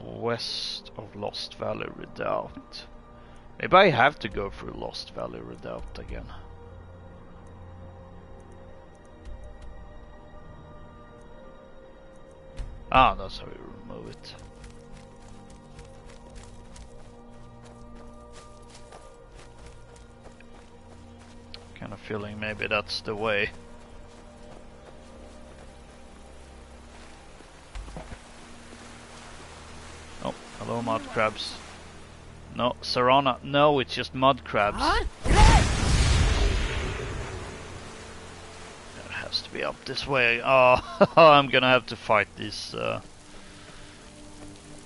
west of Lost Valley Redoubt. Maybe I have to go through Lost Valley Redoubt again. Ah, that's how you remove it. Kind of feeling maybe that's the way. Oh, hello mud crabs. No, Serana. No, it's just mud crabs. It has to be up this way. Oh, I'm gonna have to fight these.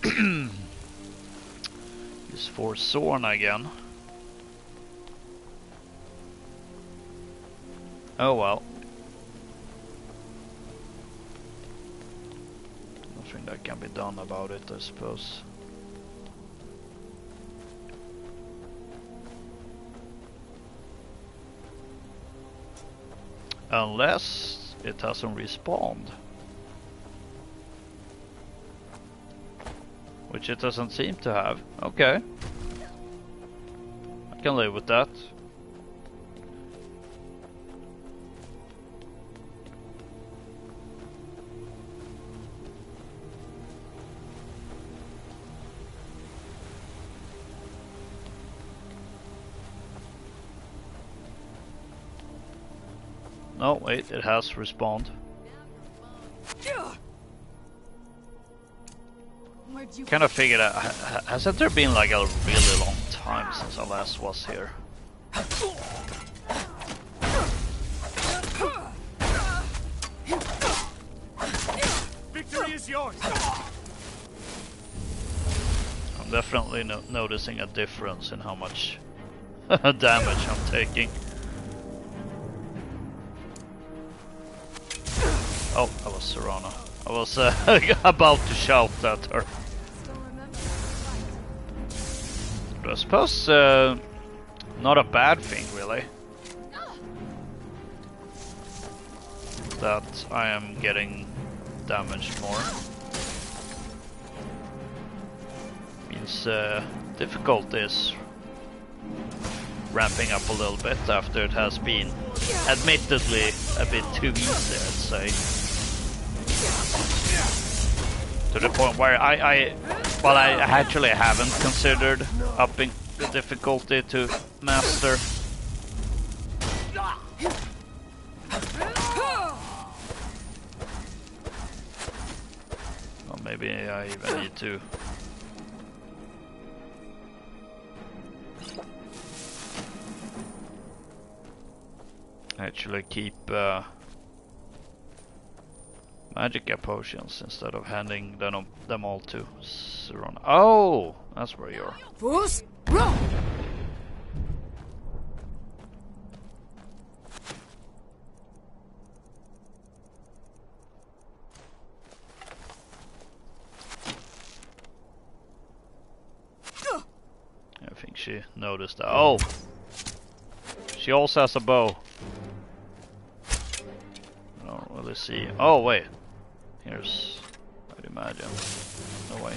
Use Forsorn again. Oh well. Nothing that can be done about it, I suppose. Unless it hasn't respawned. Which it doesn't seem to have. Okay. I can live with that. Oh wait, it has respawned. Kind of figured out, hasn't there been like a really long time since I last was here? Victory is yours. I'm definitely noticing a difference in how much damage I'm taking. Oh, that was Serana. I was about to shout at her. But I suppose not a bad thing, really. That I am getting damaged more. Means difficulty is ramping up a little bit after it has been admittedly a bit too easy, I'd say. To the point where I actually haven't considered upping the difficulty to master. Well, maybe I even need to. Actually keep Magicka potions instead of handing them all to Serana. Oh, that's where you are. I think she noticed that. Oh, she also has a bow. I don't really see. Oh wait. Here's, I'd imagine. No way.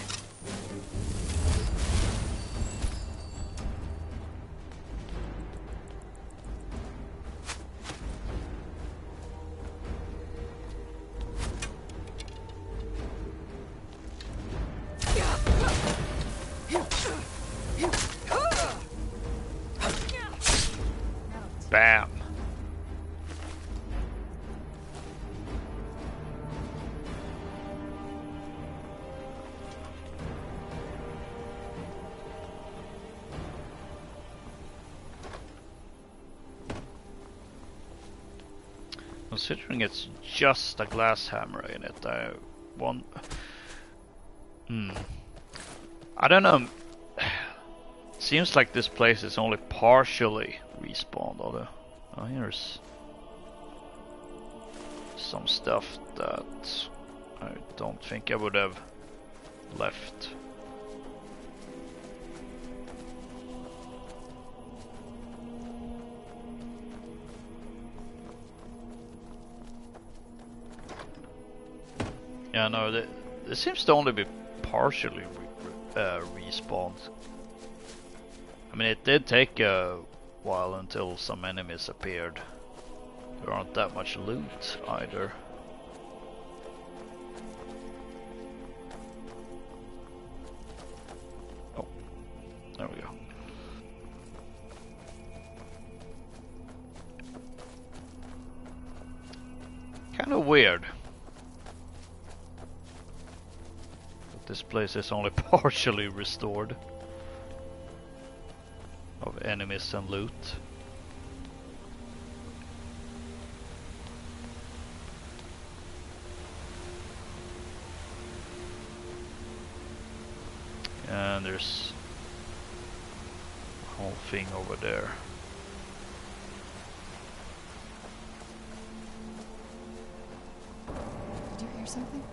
Bam. Considering it's just a glass hammer in it, I want... I don't know. Seems like this place is only partially respawned, although... Oh, here's... some stuff that I don't think I would have left. Yeah, no, it seems to only be partially respawned. I mean, it did take a while until some enemies appeared. There aren't that much loot either. Oh, there we go. Kind of weird. This place is only partially restored of enemies and loot. And there's a whole thing over there. Did you hear something?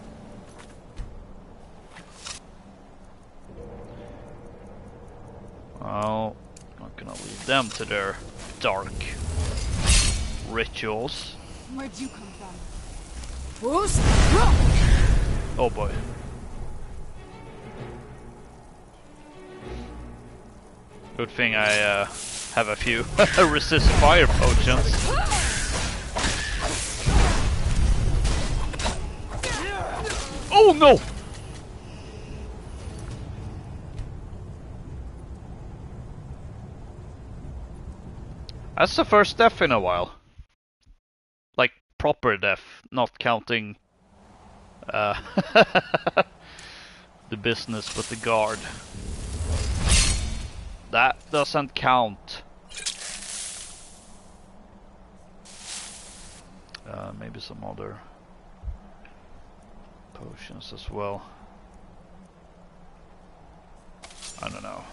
Well, not gonna leave them to their dark rituals. Where'd you come from? Oh boy. Good thing I have a few resist fire potions. Oh no! That's the first death in a while. Like proper death, not counting the business with the guard. That doesn't count. Maybe some other potions as well. I don't know.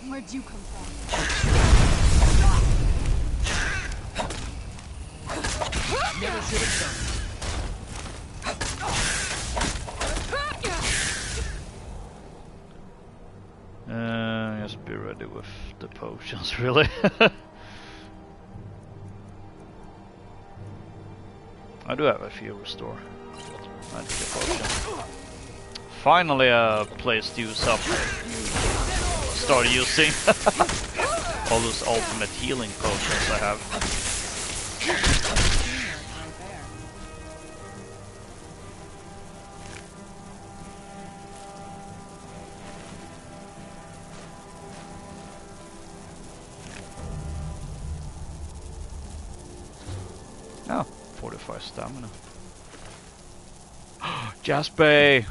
Where'd you come from? Never should have done. Just be ready with the potions, really. I do have a few restore. Magic potion. Finally a place to use up. Start using all those ultimate healing potions I have. Oh, 45 stamina. Jasper!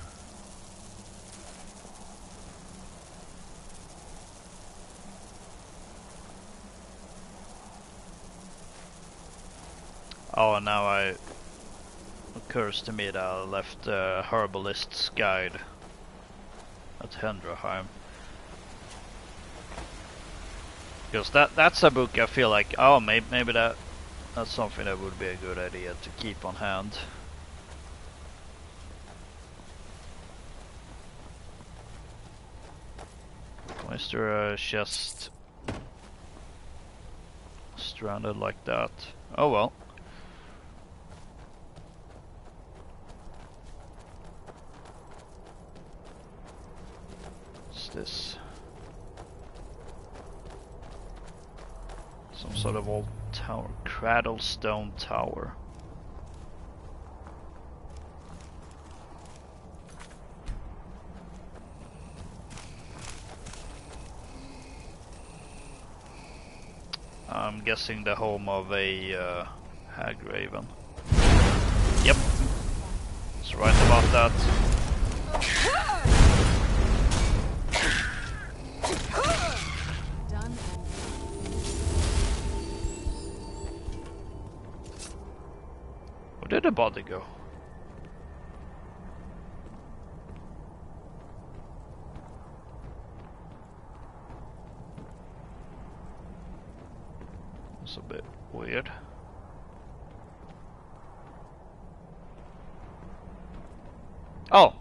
Oh, and now it occurs to me that I left the Herbalist's Guide at Hendraheim. Because that's a book I feel like, oh, maybe that's something that would be a good idea to keep on hand. Why is there a chest stranded like that? Oh well. What's this? Some sort of old tower, Cradlestone Tower. I'm guessing the home of a hag raven. Yep, it's right about that. Where did the body go? It's a bit weird. Oh!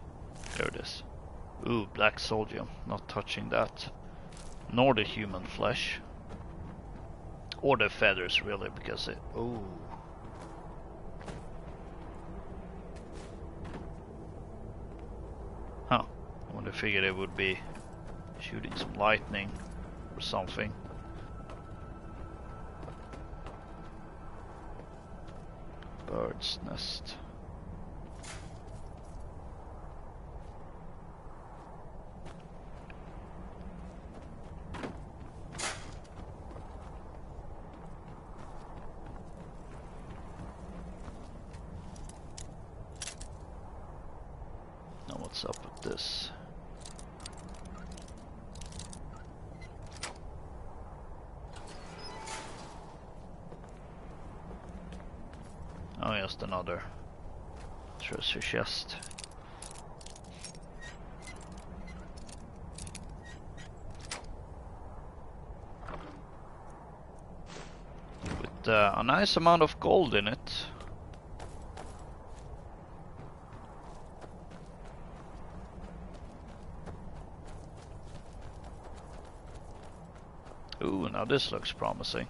There it is. Ooh, black soldier. Not touching that. Nor the human flesh. Or the feathers, really, because it... Ooh. Huh. I would have figured it would be shooting some lightning or something. Bird's nest. Now what's up with this? Oh, just another treasure chest. With a nice amount of gold in it. Ooh, now this looks promising.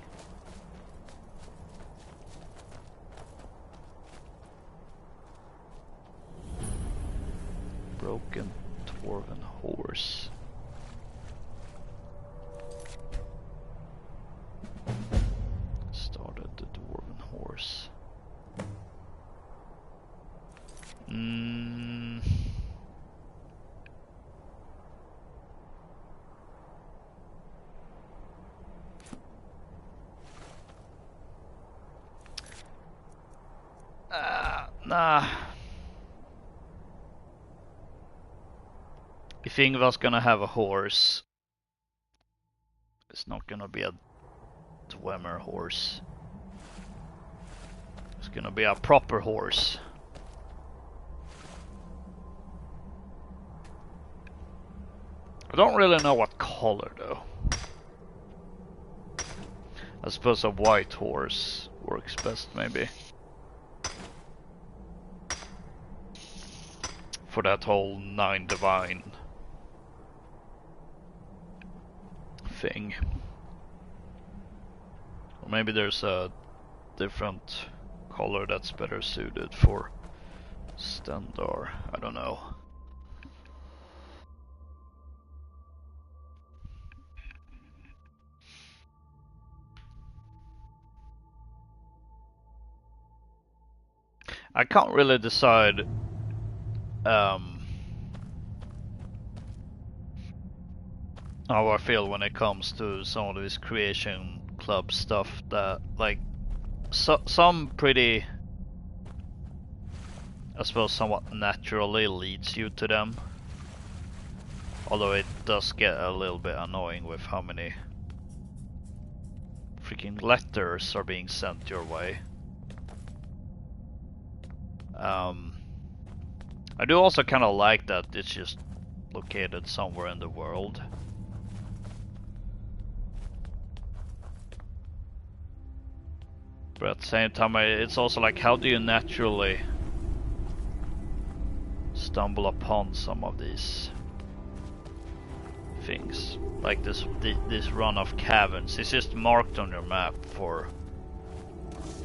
Broken dwarven horse. Started the dwarven horse. Nah. If Ingvar's gonna have a horse, it's not gonna be a Dwemer horse. It's gonna be a proper horse. I don't really know what color though. I suppose a white horse works best maybe. For that whole 9 divine thing. Or maybe there's a different color that's better suited for Stendarr. I don't know. I can't really decide how I feel when it comes to some of this creation club stuff that like some pretty, I suppose, somewhat naturally leads you to them, although it does get a little bit annoying with how many freaking letters are being sent your way. I do also kind of like that it's just located somewhere in the world. But at the same time, it's also like, how do you naturally stumble upon some of these things? Like this run of caverns. It's just marked on your map for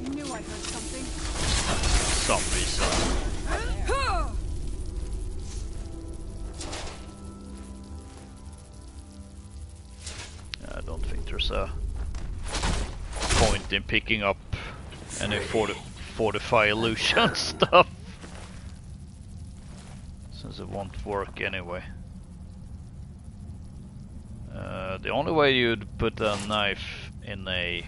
You knew I heard something. some reason. I don't think there's a point in picking up any fortify illusion stuff, since it won't work anyway. The only way you'd put a knife in a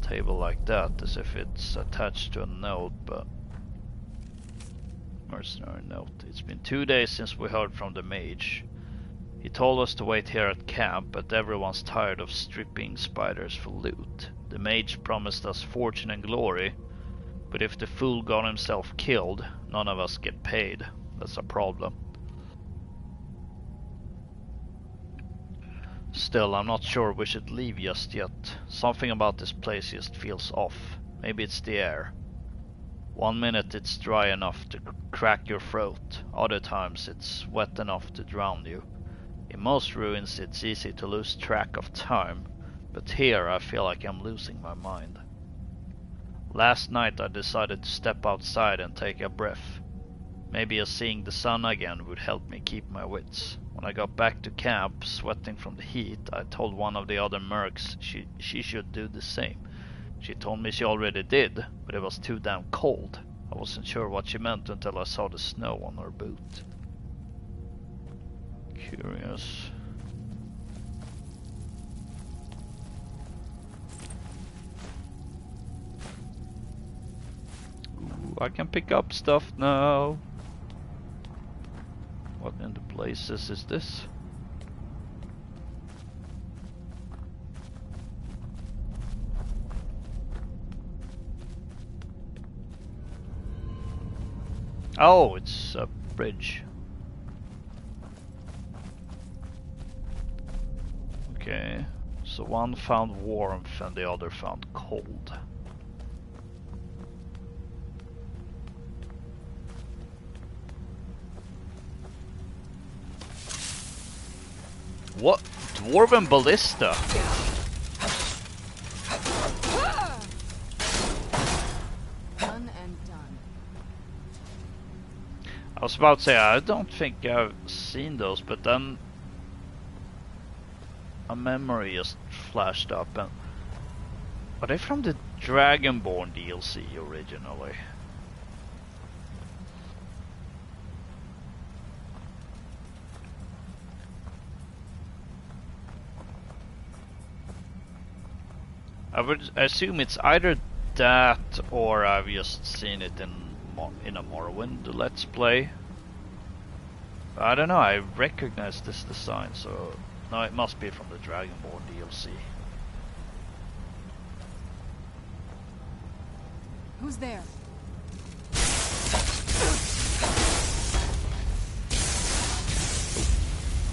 table like that is if it's attached to a note, but mercenary note. It's been 2 days since we heard from the mage. He told us to wait here at camp, but everyone's tired of stripping spiders for loot. The mage promised us fortune and glory, But if the fool got himself killed, none of us get paid. That's a problem. Still, I'm not sure we should leave just yet. Something about this place just feels off. Maybe it's the air. One minute it's dry enough to crack your throat. Other times it's wet enough to drown you. In most ruins it's easy to lose track of time. But here I feel like I'm losing my mind. Last night I decided to step outside and take a breath. Maybe seeing the sun again would help me keep my wits. When I got back to camp, sweating from the heat, I told one of the other mercs she should do the same. She told me she already did, but it was too damn cold. I wasn't sure what she meant until I saw the snow on her boot. Curious. Ooh, I can pick up stuff now. What in the blazes is this? Oh, it's a bridge. Okay, so one found warmth and the other found cold. What? Dwarven ballista? Done and done. I was about to say, I don't think I've seen those, but then a memory just flashed up. And are they from the Dragonborn DLC originally? I would assume it's either that or I've just seen it in a Morrowind Let's Play. I don't know, I recognize this design, so no, it must be from the Dragonborn DLC. Who's there?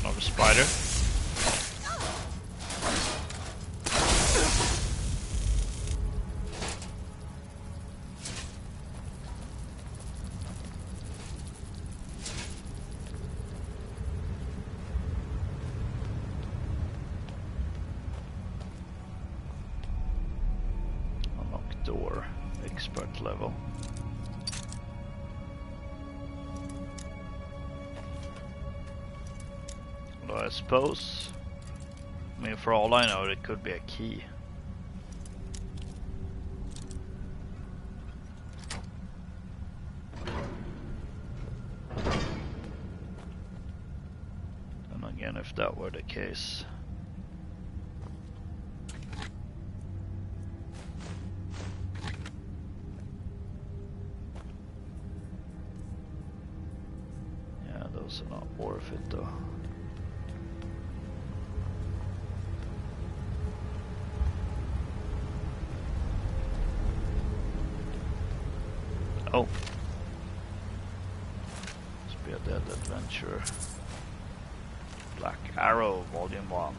Another spider. Door, expert level. Well, I suppose, I mean, for all I know, it could be a key. And again, if that were the case. Those are not worth it though. Oh. Must be a dead adventure. Black Arrow, Volume 1.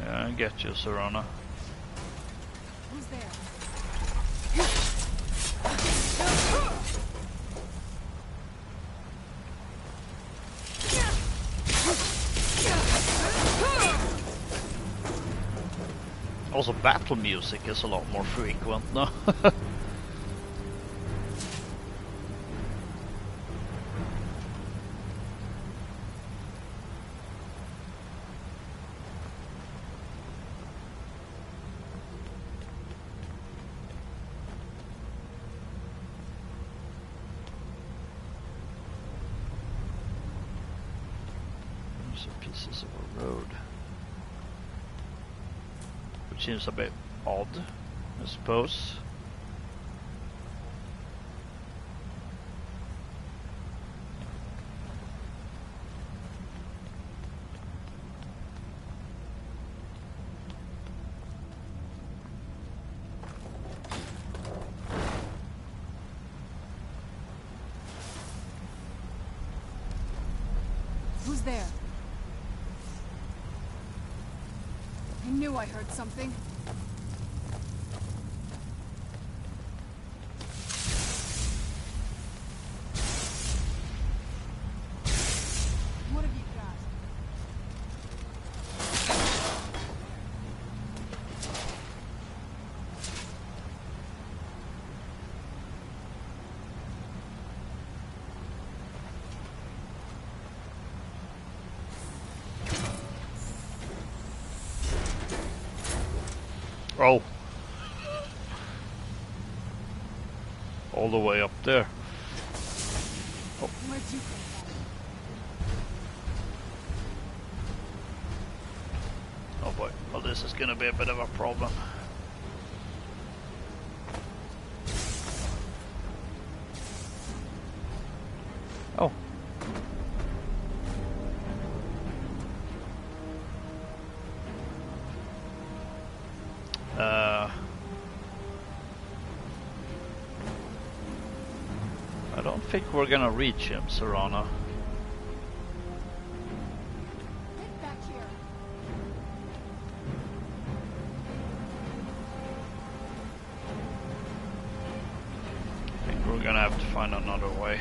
Yeah, I get you, Serana. Who's there? Also, battle music is a lot more frequent now. seems a bit odd, I suppose. Who's there? I knew I heard something. What have you got? Oh. All the way up there. Oh. Where'd you come from? Oh boy. Well, this is gonna be a bit of a problem. Oh. I don't think we're gonna reach him, Serana. Get back here. I think we're gonna have to find another way.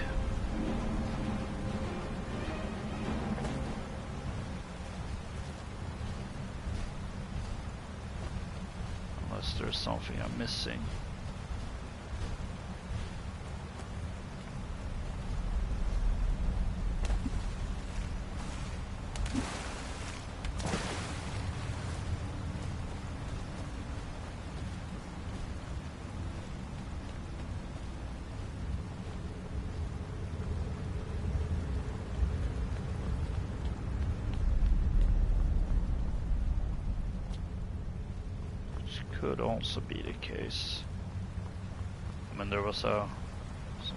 Unless there's something I'm missing. Could also be the case. I mean, there was some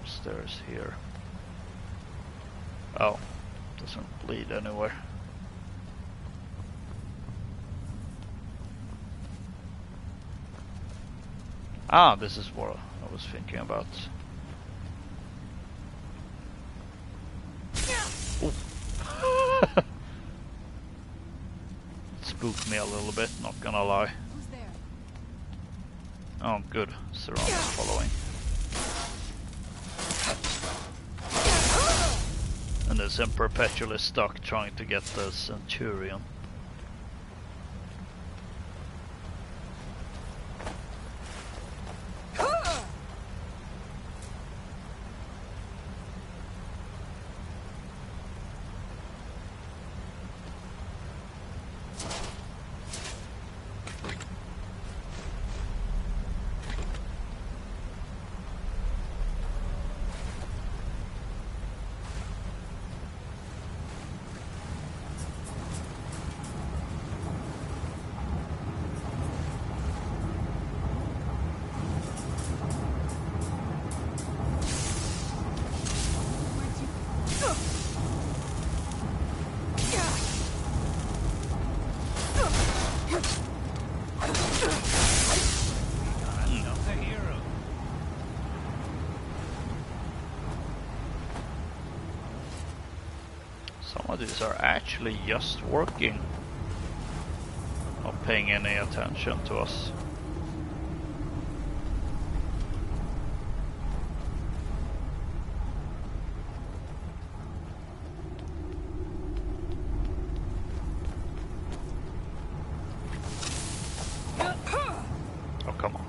stairs here. Oh, doesn't lead anywhere. Ah, this is what I was thinking about. Ooh. It spooked me a little bit, not gonna lie. Oh, good. Serana's following. And is perpetually stuck trying to get the Centurion. Some of these are actually just working, not paying any attention to us. Oh, come on.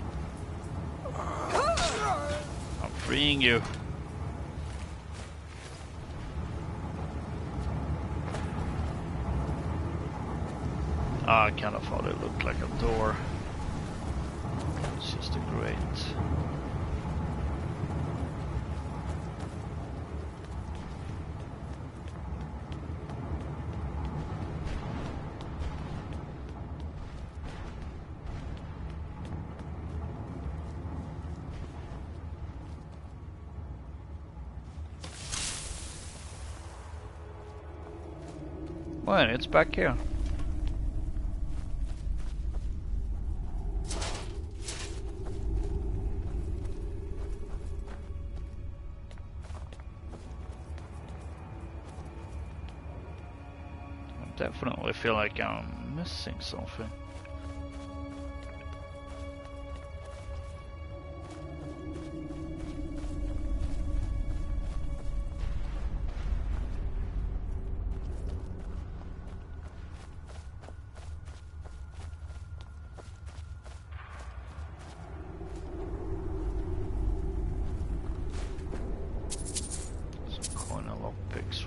I'm freeing you. I kind of thought it looked like a door. It's just a grate. Well, it's back here. I definitely feel like I'm missing something.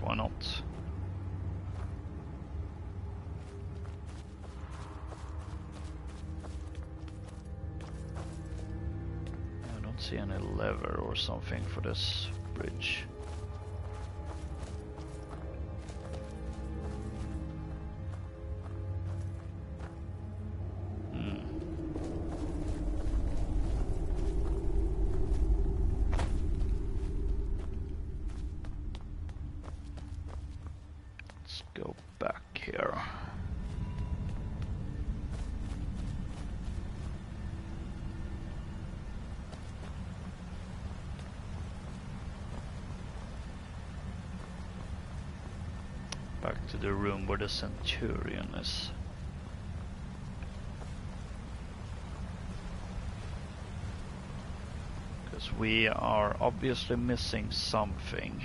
Why not? I don't see any lever or something for this bridge. Go back here. Back to the room where the Centurion is. Because we are obviously missing something.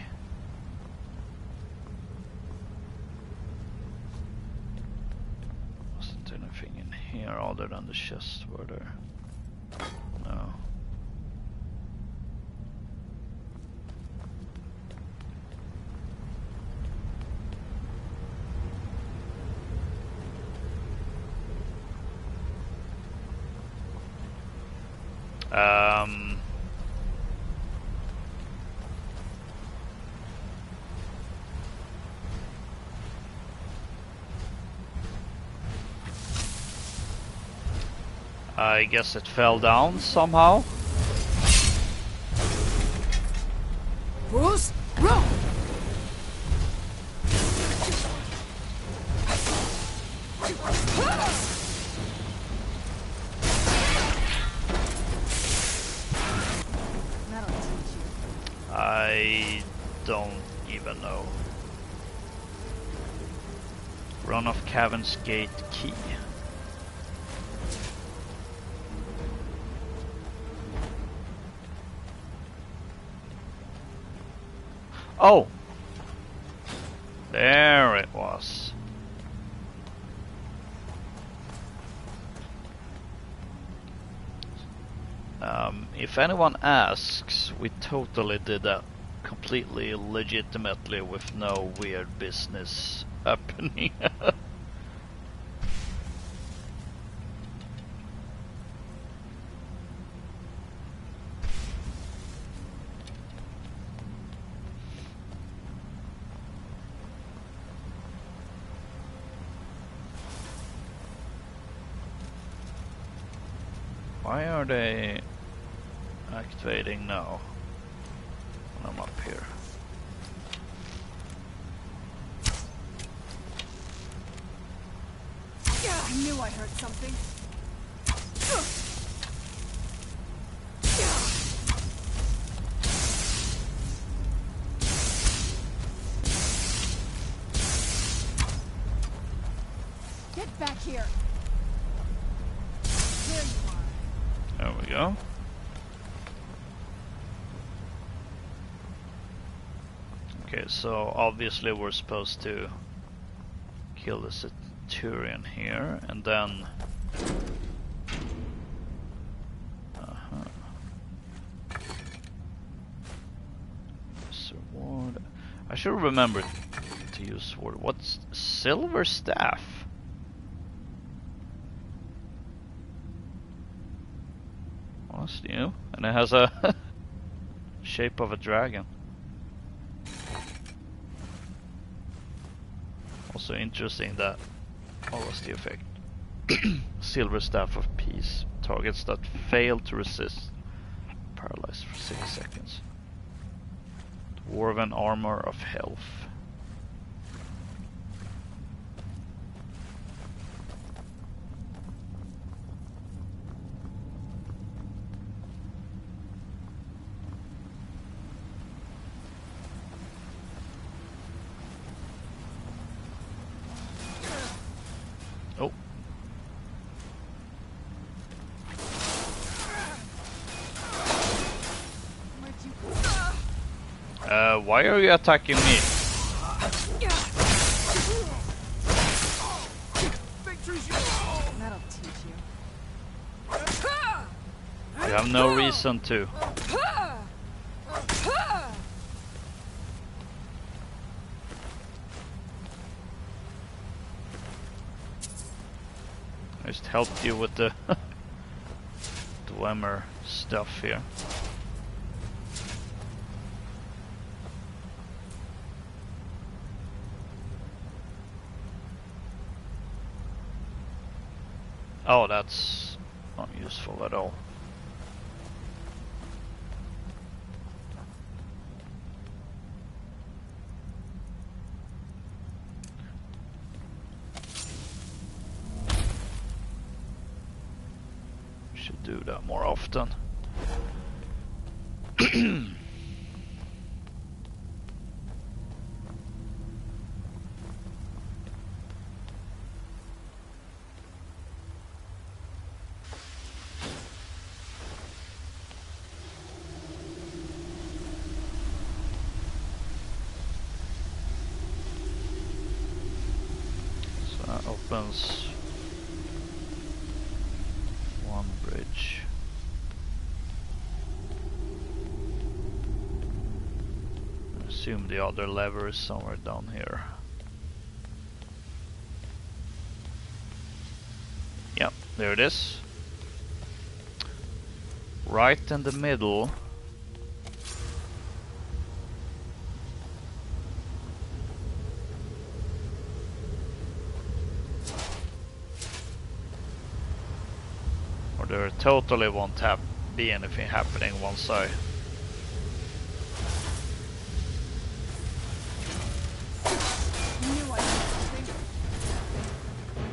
Here other than the chest were there. No. I guess it fell down somehow. Bruce, roll! I don't even know. Run off Caverns Gate key. Oh! There it was. If anyone asks, we totally did that completely legitimately with no weird business happening. Why are they activating now when I'm up here? Yeah, I knew I heard something. Get back here. There you are. There we go. Okay, so obviously we're supposed to kill the Centurion here, and then sword. I should remember to use sword. What's silver staff? Well, that's new, and it has a shape of a dragon. Also interesting that, what was the effect? Silver Staff of Peace. Targets that fail to resist paralyzed for 6 seconds. Dwarven Armor of Health. why are you attacking me? That'll teach you. You have no reason to. I just helped you with the Dwemer stuff here. Oh, that's not useful at all. Should do that more often. Opens one bridge. I assume the other lever is somewhere down here. Yep, there it is. Right in the middle. There totally won't be anything happening once I...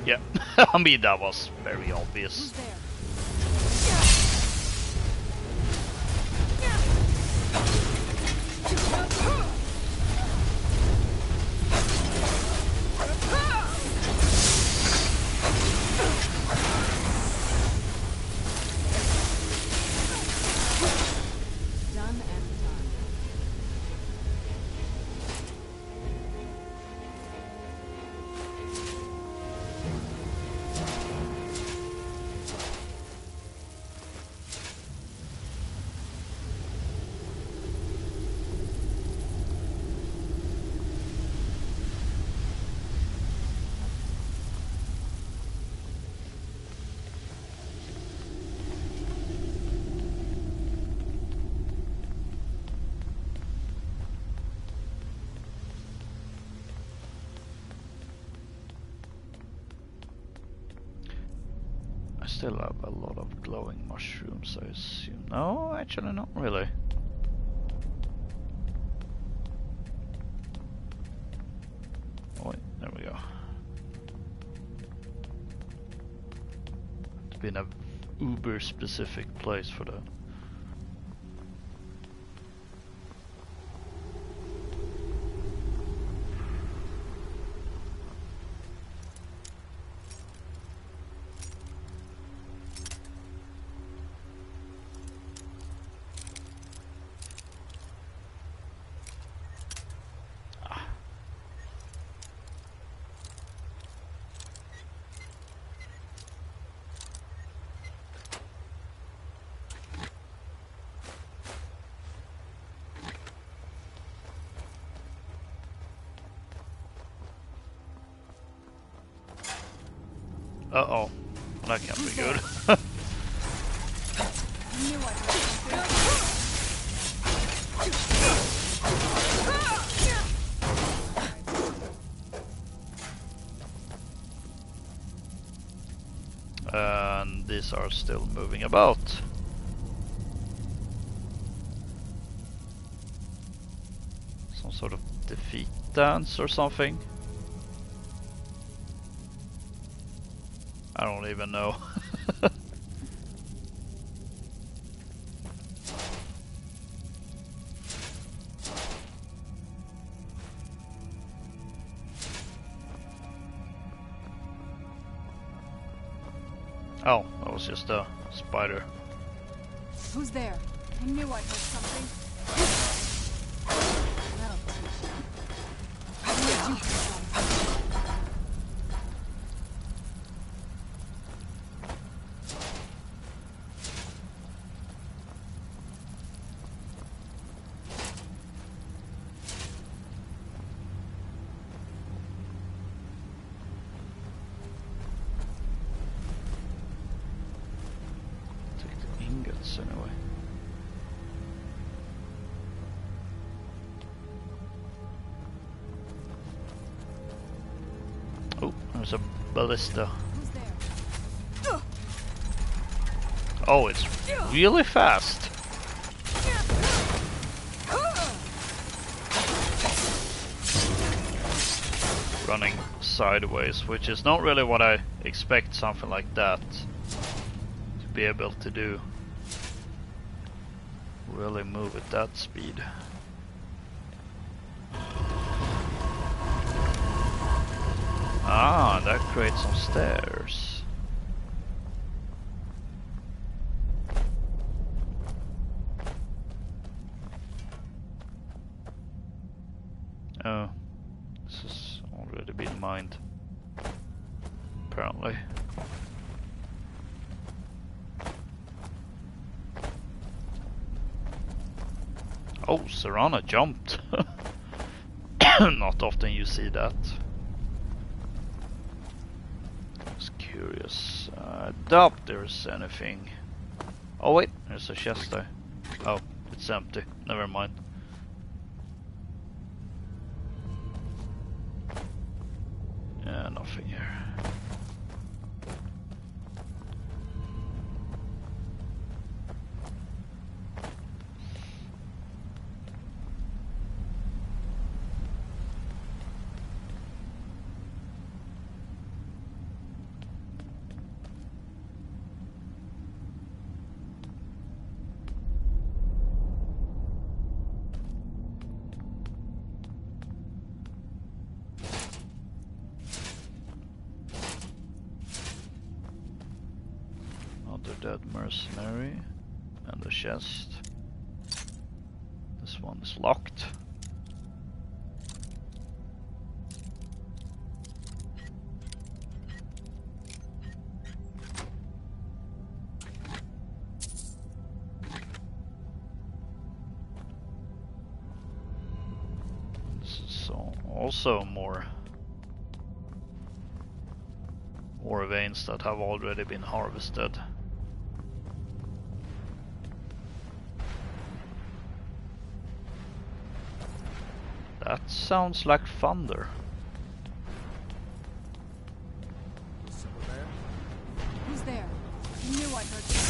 Yeah, I mean that was very obvious. I still have a lot of glowing mushrooms, I assume. No, actually not really. Oh, wait, there we go. It's been a uber specific place for that. Uh-oh. That can't be good. And these are still moving about. Some sort of defeat dance or something. I don't even know. Oh, that was just a spider. Who's there? I knew I heard something. chance anyway. Oh, there's a ballista. Oh, it's really fast. Running sideways, which is not really what I expect something like that to be able to do. Really move at that speed. Ah, that creates some stairs. Oh, this has already been mined, apparently. Oh, Serana jumped. Not often you see that. Just curious. I doubt there's anything. Oh wait, there's a chest there. Oh, it's empty. Never mind. Yeah, nothing here. Dead mercenary and the chest. This one is locked. This is also more veins that have already been harvested. That sounds like thunder. Who's there? I knew I heard you.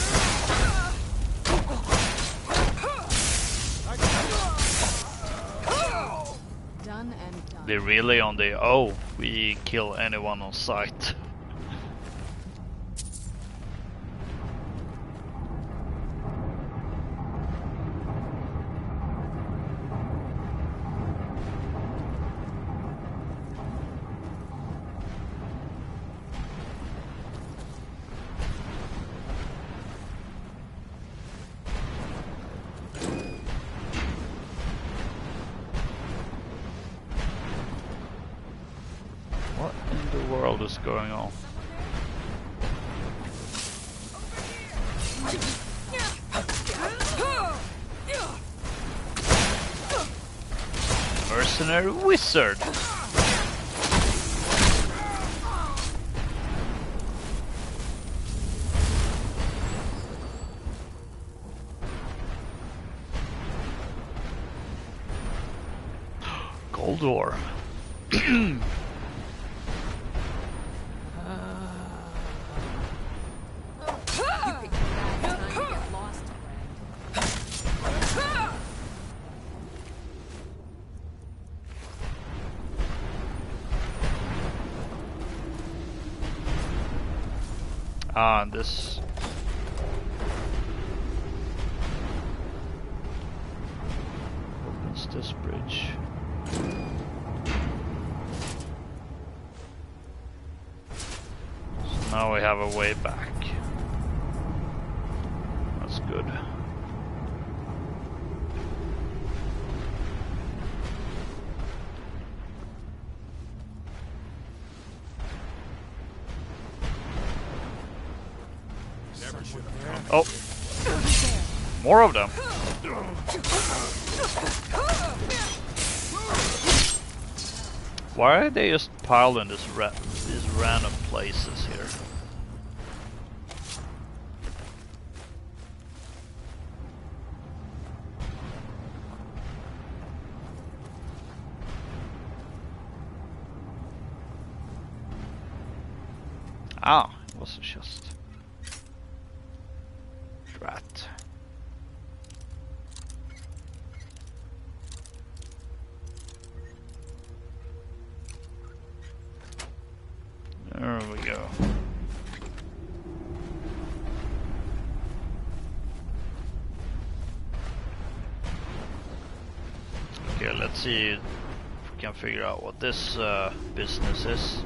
Done and done. They're really on the oh, we kill anyone on sight. What's going on? Mercenary wizard. Gold ore. Ah, this opens this bridge. So now we have a way back. That's good. Oh, more of them. Why are they just piled in these random places here? Ah, it was a chest. Drat. There we go. Okay, let's see if we can figure out what this business is.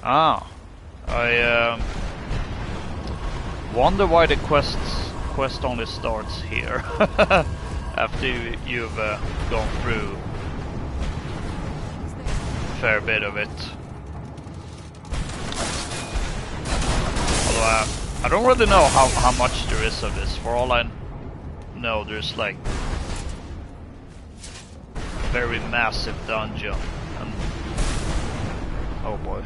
Ah, I wonder why the quest only starts here after you've gone through a fair bit of it. Although I don't really know how much there is of this. For all I know, there's like a very massive dungeon, and oh boy.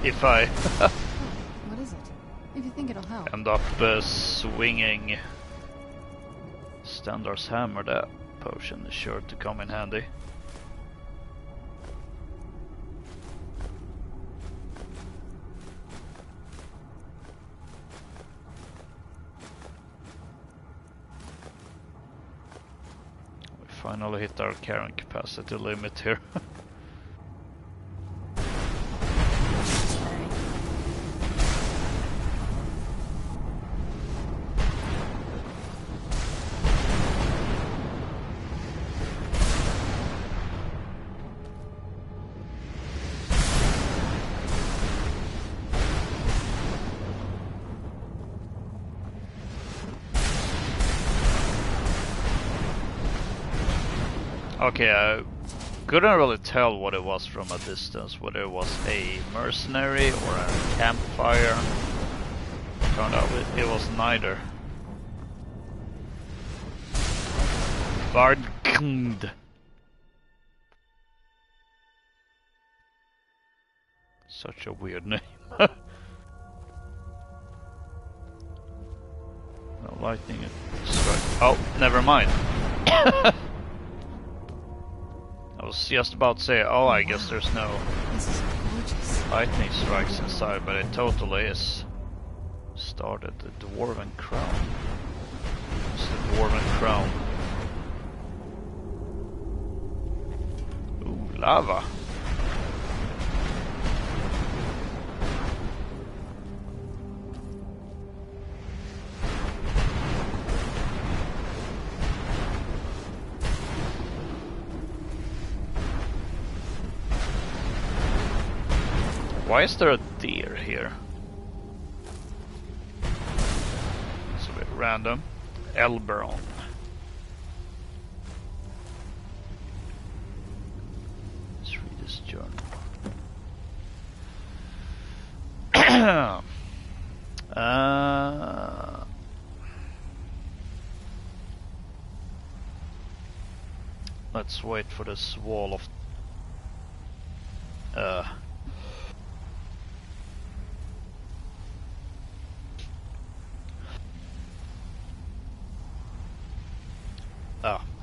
If I what is it? If you think it'll help. End up swinging Standar's hammer, that potion is sure to come in handy. We finally hit our carrying capacity limit here. Okay, I couldn't really tell what it was from a distance, whether it was a mercenary or a campfire. Turned out it was neither. Vardknd. Such a weird name. No lightning strike. Oh, never mind. I was just about to say, oh, I guess there's no lightning strikes inside, but it totally is. Started the Dwarven Crown. It's the Dwarven Crown. Ooh, lava. Why is there a deer here? It's a bit random. Elberon. Let's read this journal. Let's wait for this wall of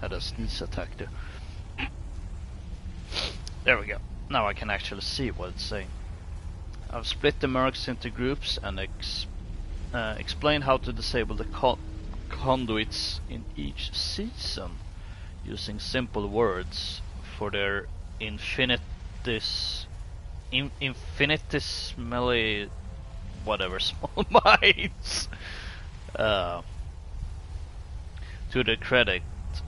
had a sneeze attack there. There we go. Now I can actually see what it's saying. I've split the mercs into groups and explained how to disable the conduits in each season using simple words for their infinitesimally whatever small minds. To their credit,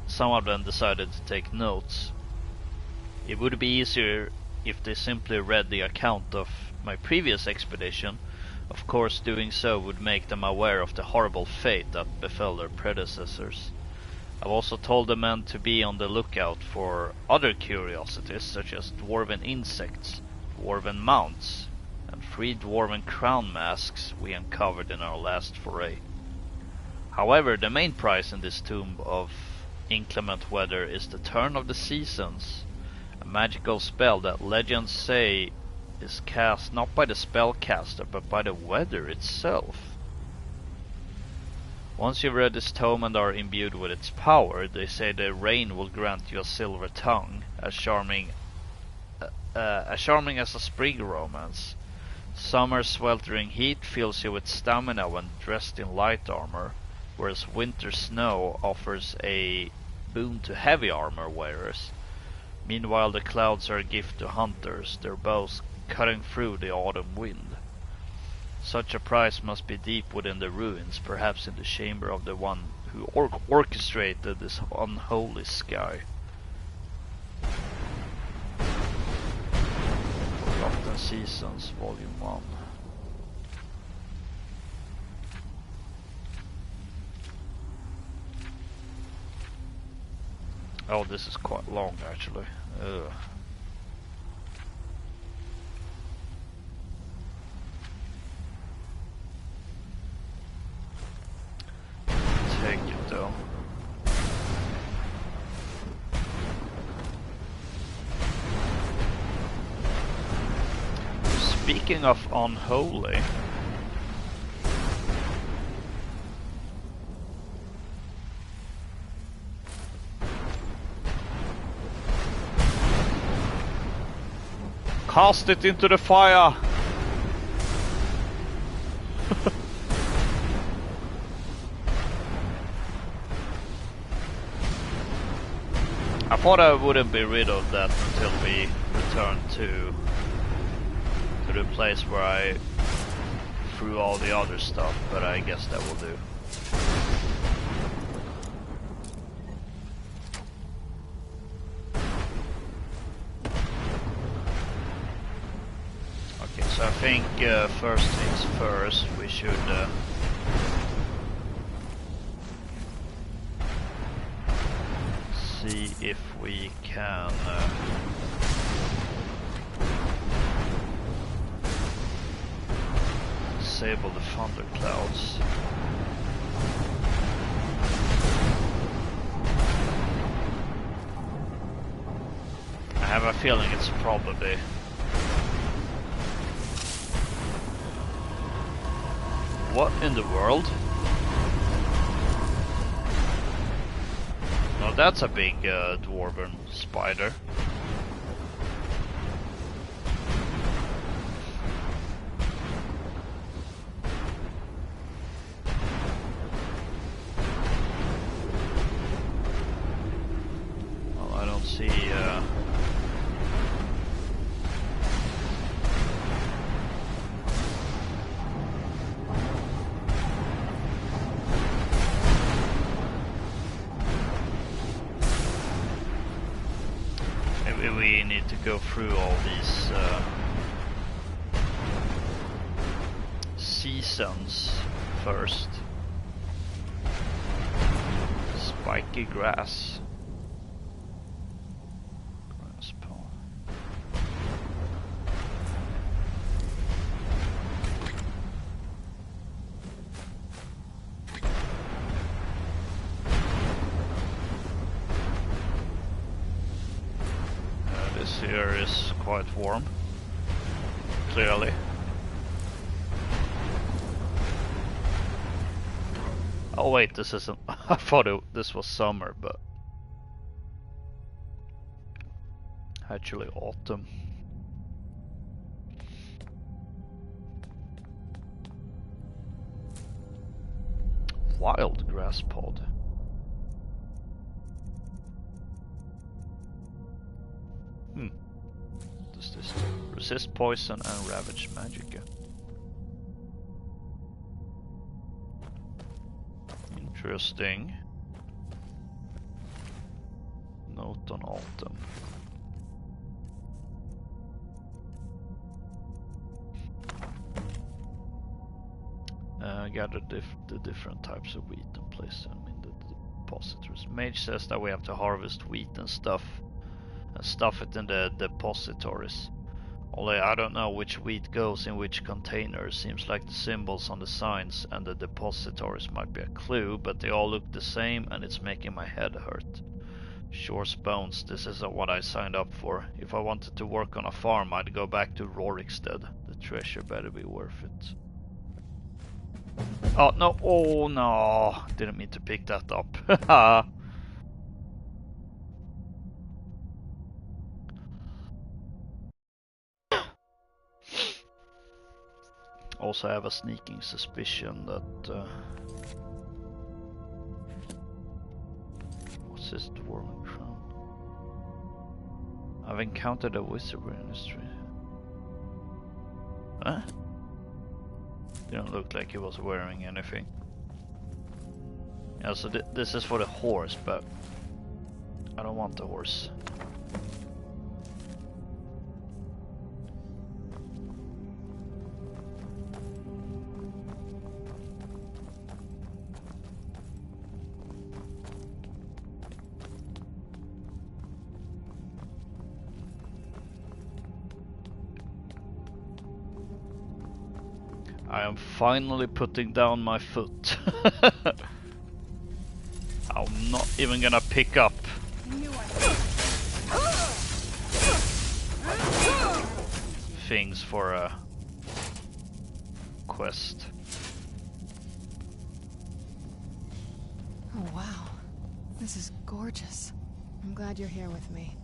some of them decided to take notes. It would be easier if they simply read the account of my previous expedition, Of course, doing so would make them aware of the horrible fate that befell their predecessors. I've also told the men to be on the lookout for other curiosities such as dwarven insects, dwarven mounts, and 3 dwarven crown masks we uncovered in our last foray. However, the main prize in this tomb of inclement weather is the Turn of the Seasons, a magical spell that legends say is cast not by the spellcaster but by the weather itself. Once you've read this tome and are imbued with its power, they say the rain will grant you a silver tongue, as charming as a spring romance. Summer's sweltering heat fills you with stamina when dressed in light armor, whereas winter snow offers a boon to heavy armor wearers. Meanwhile, the clouds are a gift to hunters, their bows cutting through the autumn wind. Such a prize must be deep within the ruins, perhaps in the chamber of the one who orchestrated this unholy sky. Forgotten Seasons, Volume 1. Oh, this is quite long actually. Ugh. Take it though. Speaking of unholy, cast it into the fire! I thought I wouldn't be rid of that until we return to the place where I threw all the other stuff, but I guess that will do. Okay, so I think first things first, we should see if we can disable the thunderclouds. I have a feeling it's probably what in the world? No, that's a big dwarven spider. Well, I don't see we need to go through all these seasons first. Spiky grass. Grass pole. This here is quite warm, clearly. Oh wait, this isn't. I thought this was summer, but actually autumn. Wild grass pod. Does this do? Resist poison and ravage magicka. Interesting. Note on autumn. gather the different types of wheat and place them in the depositories. Mage says that we have to harvest wheat and stuff it in the depositories. Only I don't know which wheat goes in which container. Seems like the symbols on the signs and the depositories might be a clue, but they all look the same and it's making my head hurt. Shore's bones, this isn't what I signed up for. If I wanted to work on a farm, I'd go back to Rorikstead. The treasure better be worth it. Oh no, oh no, didn't mean to pick that up. Also, I have a sneaking suspicion that what's this dwarven crown? I've encountered a wizard in the street. Huh? Didn't look like he was wearing anything. Yeah, so this is for the horse, but I don't want the horse. I am finally putting down my foot. I'm not even gonna pick up things for a quest. Oh wow, this is gorgeous. I'm glad you're here with me.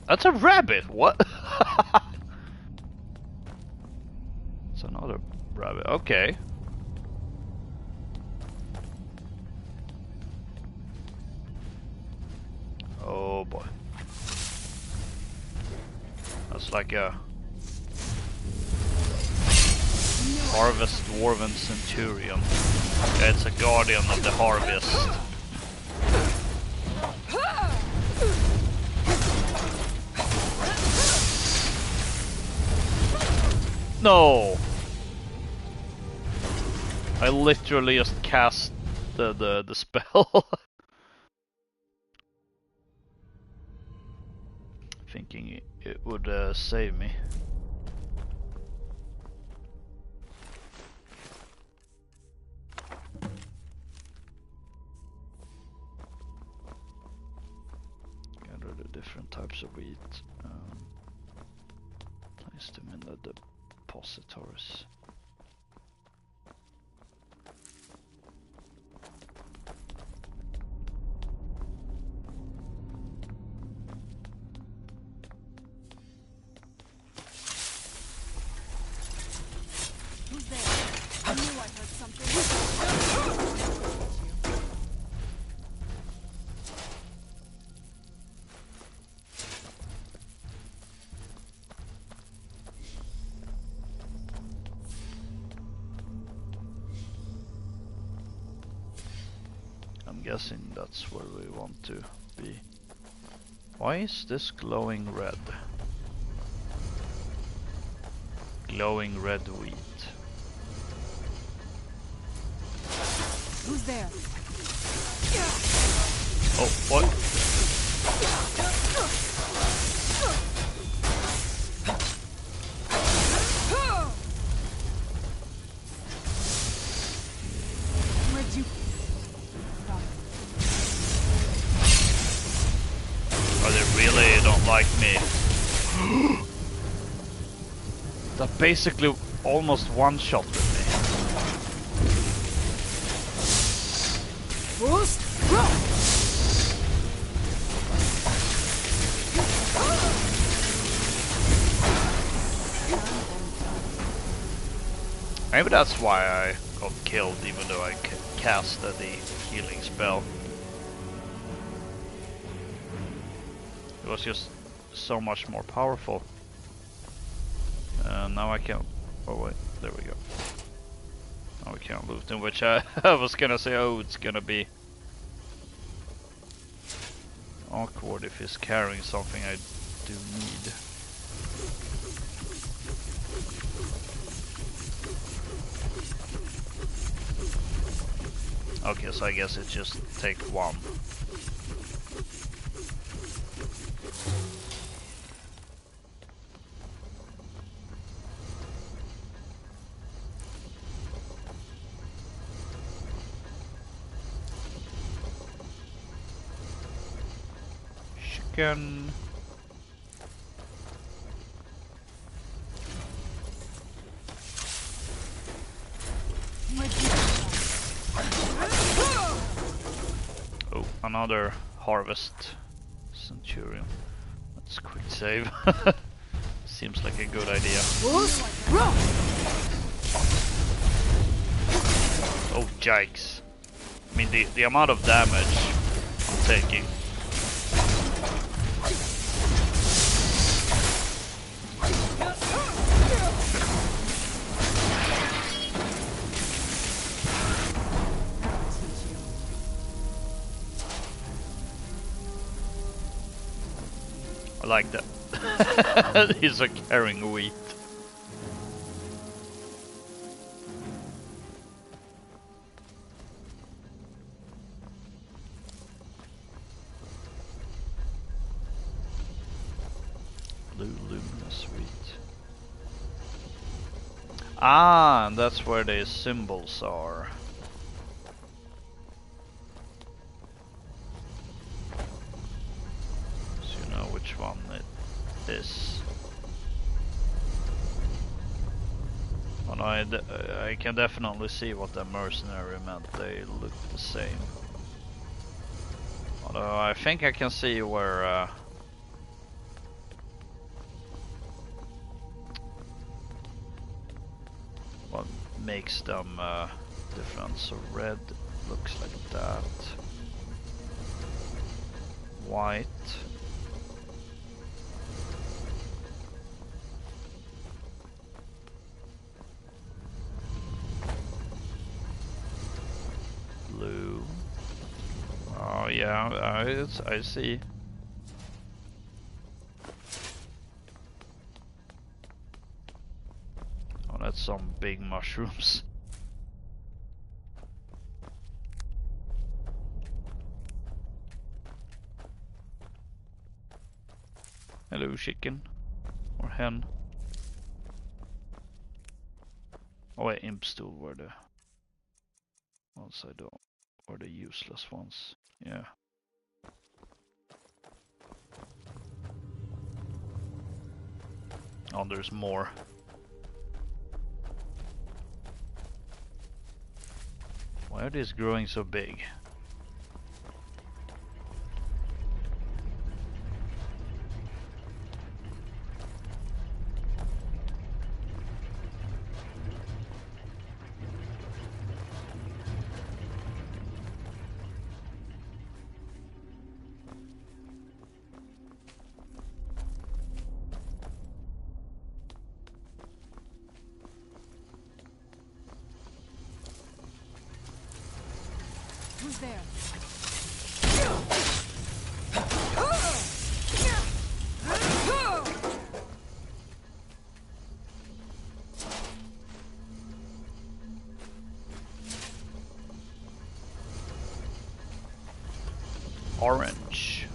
That's a rabbit, what? It's another rabbit, okay. Oh boy. That's like a harvest dwarven centurion. Yeah, it's a guardian of the harvest. No! I literally just cast the spell. Thinking it would save me. Gather the different types of wheat. Place them in the depositories. Who's there? I knew I heard something. I'm guessing that's where we want to be. Why is this glowing red? Glowing red wheat. Who's there? Oh, what? Where'd you... Oh, they really don't like me. That basically almost one-shot with me. Boost! Roll! Maybe that's why I got killed, even though I cast the healing spell. It was just so much more powerful. Now I can't... Oh wait, there we go. Now we can't loot them, which I was gonna say, oh, it's gonna be awkward if he's carrying something I do need. Okay, so I guess it just take one. Chicken. Oh, another harvest centurion. Let's quick save. Seems like a good idea. Oh, yikes. I mean, the amount of damage I'm taking. I like that. He's a carrying wheat. Blue luminous wheat. Ah, and that's where the symbols are. So you know which one it is. Oh no, I can definitely see what the mercenary meant. They look the same. Although I think I can see where what makes them different. So red looks like that. White. Blue. Oh yeah, I see. Oh, that's some big mushrooms. Hello, chicken. Or hen. Oh wait, imp stool were the ones I don't, or the useless ones. Yeah. Oh, there's more. Why are these growing so big? Who's there? Orange.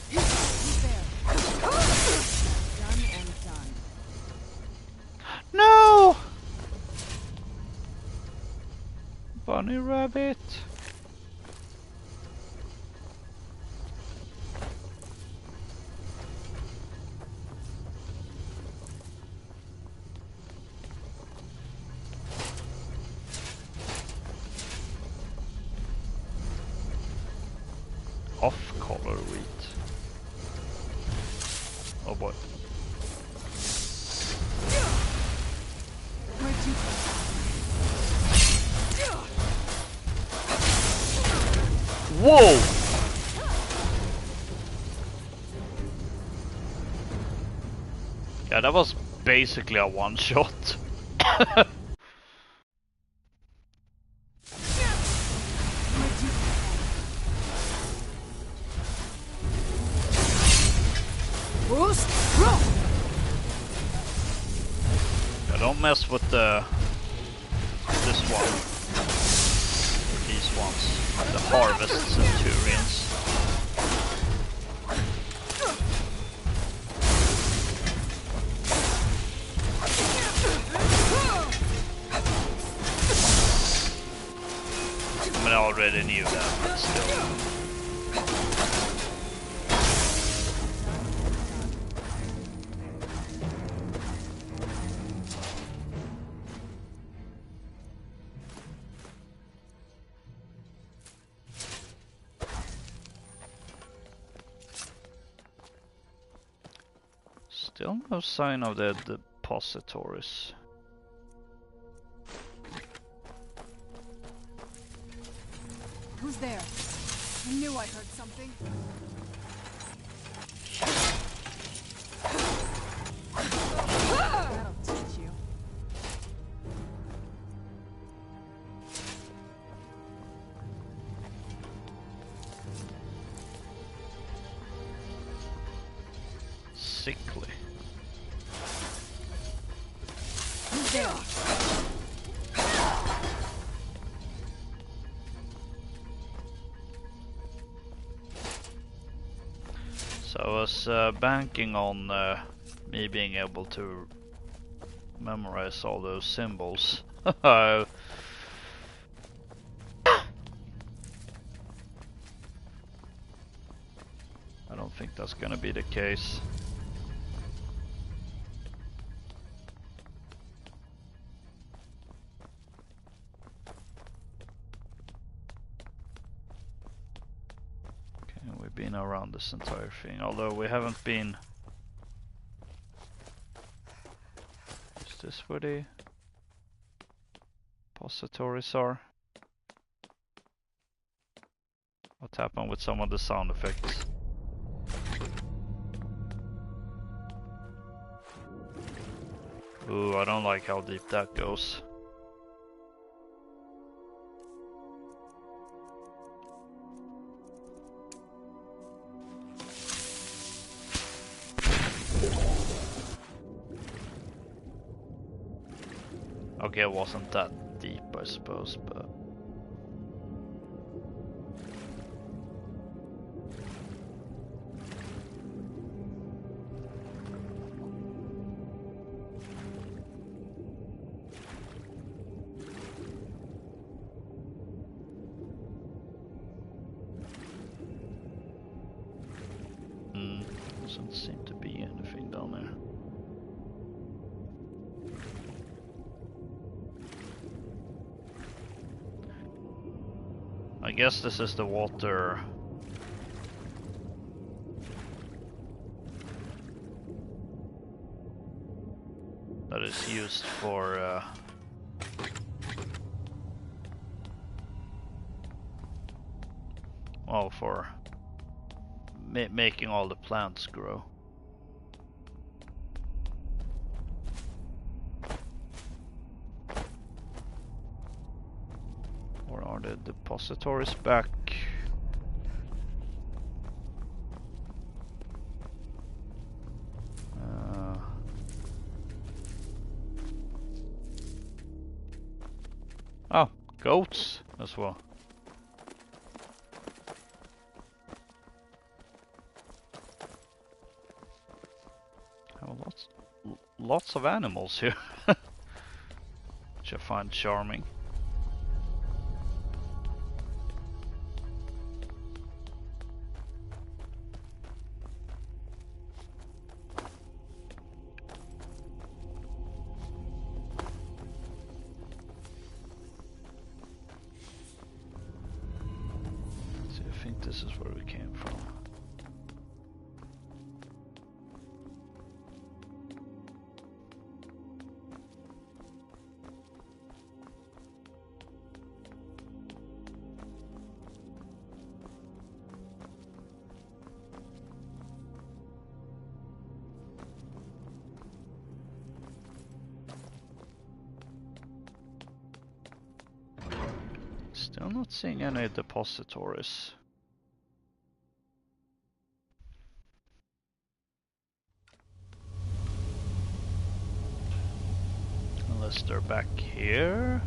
Who's there? Done and done. No! Bunny rabbit. Off-color wheat. Oh boy. Where'd you Whoa! Yeah, that was basically a one-shot. Yeah, don't mess with the this one. These ones. The Harvest Centurions. I mean, I already knew that, but still. Still no sign of the depositories. Who's there? I knew I heard something. That'll teach you. Sickly. Who's there? So I was banking on me being able to memorize all those symbols. I don't think that's gonna be the case. Been around this entire thing, although we haven't been. Is this where the depositories are? What happened with some of the sound effects? Ooh, I don't like how deep that goes. Okay, it wasn't that deep, I suppose, but... doesn't seem to be anything down there. I guess this is the water that is used for well, for making all the plants grow. Or are the depositories back? Oh, goats as well. Lots of animals here, which I find charming. So I think this is where we came from. Still not seeing any depositories. Unless they're back here.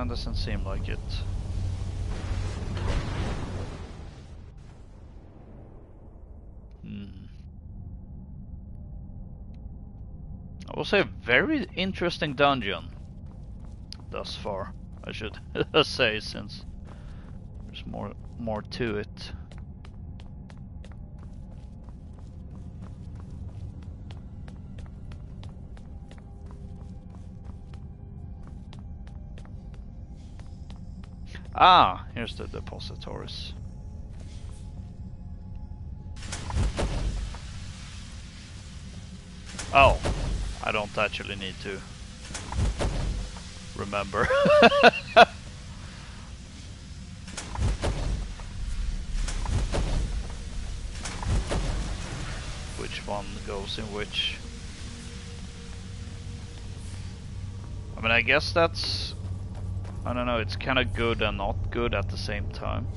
Doesn't seem like it. I will say a very interesting dungeon thus far, I should say, since there's more to it. Ah, here's the depositories. Oh, I don't actually need to remember. Which one goes in which? I mean, I guess that's... I don't know, it's kind of good and not good at the same time.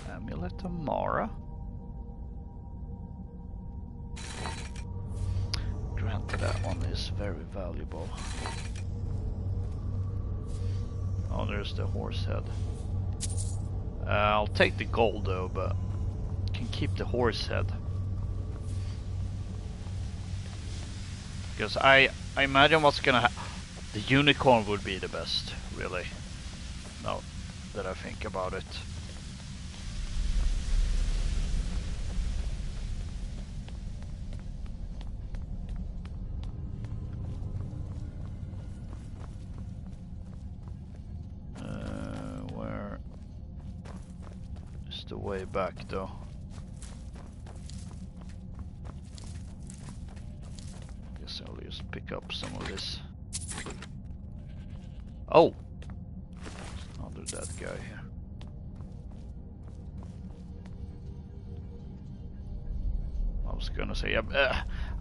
Amulet of Mara. Granted, that one is very valuable. Oh, there's the horse head. I'll take the gold though, but can keep the horse head. Because I imagine what's gonna happen. The unicorn would be the best, really. Now that I think about it. Where is the way back though? Guess I'll just pick up some of this. Oh! Another dead guy here. I was gonna say,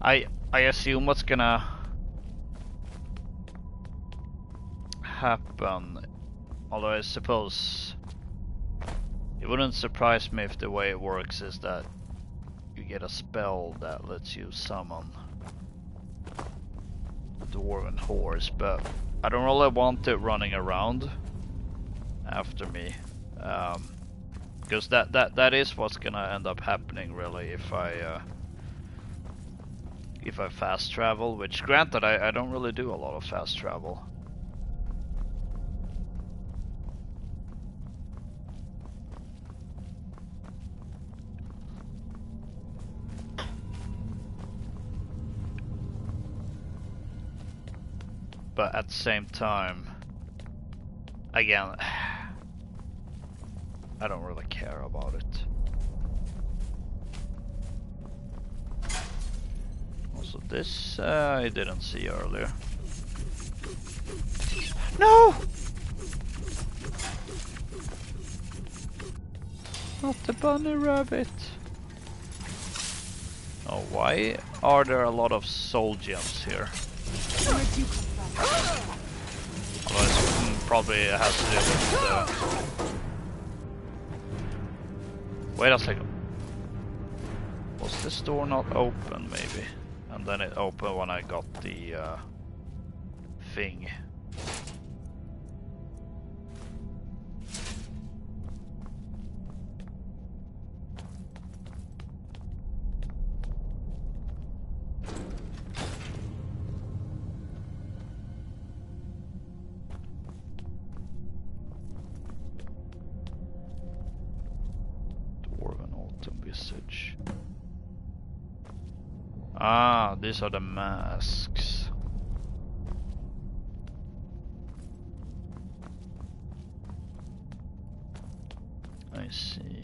I assume what's gonna happen, although I suppose it wouldn't surprise me if the way it works is that you get a spell that lets you summon a dwarven horse, but I don't really want it running around after me, because that is what's gonna end up happening really if I fast travel, which granted I don't really do a lot of fast travel. But at the same time, again, I don't really care about it. Also this, I didn't see earlier. No! Not the bunny rabbit. Oh, why are there a lot of soul gems here? Although this probably has to do with wait a second. Was this door not open maybe? And then it opened when I got the thing. Ah, these are the masks. I see.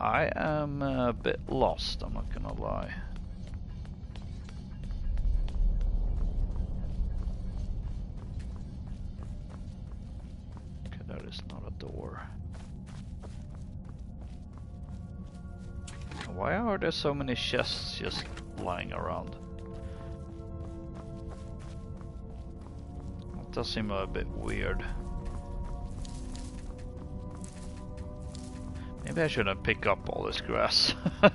I am a bit lost, I'm not gonna lie. There's not a door. Why are there so many chests just lying around? That does seem a bit weird. Maybe I shouldn't pick up all this grass. I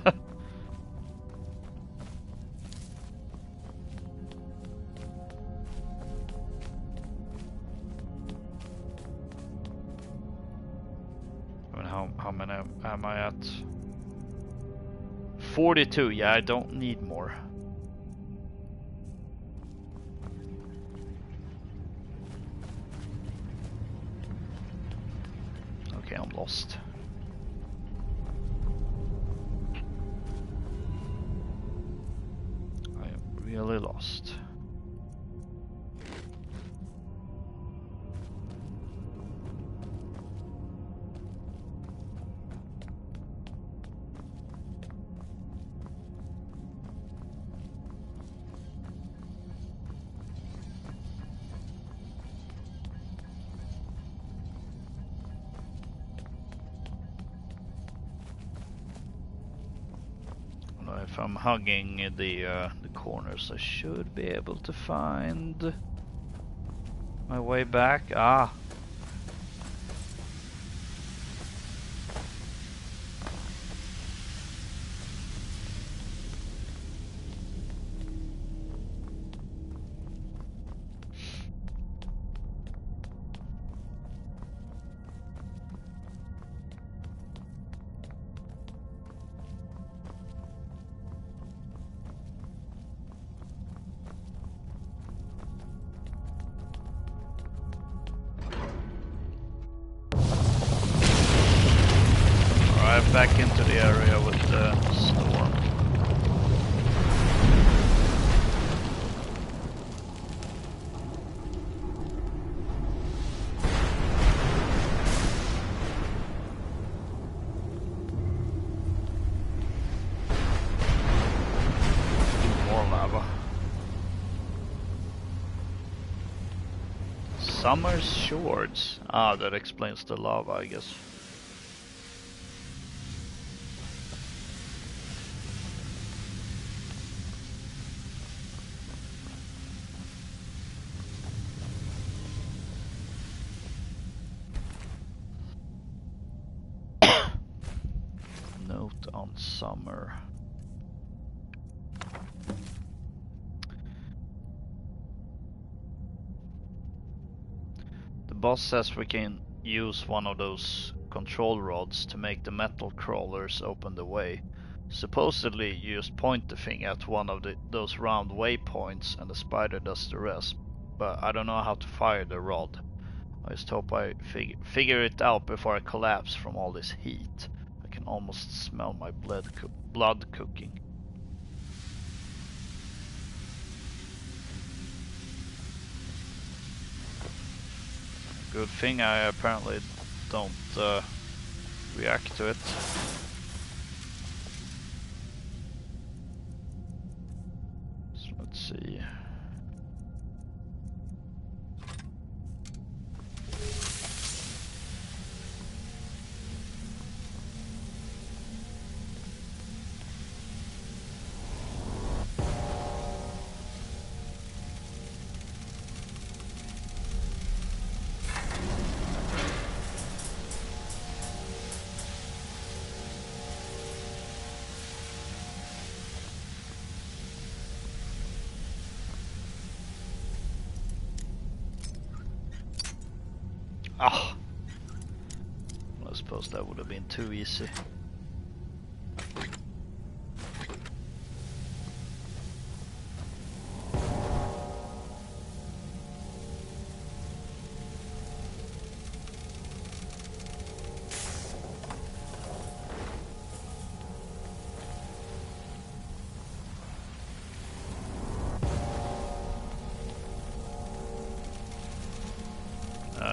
mean, how many am I at? 42, yeah, I don't need more. Okay, I'm lost. I am really lost. If I'm hugging the corners, I should be able to find my way back. Ah. Back into the area with the storm. More lava. Summer's Shorts. Ah, that explains the lava, I guess. On summer. The boss says we can use one of those control rods to make the metal crawlers open the way. Supposedly you just point the thing at one of those round waypoints and the spider does the rest, but I don't know how to fire the rod. I just hope I figure it out before I collapse from all this heat. I can almost smell my blood cooking. Good thing I apparently don't react to it. So let's see. Ah, I suppose that would have been too easy.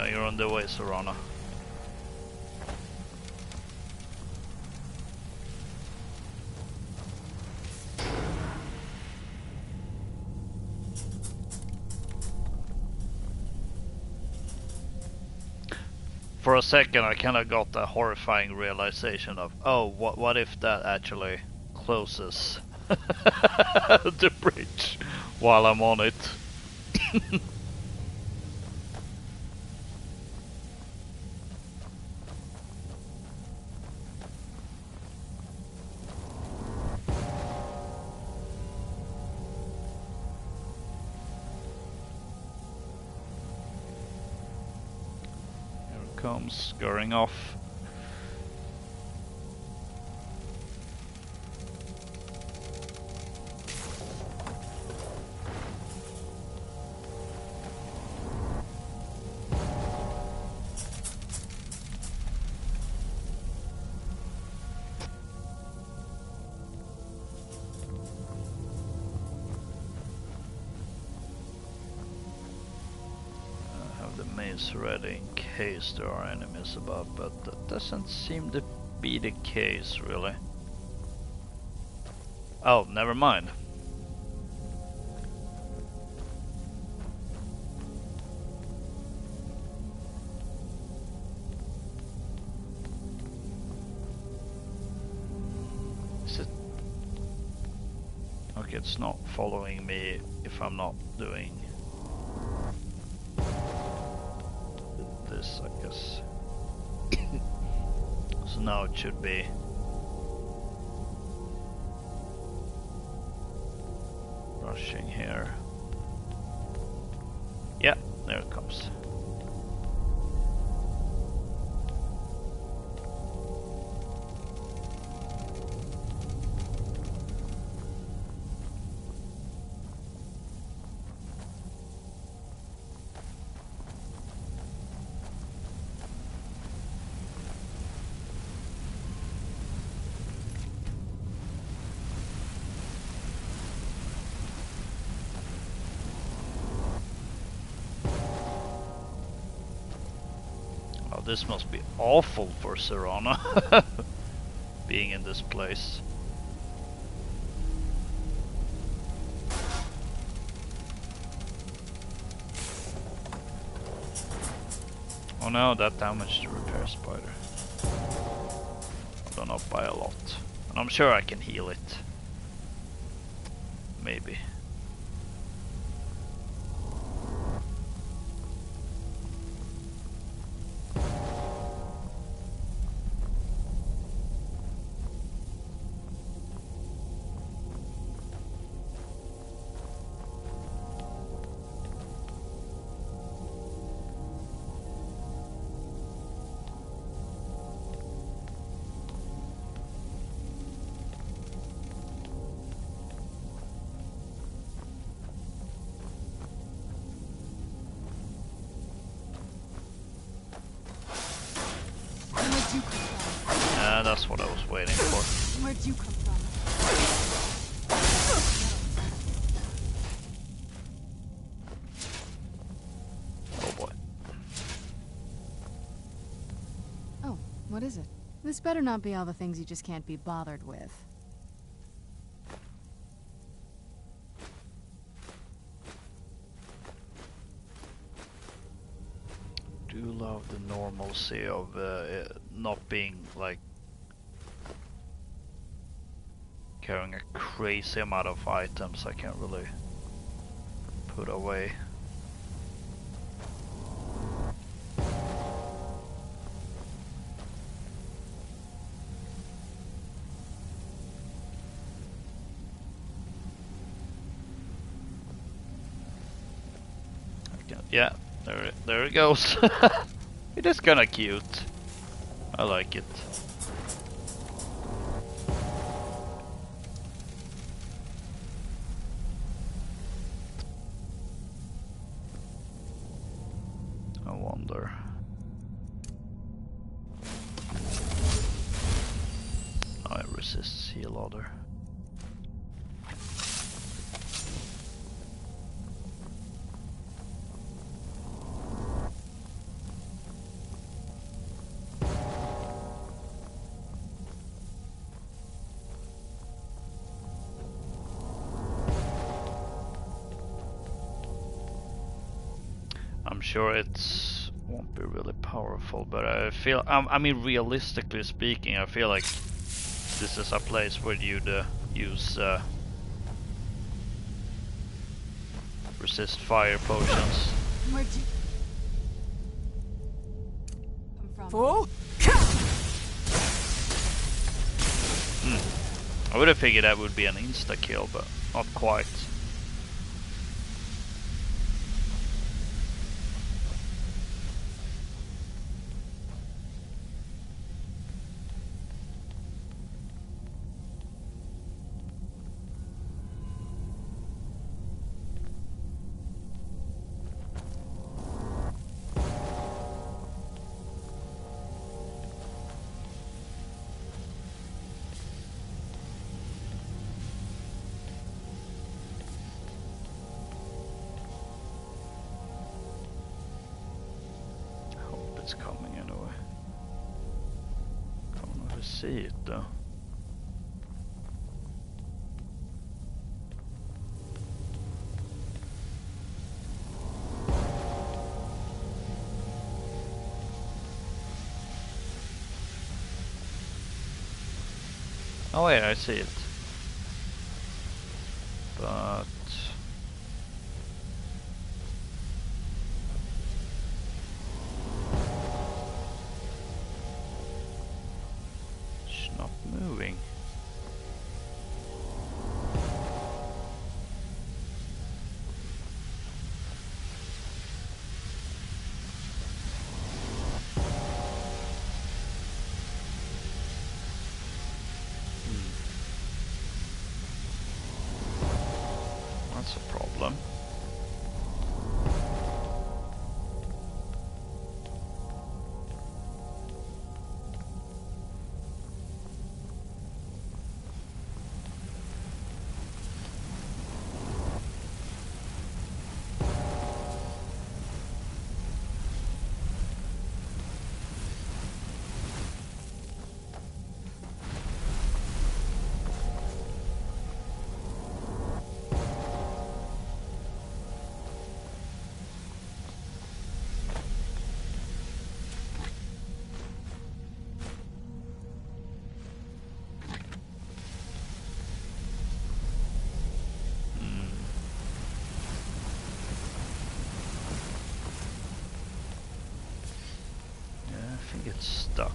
You're on the way, Serana. For a second I kind of got the horrifying realization of, oh, what if that actually closes the bridge while I'm on it? Comes scurrying off. Ready in case there are enemies above, but that doesn't seem to be the case really. Oh, never mind. Is it? Okay, it's not following me if I'm not doing this, I guess. So now it should be rushing here. Yeah, there it comes. This must be awful for Serana, being in this place. Oh no, that damaged the repair spider. Although not by a lot. And I'm sure I can heal it. Maybe. That's what I was waiting for. Where'd you come from? Oh boy. Oh, what is it? This better not be all the things you just can't be bothered with. Do love the normalcy of it not being like carrying a crazy amount of items I can't really put away. Yeah, there it goes. It is kinda cute. I like it. I wonder. Oh, it resists heal order. I'm sure it won't be really powerful, but I feel, I mean, realistically speaking, I feel like this is a place where you'd use resist fire potions. Where'd you come from? Fool! I would have figured that would be an insta-kill, but not quite. It's coming anyway. Don't know to see it though. Oh wait, I see it. But it's not moving. That's a problem. I think it's stuck.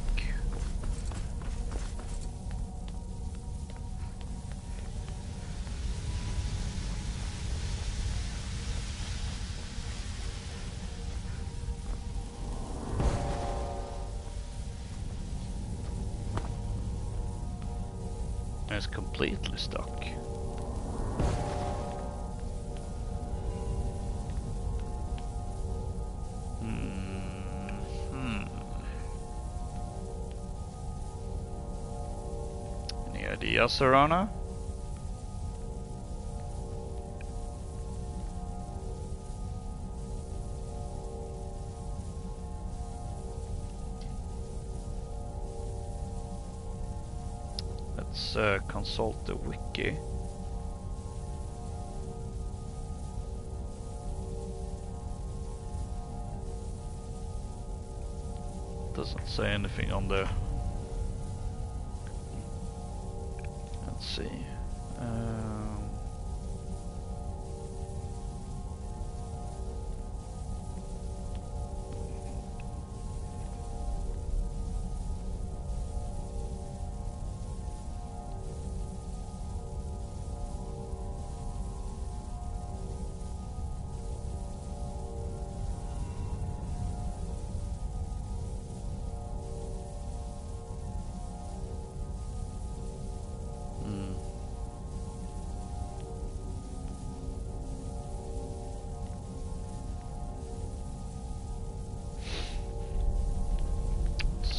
It's completely stuck. Any ideas, Serana? Let's consult the wiki. Doesn't say anything on there. Let's see.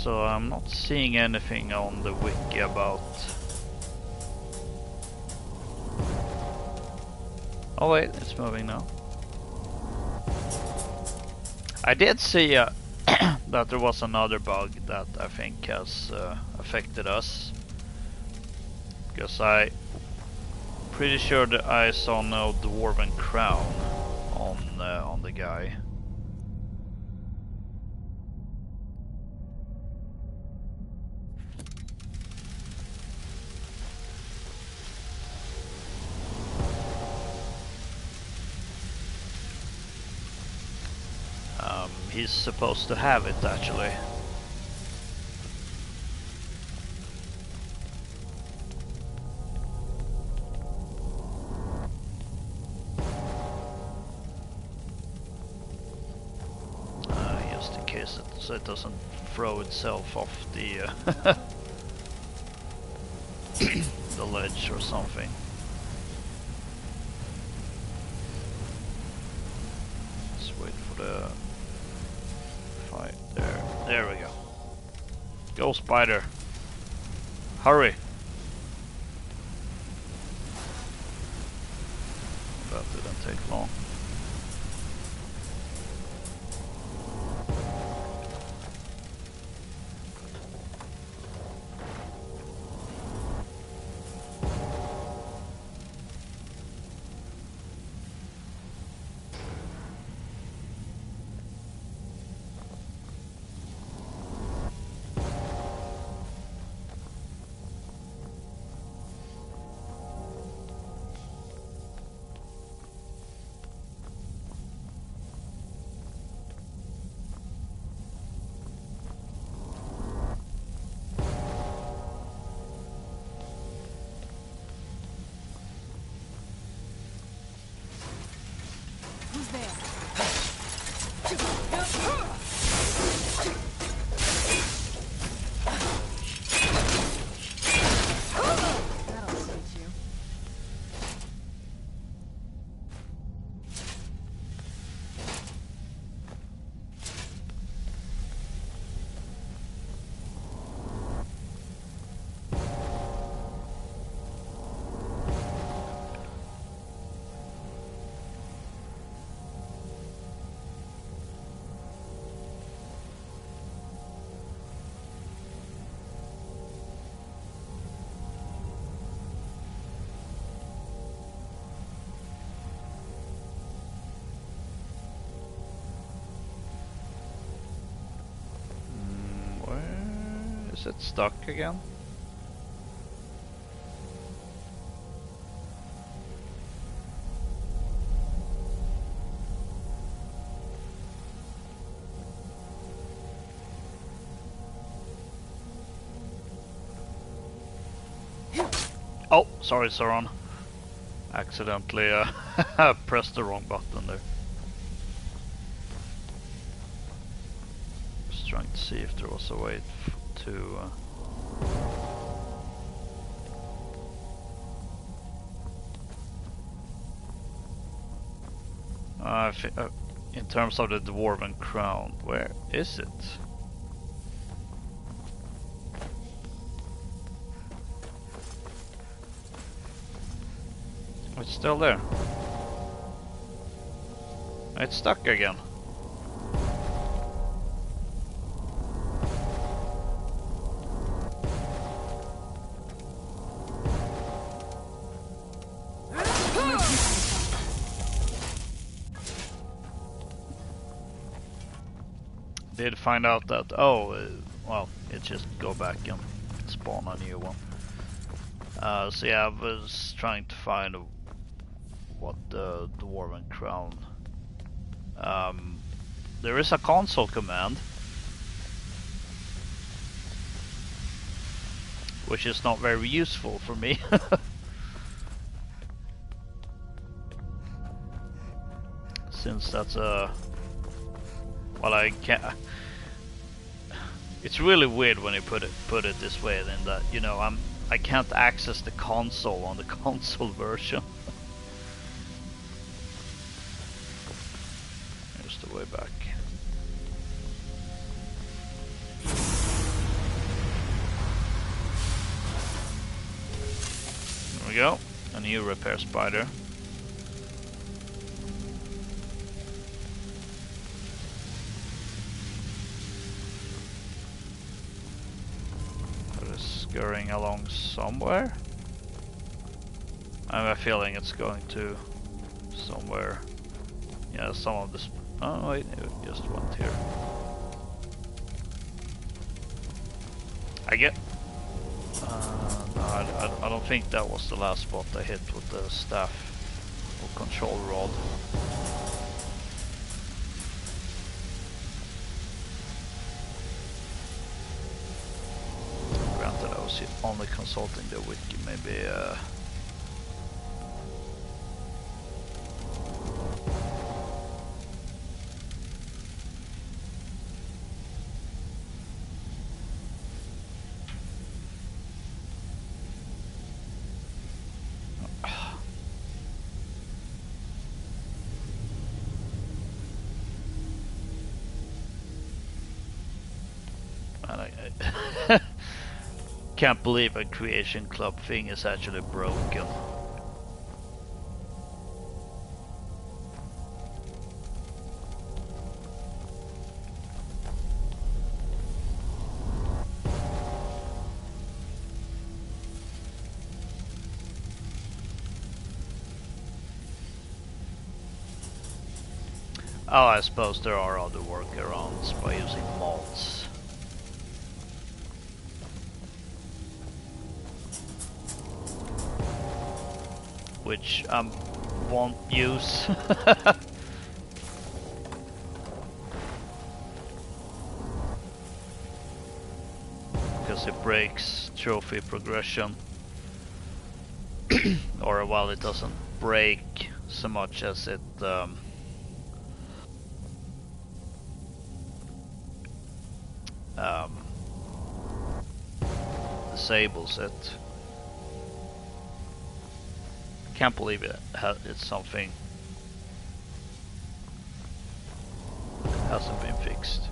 So I'm not seeing anything on the wiki about... Oh wait, it's moving now. I did see that there was another bug that I think has affected us. Because I pretty sure that I saw no dwarven crown on the guy. he's supposed to have it actually. Just in case so it doesn't throw itself off the the ledge or something. Let's wait for the fight there. There we go. Go, spider. Hurry. That didn't take long. Who's there? That'll suit you. Is it stuck again? Oh, sorry, Sauron. Accidentally pressed the wrong button there. Just trying to see if there was a way to in terms of the dwarven crown, where is it? It's still there. It's stuck again. Did find out that well, it just go back and spawn a new one. So yeah, I was trying to find what the dwarven crown. There is a console command, which is not very useful for me. Since that's a well, I can't. It's really weird when you put it this way. Then that I can't access the console on the console version. Here's the way back. There we go. A new repair spider. Scurrying along somewhere. I have a feeling it's going to somewhere. Yeah, some of this. Oh wait, it just went here. I get. No, I don't think that was the last spot I hit with the staff or control rod. only consulting the wiki, maybe I can't believe a creation club thing is actually broken. Oh, I suppose there are other workarounds by using mods. Which I won't use. Because it breaks trophy progression. Or well, it doesn't break so much as it disables it. Can't believe it's something that hasn't been fixed.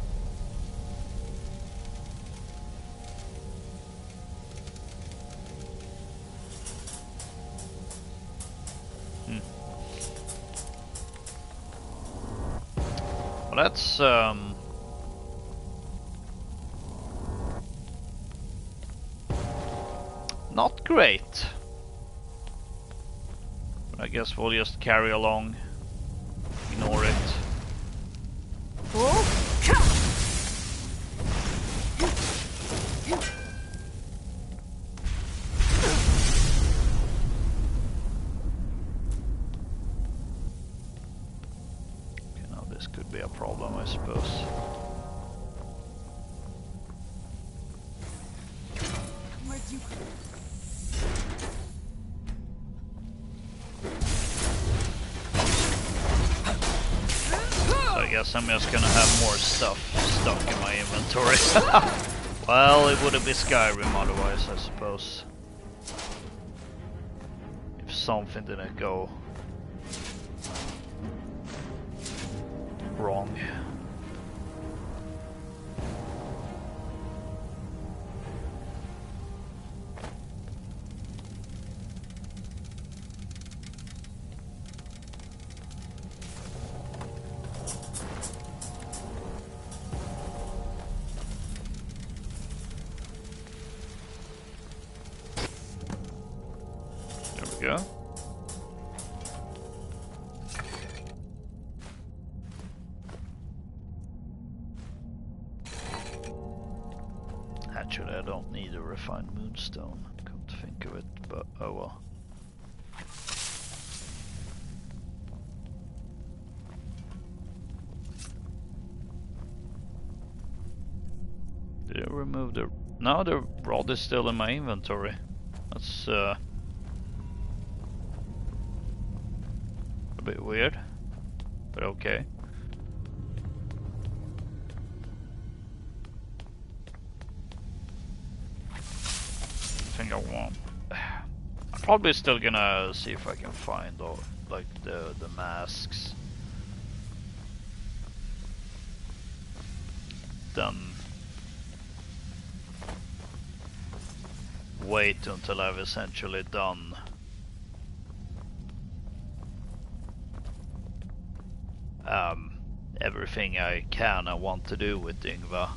Well, that's not great. I guess we'll just carry along, ignore it. Okay, now this could be a problem, I suppose. I guess I'm just gonna have more stuff stuck in my inventory. Well, it wouldn't be Skyrim otherwise, I suppose. If something didn't go wrong. Go. Actually, I don't need a refined moonstone, come to think of it, but oh well. Did I remove the... No, the rod is still in my inventory. That's a bit weird, but okay. I think I won't. I'm probably still gonna see if I can find like the masks. Then wait until I've essentially done everything I can and want to do with Ingva,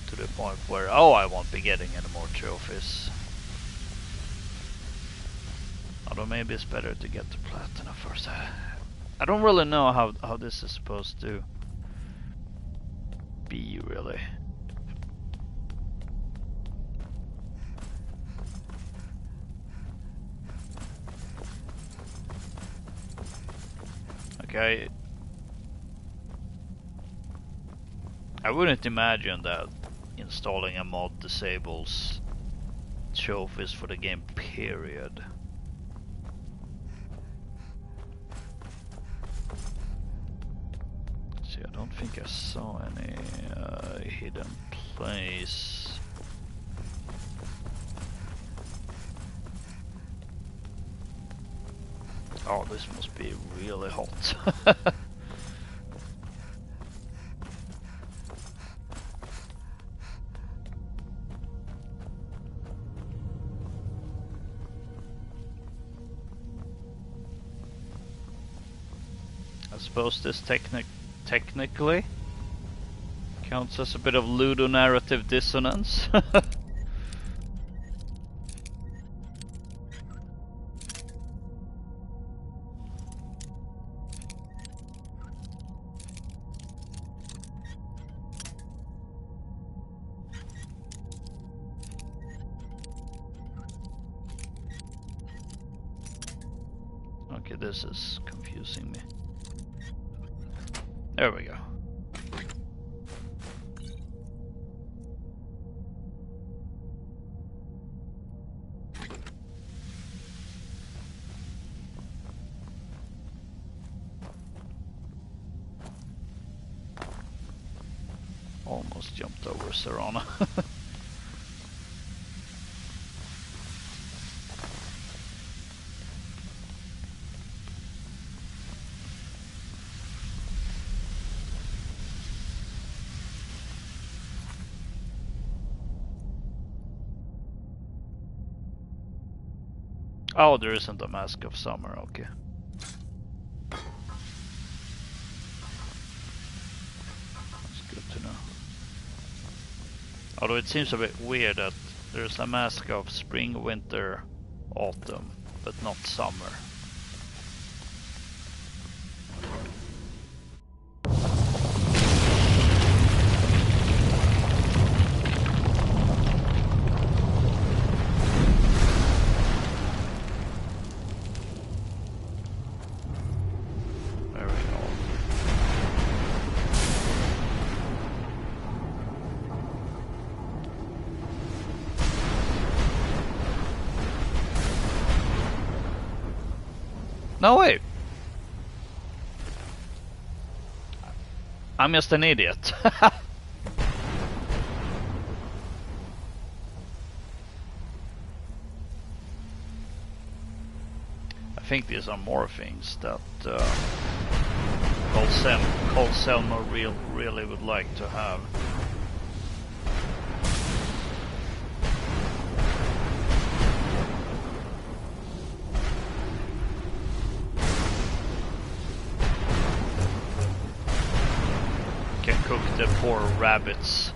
to the point where, oh, I won't be getting any more trophies. Although maybe it's better to get the platinum first. I don't really know how this is supposed to be, really. Okay. I wouldn't imagine that installing a mod disables trophies for the game, period. See, I don't think I saw any hidden place. Oh, this must be really hot. I suppose this technically counts as a bit of ludonarrative dissonance. Okay, this is confusing me. There we go. Almost jumped over Serana. Oh, there isn't a Mask of Summer, okay. That's good to know. Although it seems a bit weird that there's a Mask of Spring, Winter, Autumn, but not Summer. No way! I'm just an idiot. I think these are more things that Cole Selma really would like to have. Cook the poor rabbits.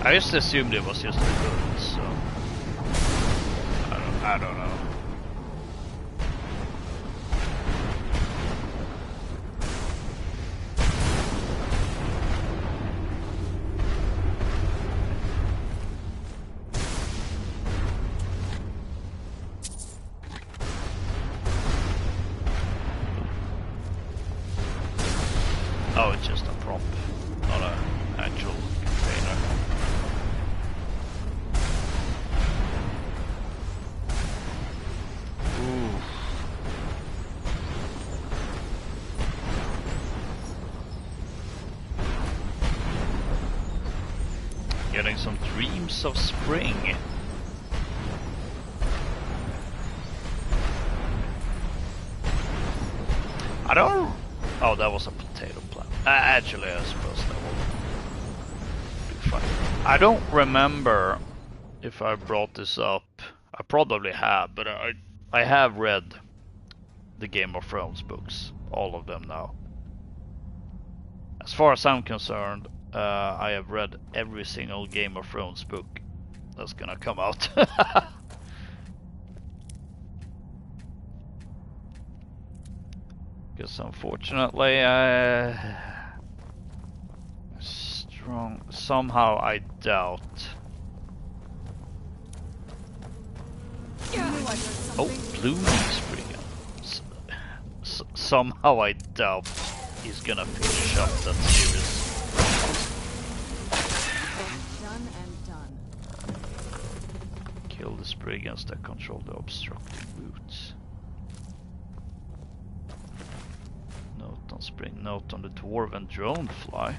I just assumed it was just the birds, so I don't know. Oh, it's just a prop, not an actual container. Ooh. Getting some dreams of spring. I don't... Oh, that was a potato plant. Actually, I suppose that will be fine. I don't remember if I brought this up. I probably have, but I have read the Game of Thrones books. All of them now. As far as I'm concerned, I have read every single Game of Thrones book that's gonna come out. Because unfortunately, somehow I doubt. I knew I heard something. Oh, blue leaves Brigand. Somehow I doubt he's gonna finish up that series. Done and done. Kill the brigands that control the obstructing routes. Note on spring, note on the dwarven drone fly.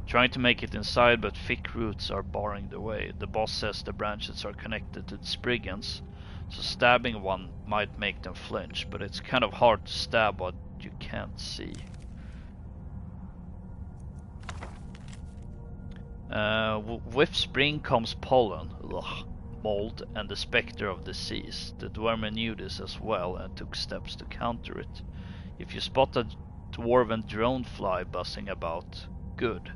Trying to make it inside, but thick roots are barring the way. The boss says the branches are connected to the brigands, so stabbing one might make them flinch, but it's kind of hard to stab what you can't see. With spring comes pollen, mold, and the specter of disease. The dwarven knew this as well and took steps to counter it. If you spot a dwarven drone fly buzzing about, good.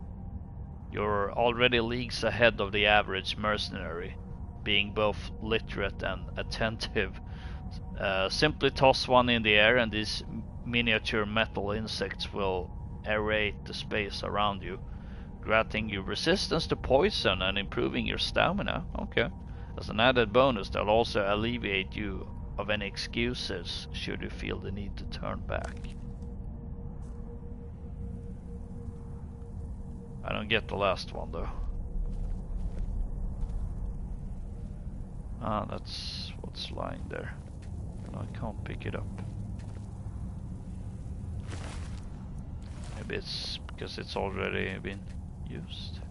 You're already leagues ahead of the average mercenary, being both literate and attentive. Simply toss one in the air and these miniature metal insects will aerate the space around you, granting you resistance to poison and improving your stamina. Okay. As an added bonus, they'll also alleviate you of any excuses should you feel the need to turn back. I don't get the last one though. Ah, that's what's lying there. I can't pick it up. Maybe it's because it's already been used.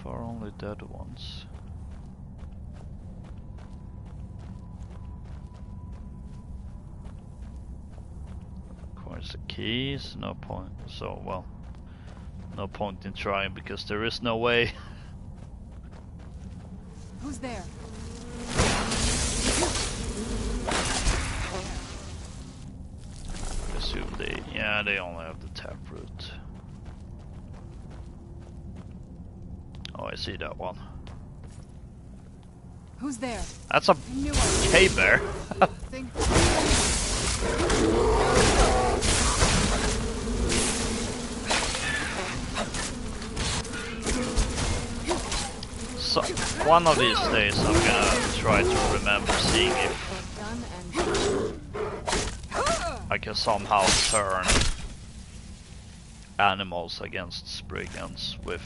Only dead ones. Of course, the keys. No point. So well, no point in trying because there is no way. Who's there? I assume they only have the taproot. Oh, I see that one. Who's there? That's a K-bear. So, one of these days I'm gonna try to remember seeing if I can somehow turn animals against brigands with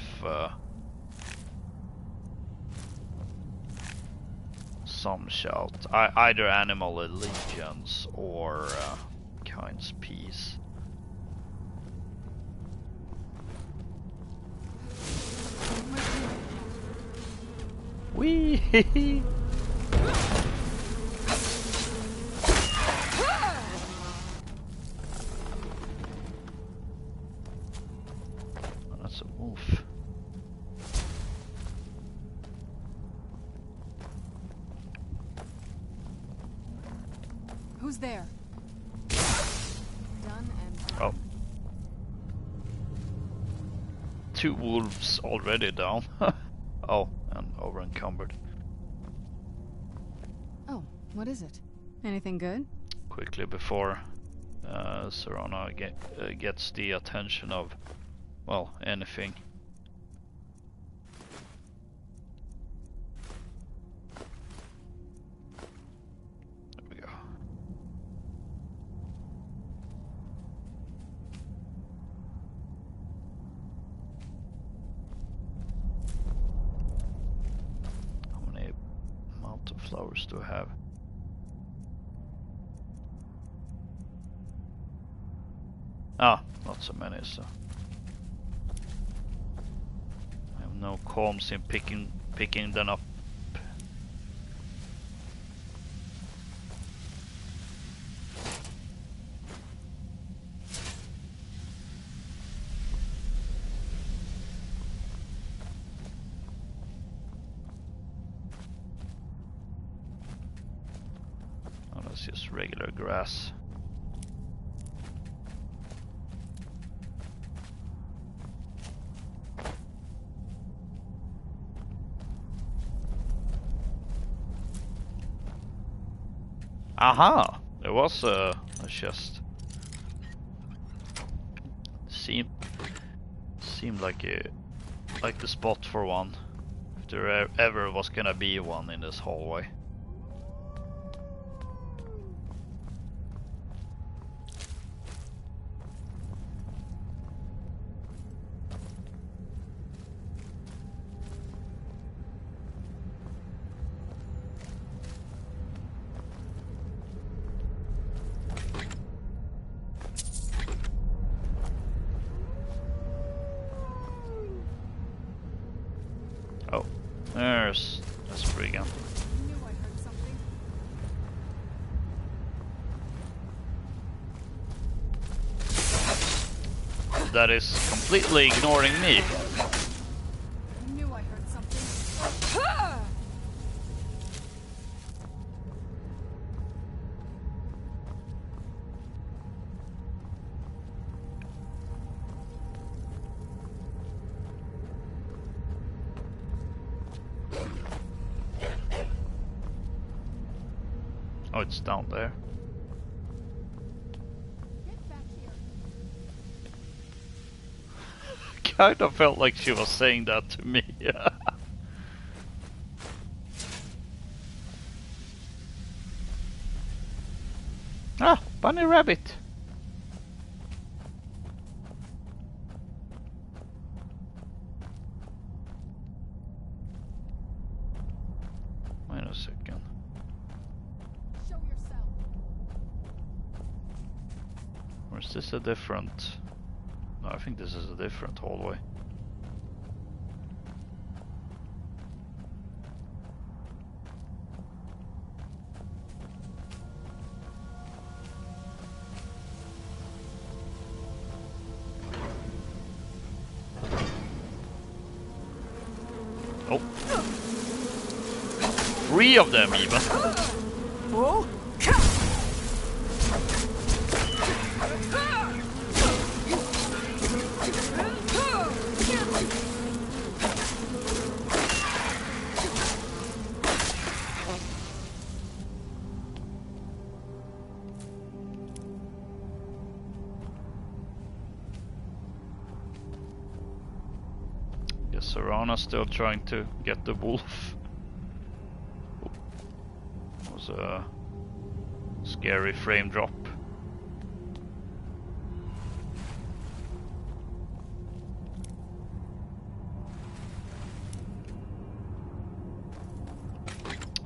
some shout. Either animal allegiance or kind's peace. Wee. That's a wolf. Who's there? Done and oh. 2 wolves already down. Oh, and over encumbered. Oh, what is it? Anything good? Quickly before Serana gets the attention of, well, anything. Flowers do I have? Ah, not so many, so I have no qualms in picking them up. Just regular grass. Aha! There was a chest. Seemed like the spot for one. If there ever was gonna be one in this hallway. Oh, there's a spree gun. That is completely ignoring me. I knew I heard something. Oh, it's down there. Kind of felt like she was saying that to me. Ah, bunny rabbit. Wait a second. Show yourself. Or is this a different? No, I think this is a different hallway. Oh. 3 of them even. Oh. Guess Serana's still trying to get the wolf. Oh. That was a scary frame drop.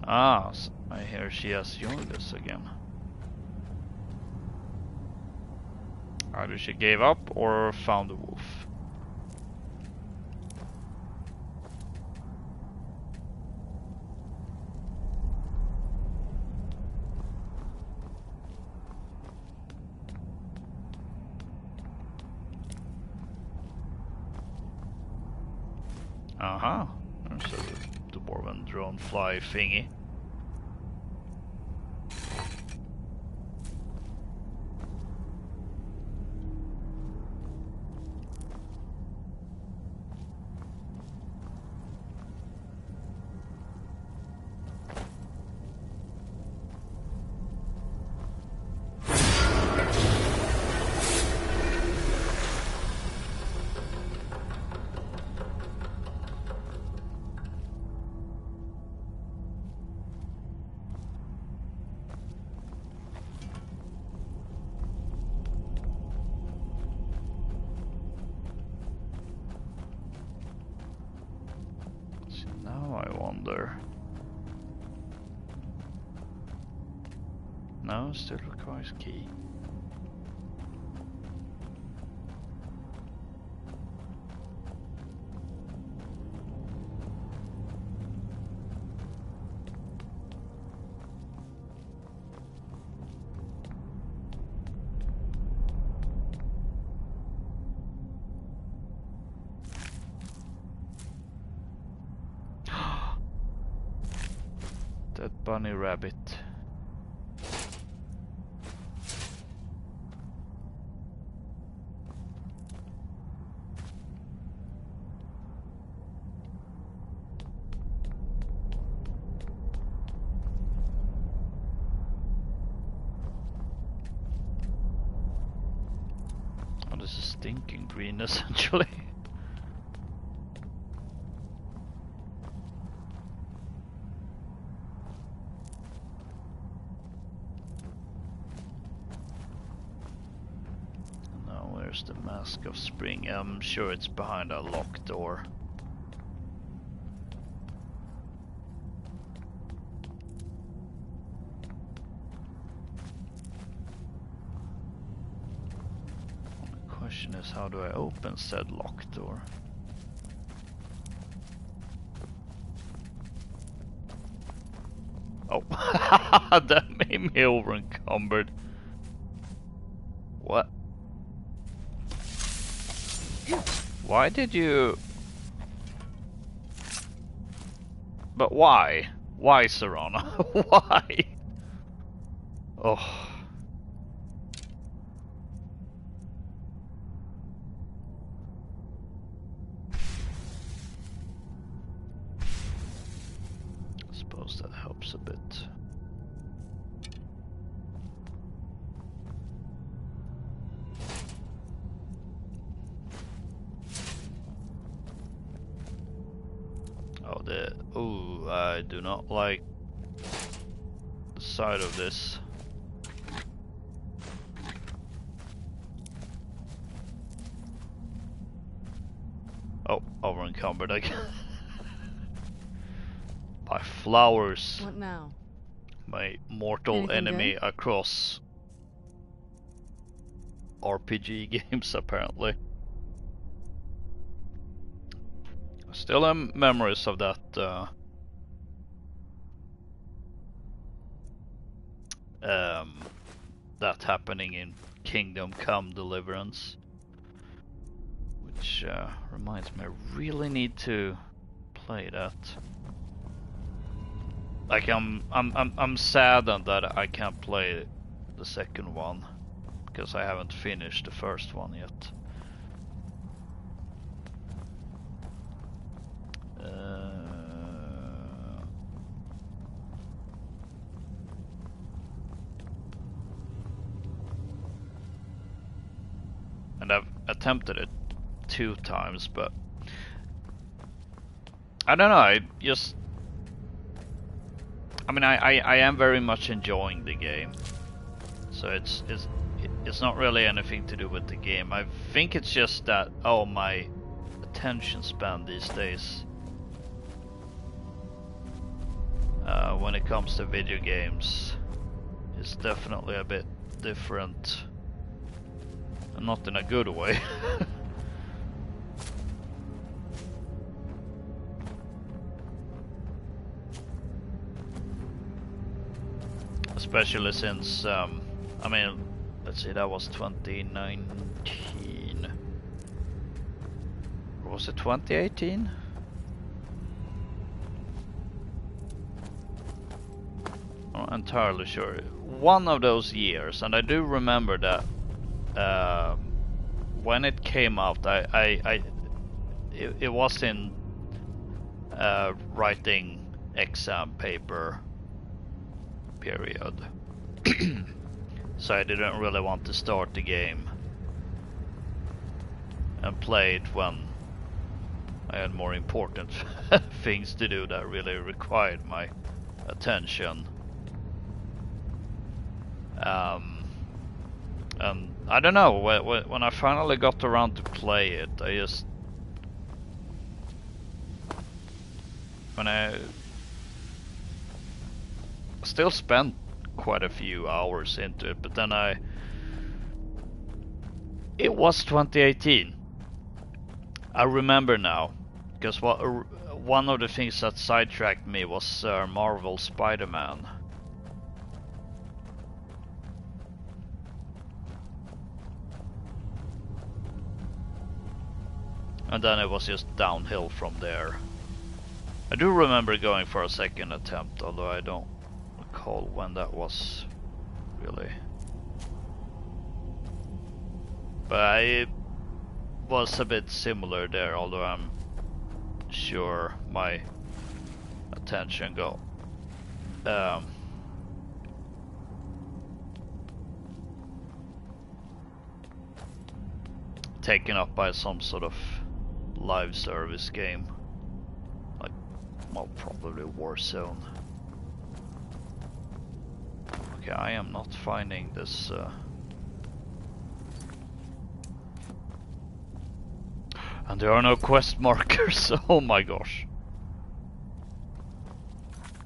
Ah, I hear she has joined us again. Either she gave up or found the wolf. Aha, there's a dwarven drone fly thingy. Now I wonder. No, still requires key. That bunny rabbit. stinking green, essentially. Now, where's the Mask of Spring? I'm sure it's behind a locked door. Question is, how do I open said locked door? Oh, that made me over encumbered. What? Why did you? But why? Why, Serana? Why? Oh. That helps a bit. Oh, I do not like the side of this. Oh, over encumbered again. My flowers. What now? My mortal Anything enemy good? across RPG games, apparently. Still have memories of that that happening in Kingdom Come Deliverance, which reminds me, I really need to play that. Like I'm saddened that I can't play the second one because I haven't finished the first one yet. And I've attempted it 2 times, but I don't know. I mean, I am very much enjoying the game, so it's not really anything to do with the game. I think it's just that, oh, my attention span these days when it comes to video games is definitely a bit different, and not in a good way. Especially since, I mean, let's see, that was 2019. Or was it 2018? I'm not entirely sure. One of those years, and I do remember that when it came out, it was in writing exam paper period. So I didn't really want to start the game and play it when I had more important things to do that really required my attention. And I don't know, when I finally got around to play it, I still spent quite a few hours into it, but then it was 2018. I remember now, because one of the things that sidetracked me was Marvel Spider-Man. And then it was just downhill from there. I do remember going for a second attempt, although I don't recall when that was, really. But it was a bit similar there, although I'm sure my attention got taken up by some sort of live service game. Like, well, probably Warzone. Okay, I am not finding this. And there are no quest markers. Oh my gosh.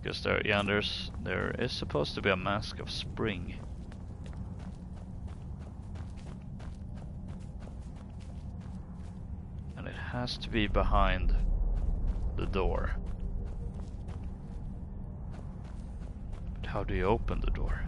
Because there is supposed to be a Mask of Spring. And it has to be behind the door. But how do you open the door?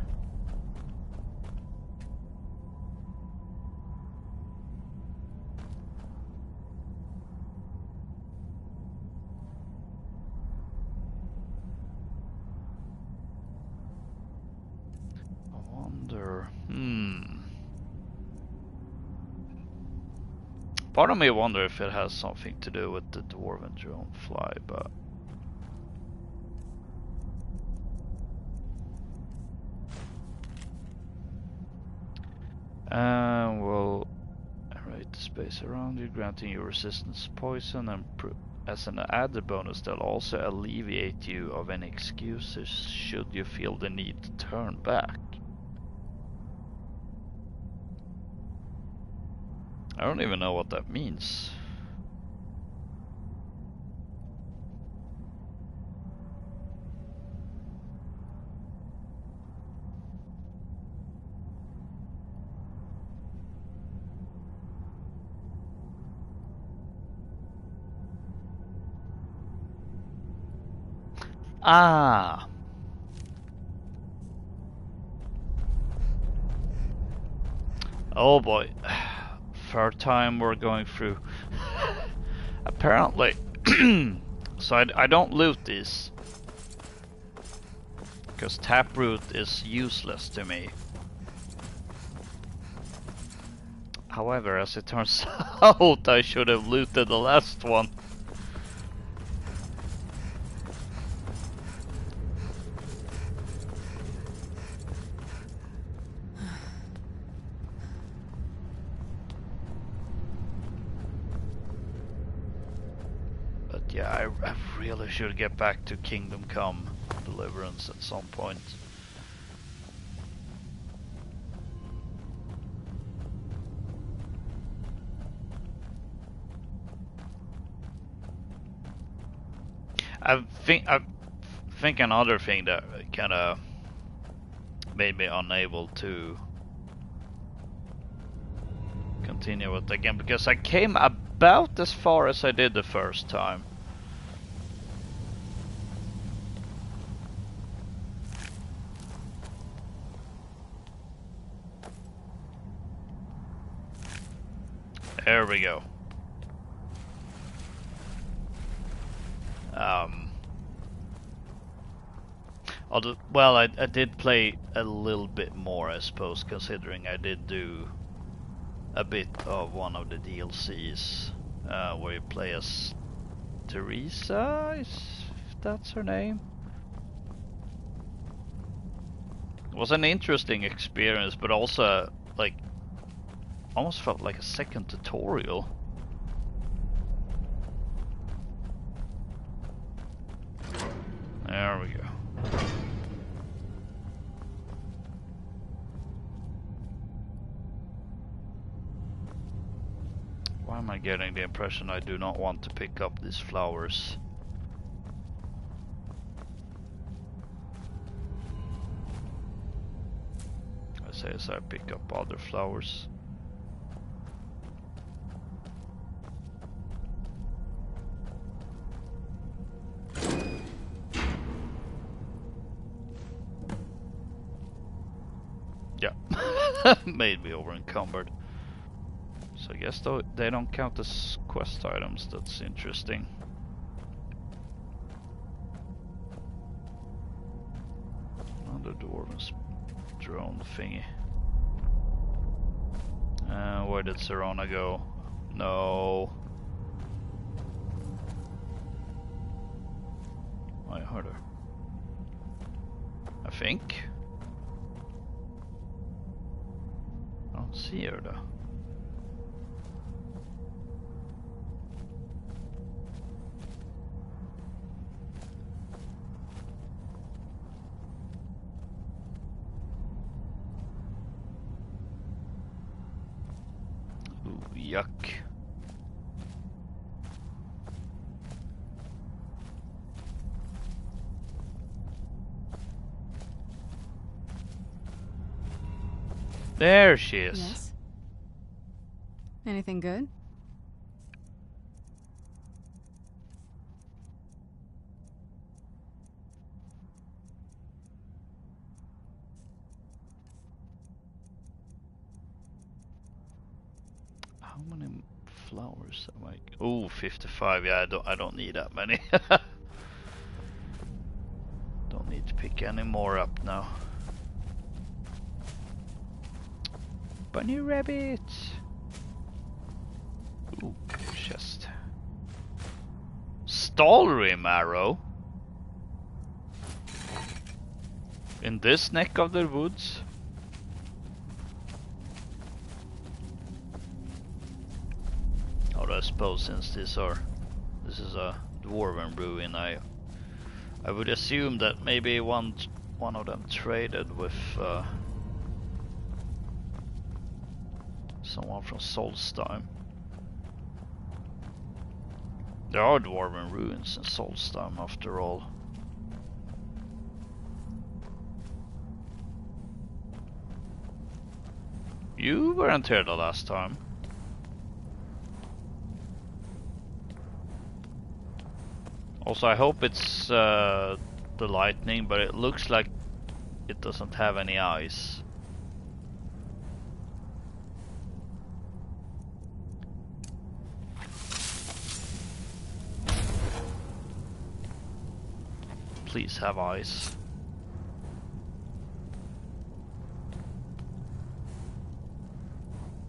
Part of me wonder if it has something to do with the dwarven dronefly, but will aerate the space around you, granting you resistance to poison, and as an added bonus, they'll also alleviate you of any excuses should you feel the need to turn back. I don't even know what that means. Ah. Oh boy. Third time we're going through. Apparently. So I don't loot these. Because taproot is useless to me. However, as it turns out, I should have looted the last one. Yeah, I really should get back to Kingdom Come Deliverance at some point. I think another thing that kind of made me unable to continue with the game, because I came about as far as I did the first time. There we go. Well, I did play a little bit more, I suppose, considering I did do a bit of one of the DLCs where you play as Teresa, if that's her name. It was an interesting experience, but also like almost felt like a second tutorial. There we go. Why am I getting the impression I do not want to pick up these flowers? I say as I pick up other flowers. Yeah, made me over encumbered. So I guess they don't count as quest items. That's interesting. Another dwarven drone thingy. Where did Serona go? No. I heard her. I think. I don't see her though. Yuck. There she is. Yes? Anything good? How many flowers am I? Oh, 55. Yeah, I don't need that many. Don't need to pick any more up now. Bunny rabbit. Ooh, chest. Stalrim arrow. In this neck of the woods. I suppose since this is a dwarven ruin, I would assume that maybe one of them traded with someone from Solstheim. There are dwarven ruins in Solstheim after all. You weren't here the last time. Also, I hope it's the lightning, but it looks like it doesn't have any eyes. Please have eyes.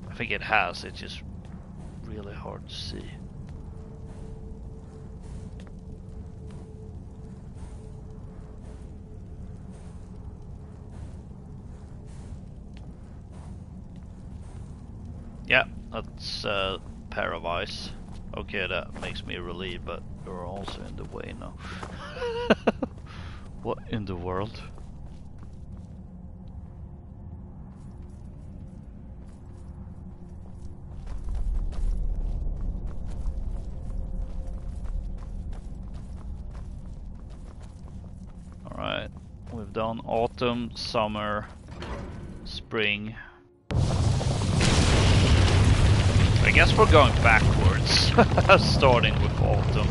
I think it has, it's just really hard to see. Yeah, that's a pair of eyes. Okay, that makes me relieved, but you're also in the way now. What in the world? Alright, we've done autumn, summer, spring. I guess we're going backwards, starting with autumn.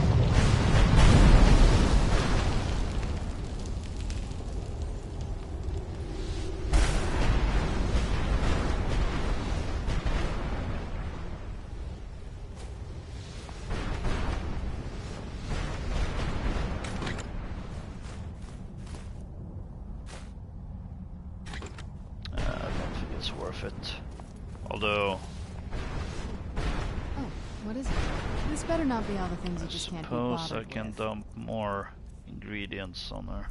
I don't think it's worth it. Although... What is it? This better not be all the things you just can't be bothered with. Suppose I can dump more ingredients on her.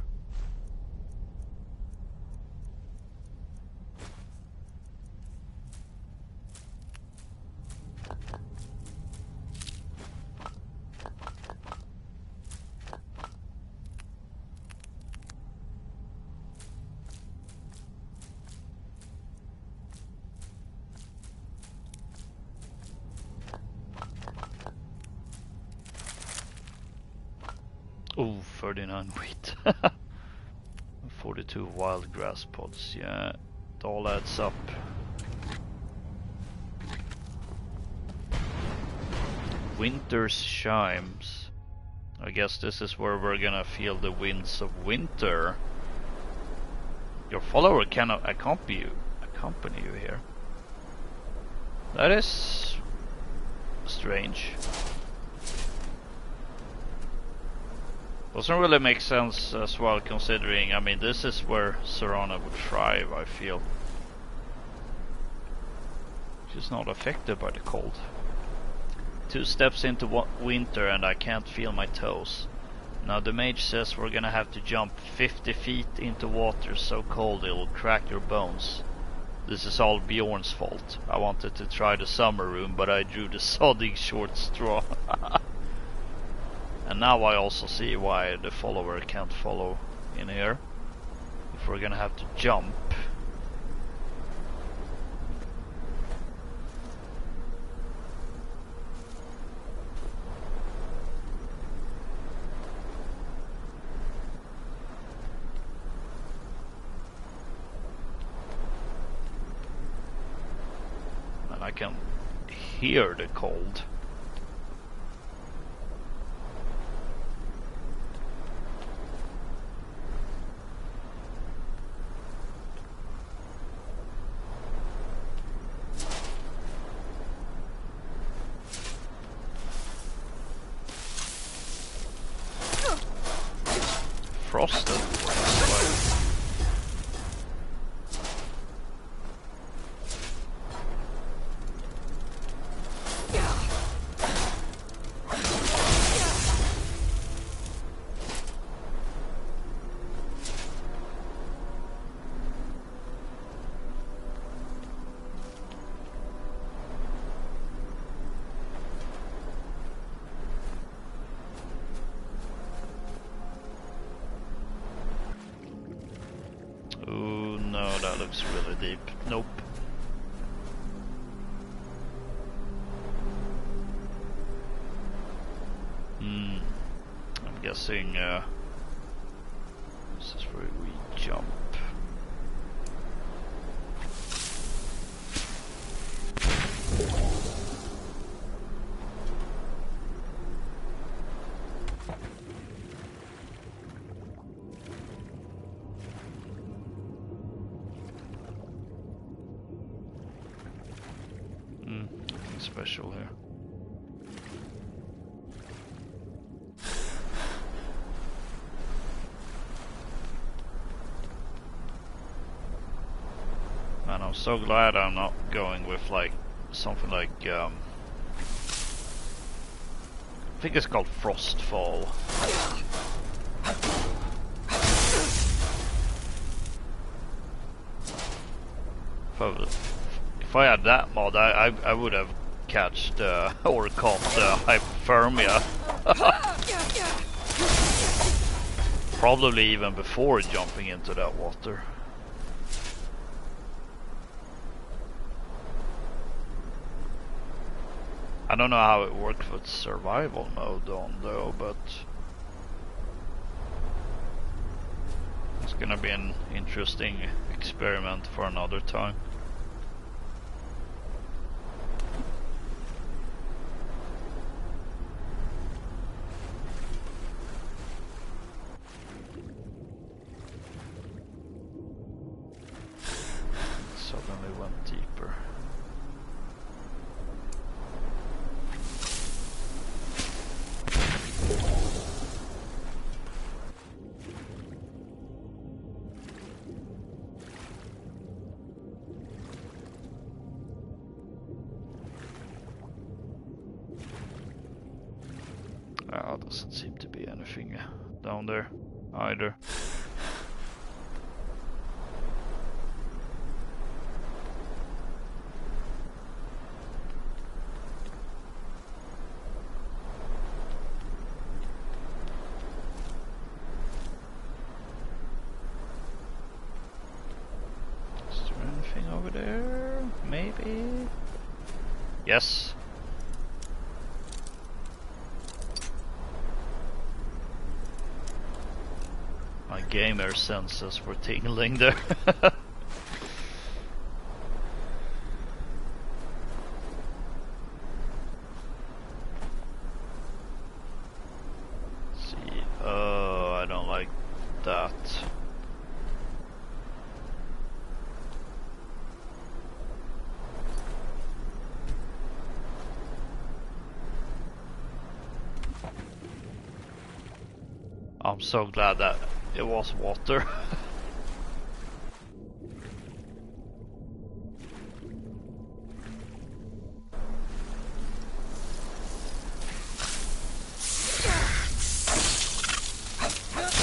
Oh, 39 wheat. 42 wild grass pods, yeah, it all adds up. Winter's chimes. I guess this is where we're gonna feel the winds of winter. Your follower cannot accompany you here. That is strange. Doesn't really make sense as well, considering, I mean, this is where Serana would thrive, I feel. She's not affected by the cold. 2 steps into winter and I can't feel my toes. Now the mage says we're gonna have to jump 50 feet into water so cold it'll crack your bones. This is all Bjorn's fault. I wanted to try the summer room, but I drew the sodding short straw. And now I also see why the follower can't follow in here. If we're gonna have to jump. I can hear the cold. Frosted. Ooh, no, that looks really deep. Nope. I'm guessing this is where we jump. Nothing special here. And I'm so glad I'm not going with like something like I think it's called Frostfall. If I had that mod, I would have catched or caught hypothermia. Probably even before jumping into that water. I don't know how it works with survival mode on though, but it's gonna be an interesting experiment for another time. Suddenly went deeper. Doesn't seem to be anything down there either. Is there anything over there? Maybe? Yes. My gamer senses were tingling there. See, oh, I don't like that. I'm so glad that it was water.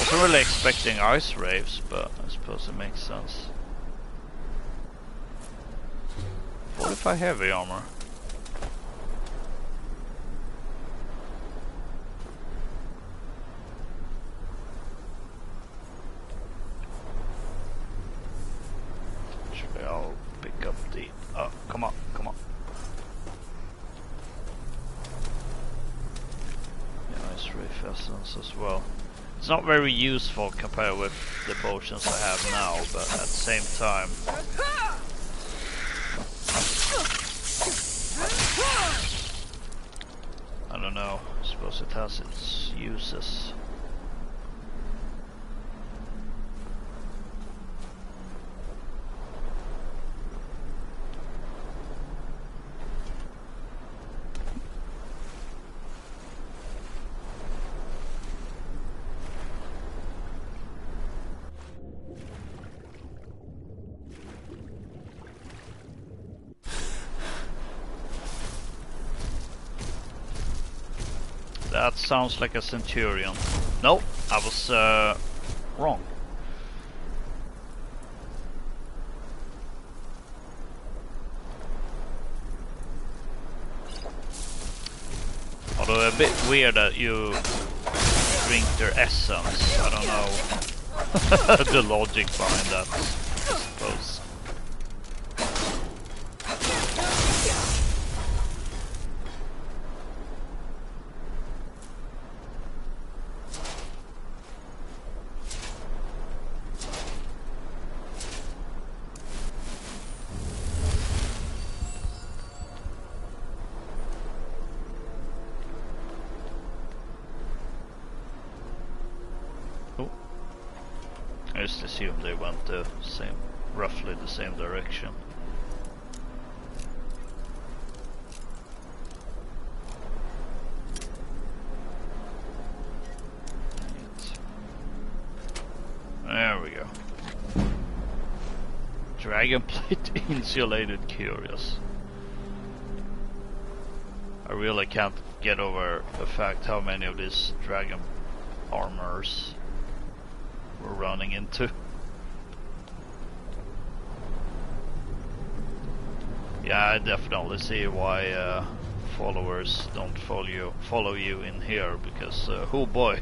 Wasn't really expecting ice waves, but I suppose it makes sense. 45 heavy armor. I'll pick up the... Oh, come on, come on. Yeah, ice wraith essence as well. It's not very useful compared with the potions I have now, but at the same time... I don't know. I suppose it has its uses. That sounds like a centurion. No, I was wrong. Although a bit weird that you drink their essence. I don't know the logic behind that, I suppose. I just assumed they went the same, roughly the same direction. There we go. Dragon plate insulated curious. I really can't get over the fact how many of these dragon armors we're running into. Yeah, I definitely see why followers don't follow you in here, because oh boy.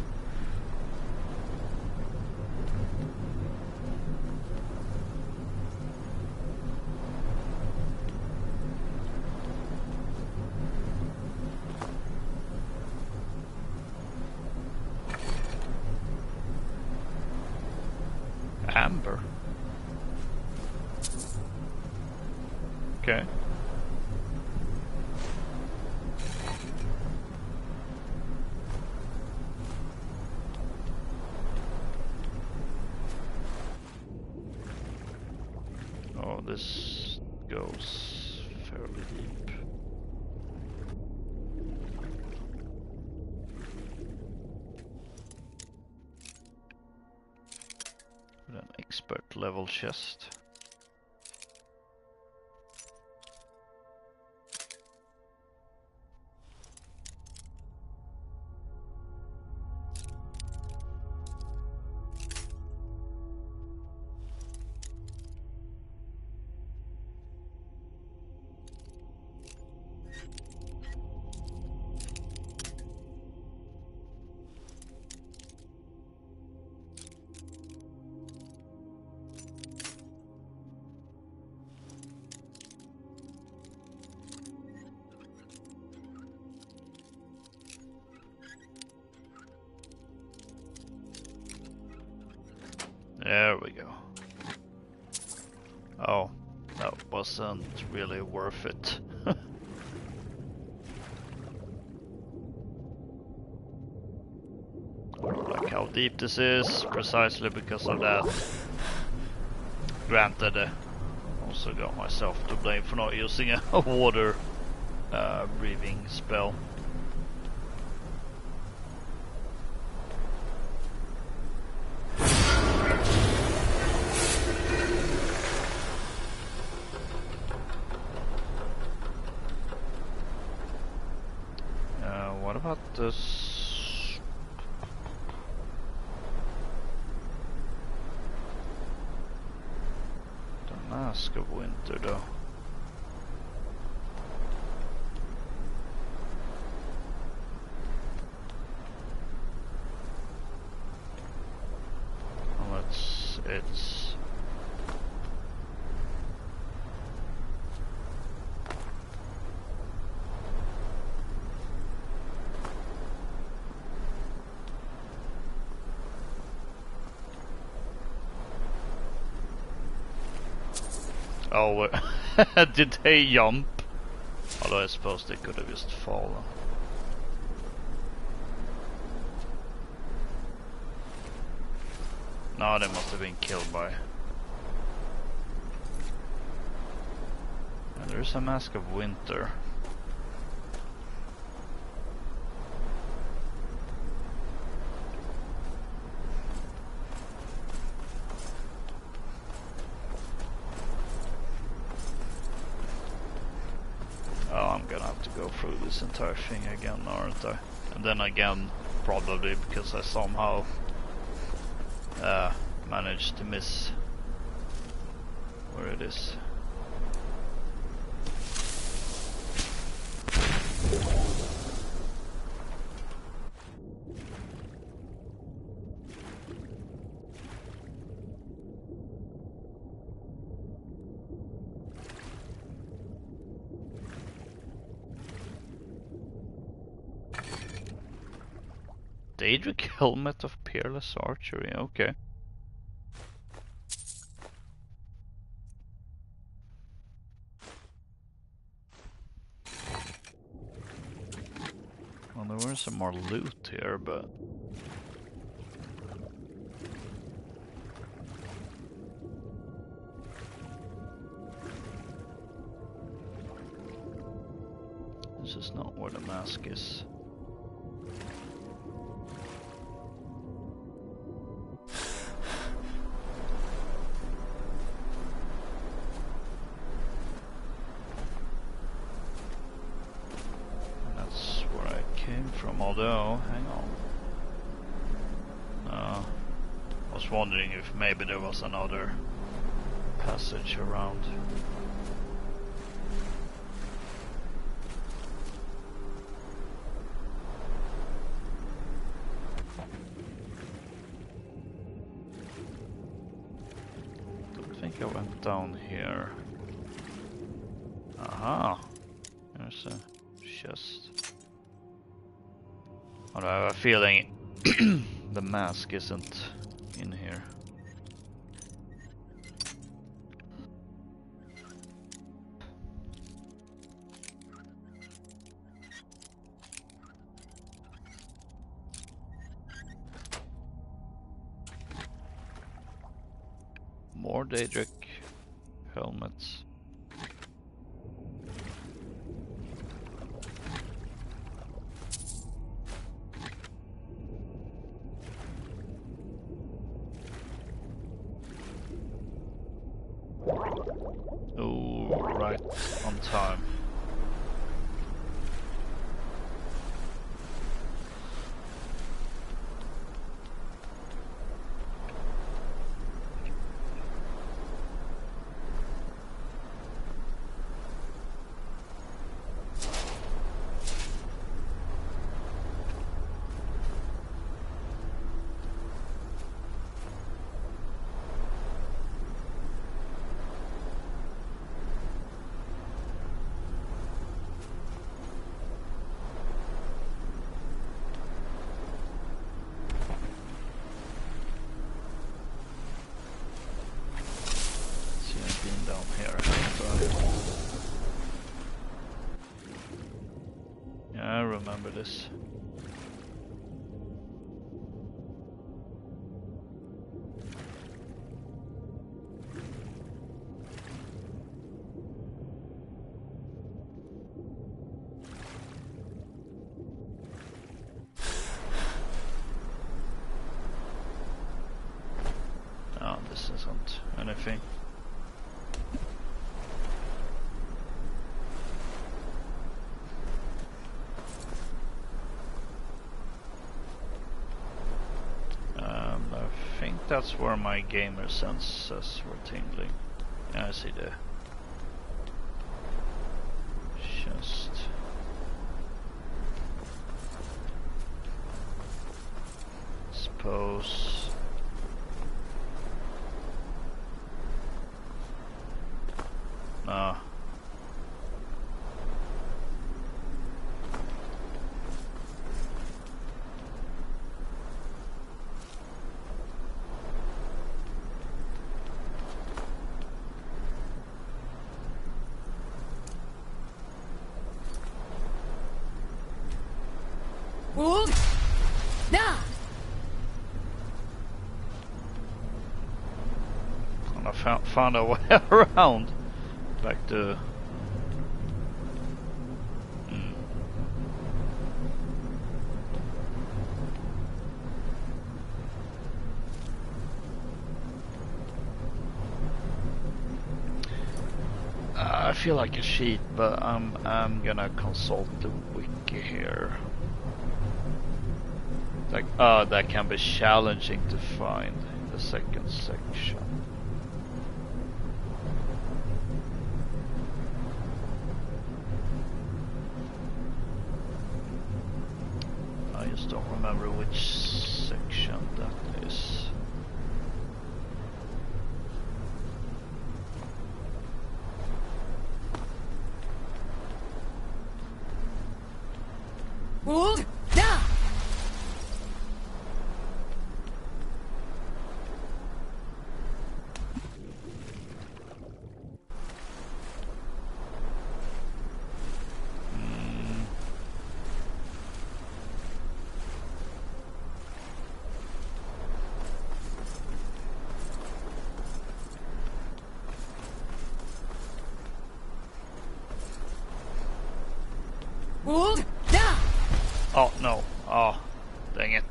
Amber. Okay. Oh, this goes fairly deep. With an expert level chest. There we go. Oh, that wasn't really worth it. Like how deep this is, precisely because of that. Granted, also got myself to blame for not using a water breathing spell. What about this? The Mask of Winter, though. Well, it's oh, did they jump? Although I suppose they could have just fallen. No, they must have been killed by. And there's a Mask of Winter. Oh, I'm gonna have to go through this entire thing again, aren't I? And then again, probably because I somehow managed to miss where it is. Daedric Helmet of Peerless Archery, okay. Well, there was some more loot here, but... this is not where the mask is. Although, hang on. I was wondering if maybe there was another passage around. Don't think I went down here. Aha! There's a chest. I have a feeling the mask isn't in here. More Daedric helmets. Oh, right on time. I remember this. Oh, this isn't anything. I think that's where my gamer senses were tingling. Yeah, I see the chest. Suppose. No. found a way around. Back to... I feel like a cheat, but I'm gonna consult the wiki here. Like, that can be challenging to find in the second section. I just don't remember which section that is. Hold down. Hold down. Oh no. Oh, dang it.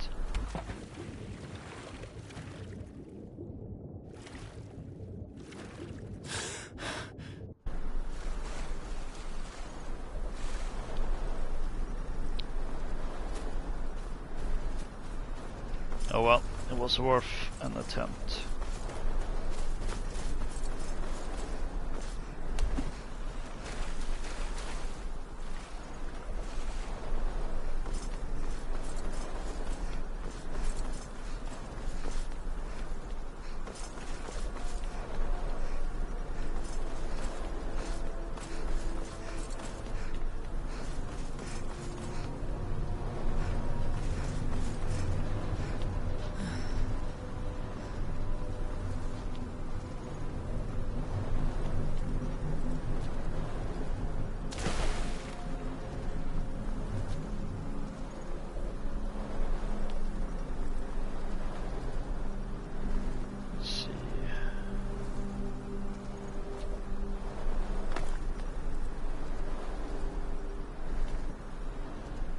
Oh well, it was worth an attempt.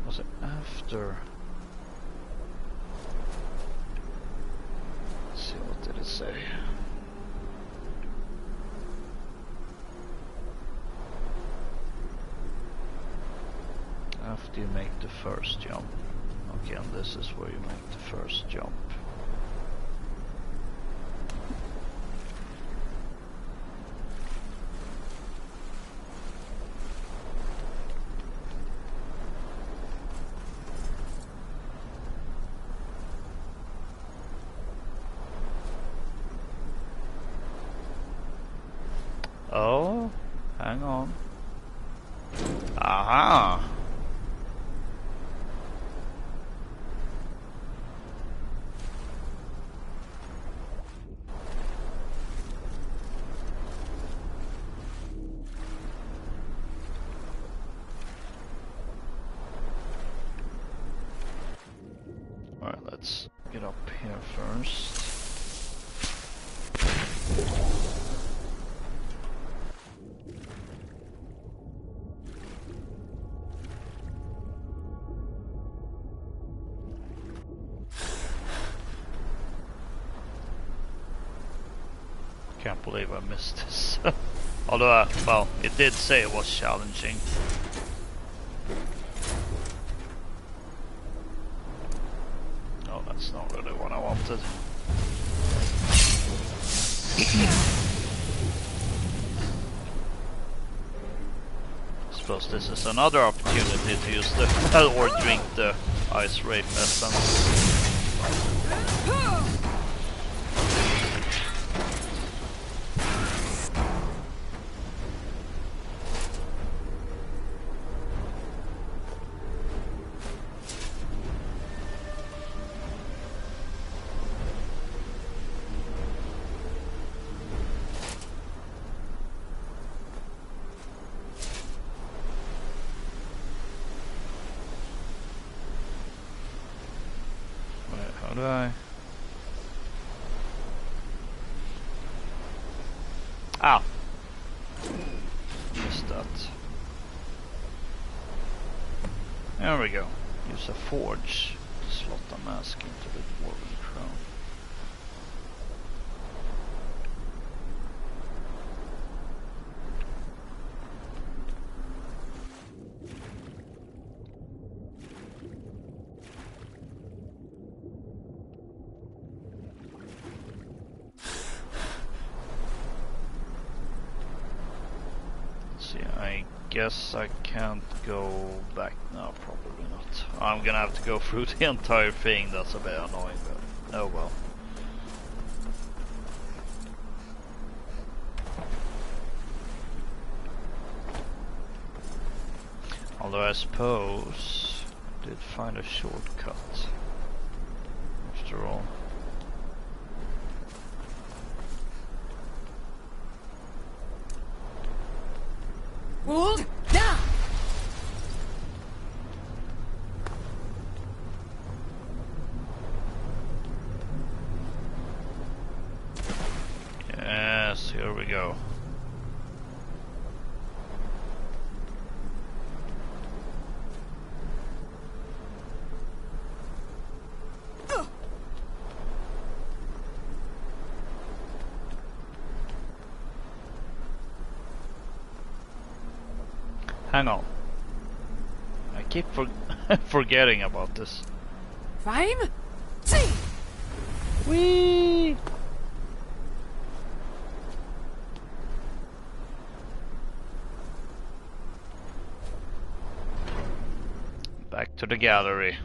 Was it after? Let's see, what did it say? After you make the first jump. Okay, and this is where you make the first jump. Oh, hang on. Aha! Alright, let's get up here first. Can't believe I missed this. Although, well, it did say it was challenging. Oh, that's not really what I wanted. I suppose this is another opportunity to use the or drink the ice rape essence. How do I? Ow. Missed that. There we go. Use a forge to slot a mask into the dwarven crown. I guess I can't go back now, probably not. I'm gonna have to go through the entire thing, that's a bit annoying, but oh well. Although I suppose I did find a shortcut after all. Hold down. Yes, here we go. Hang on. I keep forgetting about this. Rhyme? See. Whee! Back to the gallery.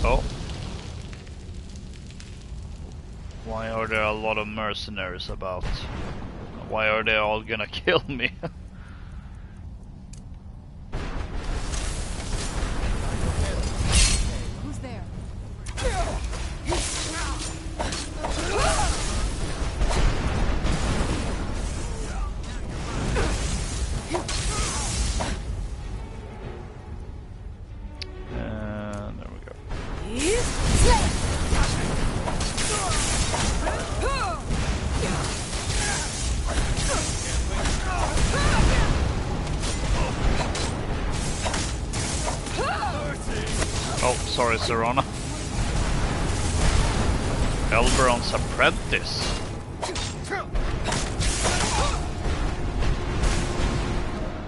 Oh. Why are there a lot of mercenaries about? Why are they all gonna kill me? Who's there? And there we go. Oh, sorry, Serana. Elberon's apprentice.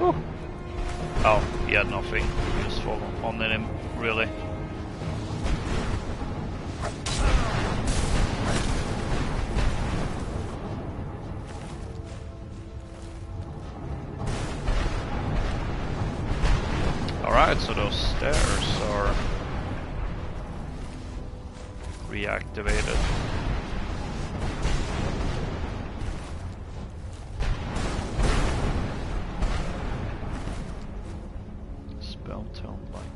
Ooh. Oh, he had nothing useful on him, really. Alright, so those stairs are reactivated. Spell tone lightning.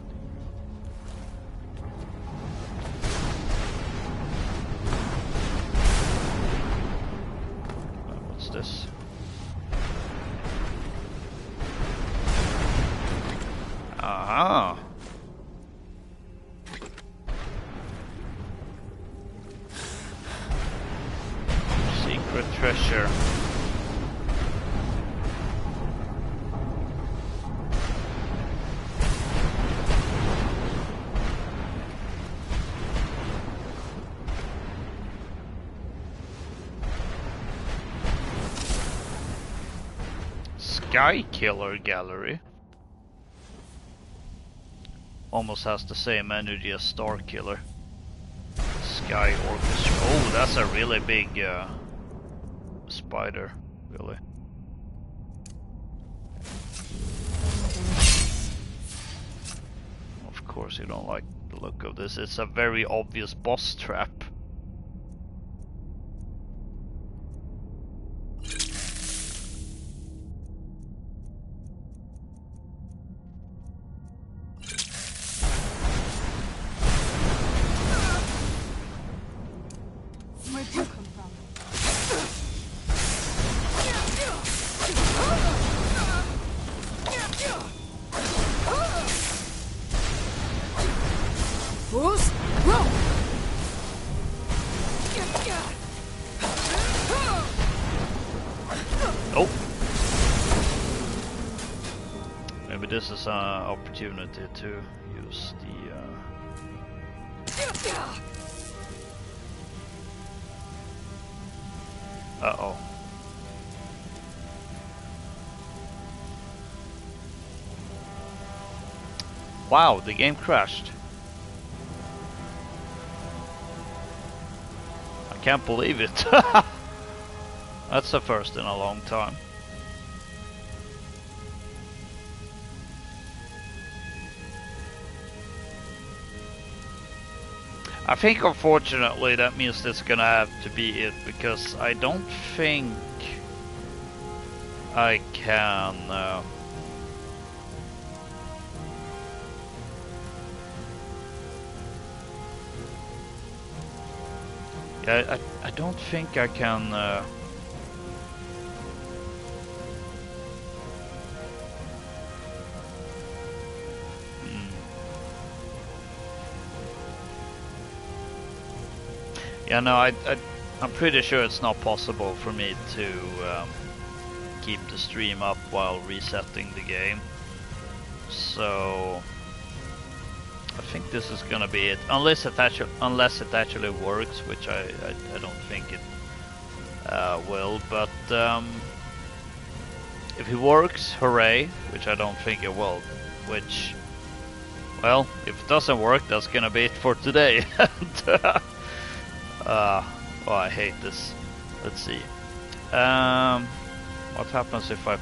What's this? Aha! Secret treasure. Sky Killer Gallery. Almost has the same energy as Star Killer. Sky Orchestra. Oh, that's a really big spider, really. Of course you don't like the look of this. It's a very obvious boss trap. Where'd you come from? maybe this is an opportunity to use the... Uh-oh. Wow, the game crashed. I can't believe it. That's the first in a long time. I think unfortunately that means that's gonna have to be it, because I don't think I can I don't think I can Yeah, no, I'm pretty sure it's not possible for me to keep the stream up while resetting the game. So I think this is gonna be it, unless it actually works, which I don't think it will. But if it works, hooray! Which I don't think it will. Which, well, if it doesn't work, that's gonna be it for today. Oh, I hate this. Let's see. What happens if I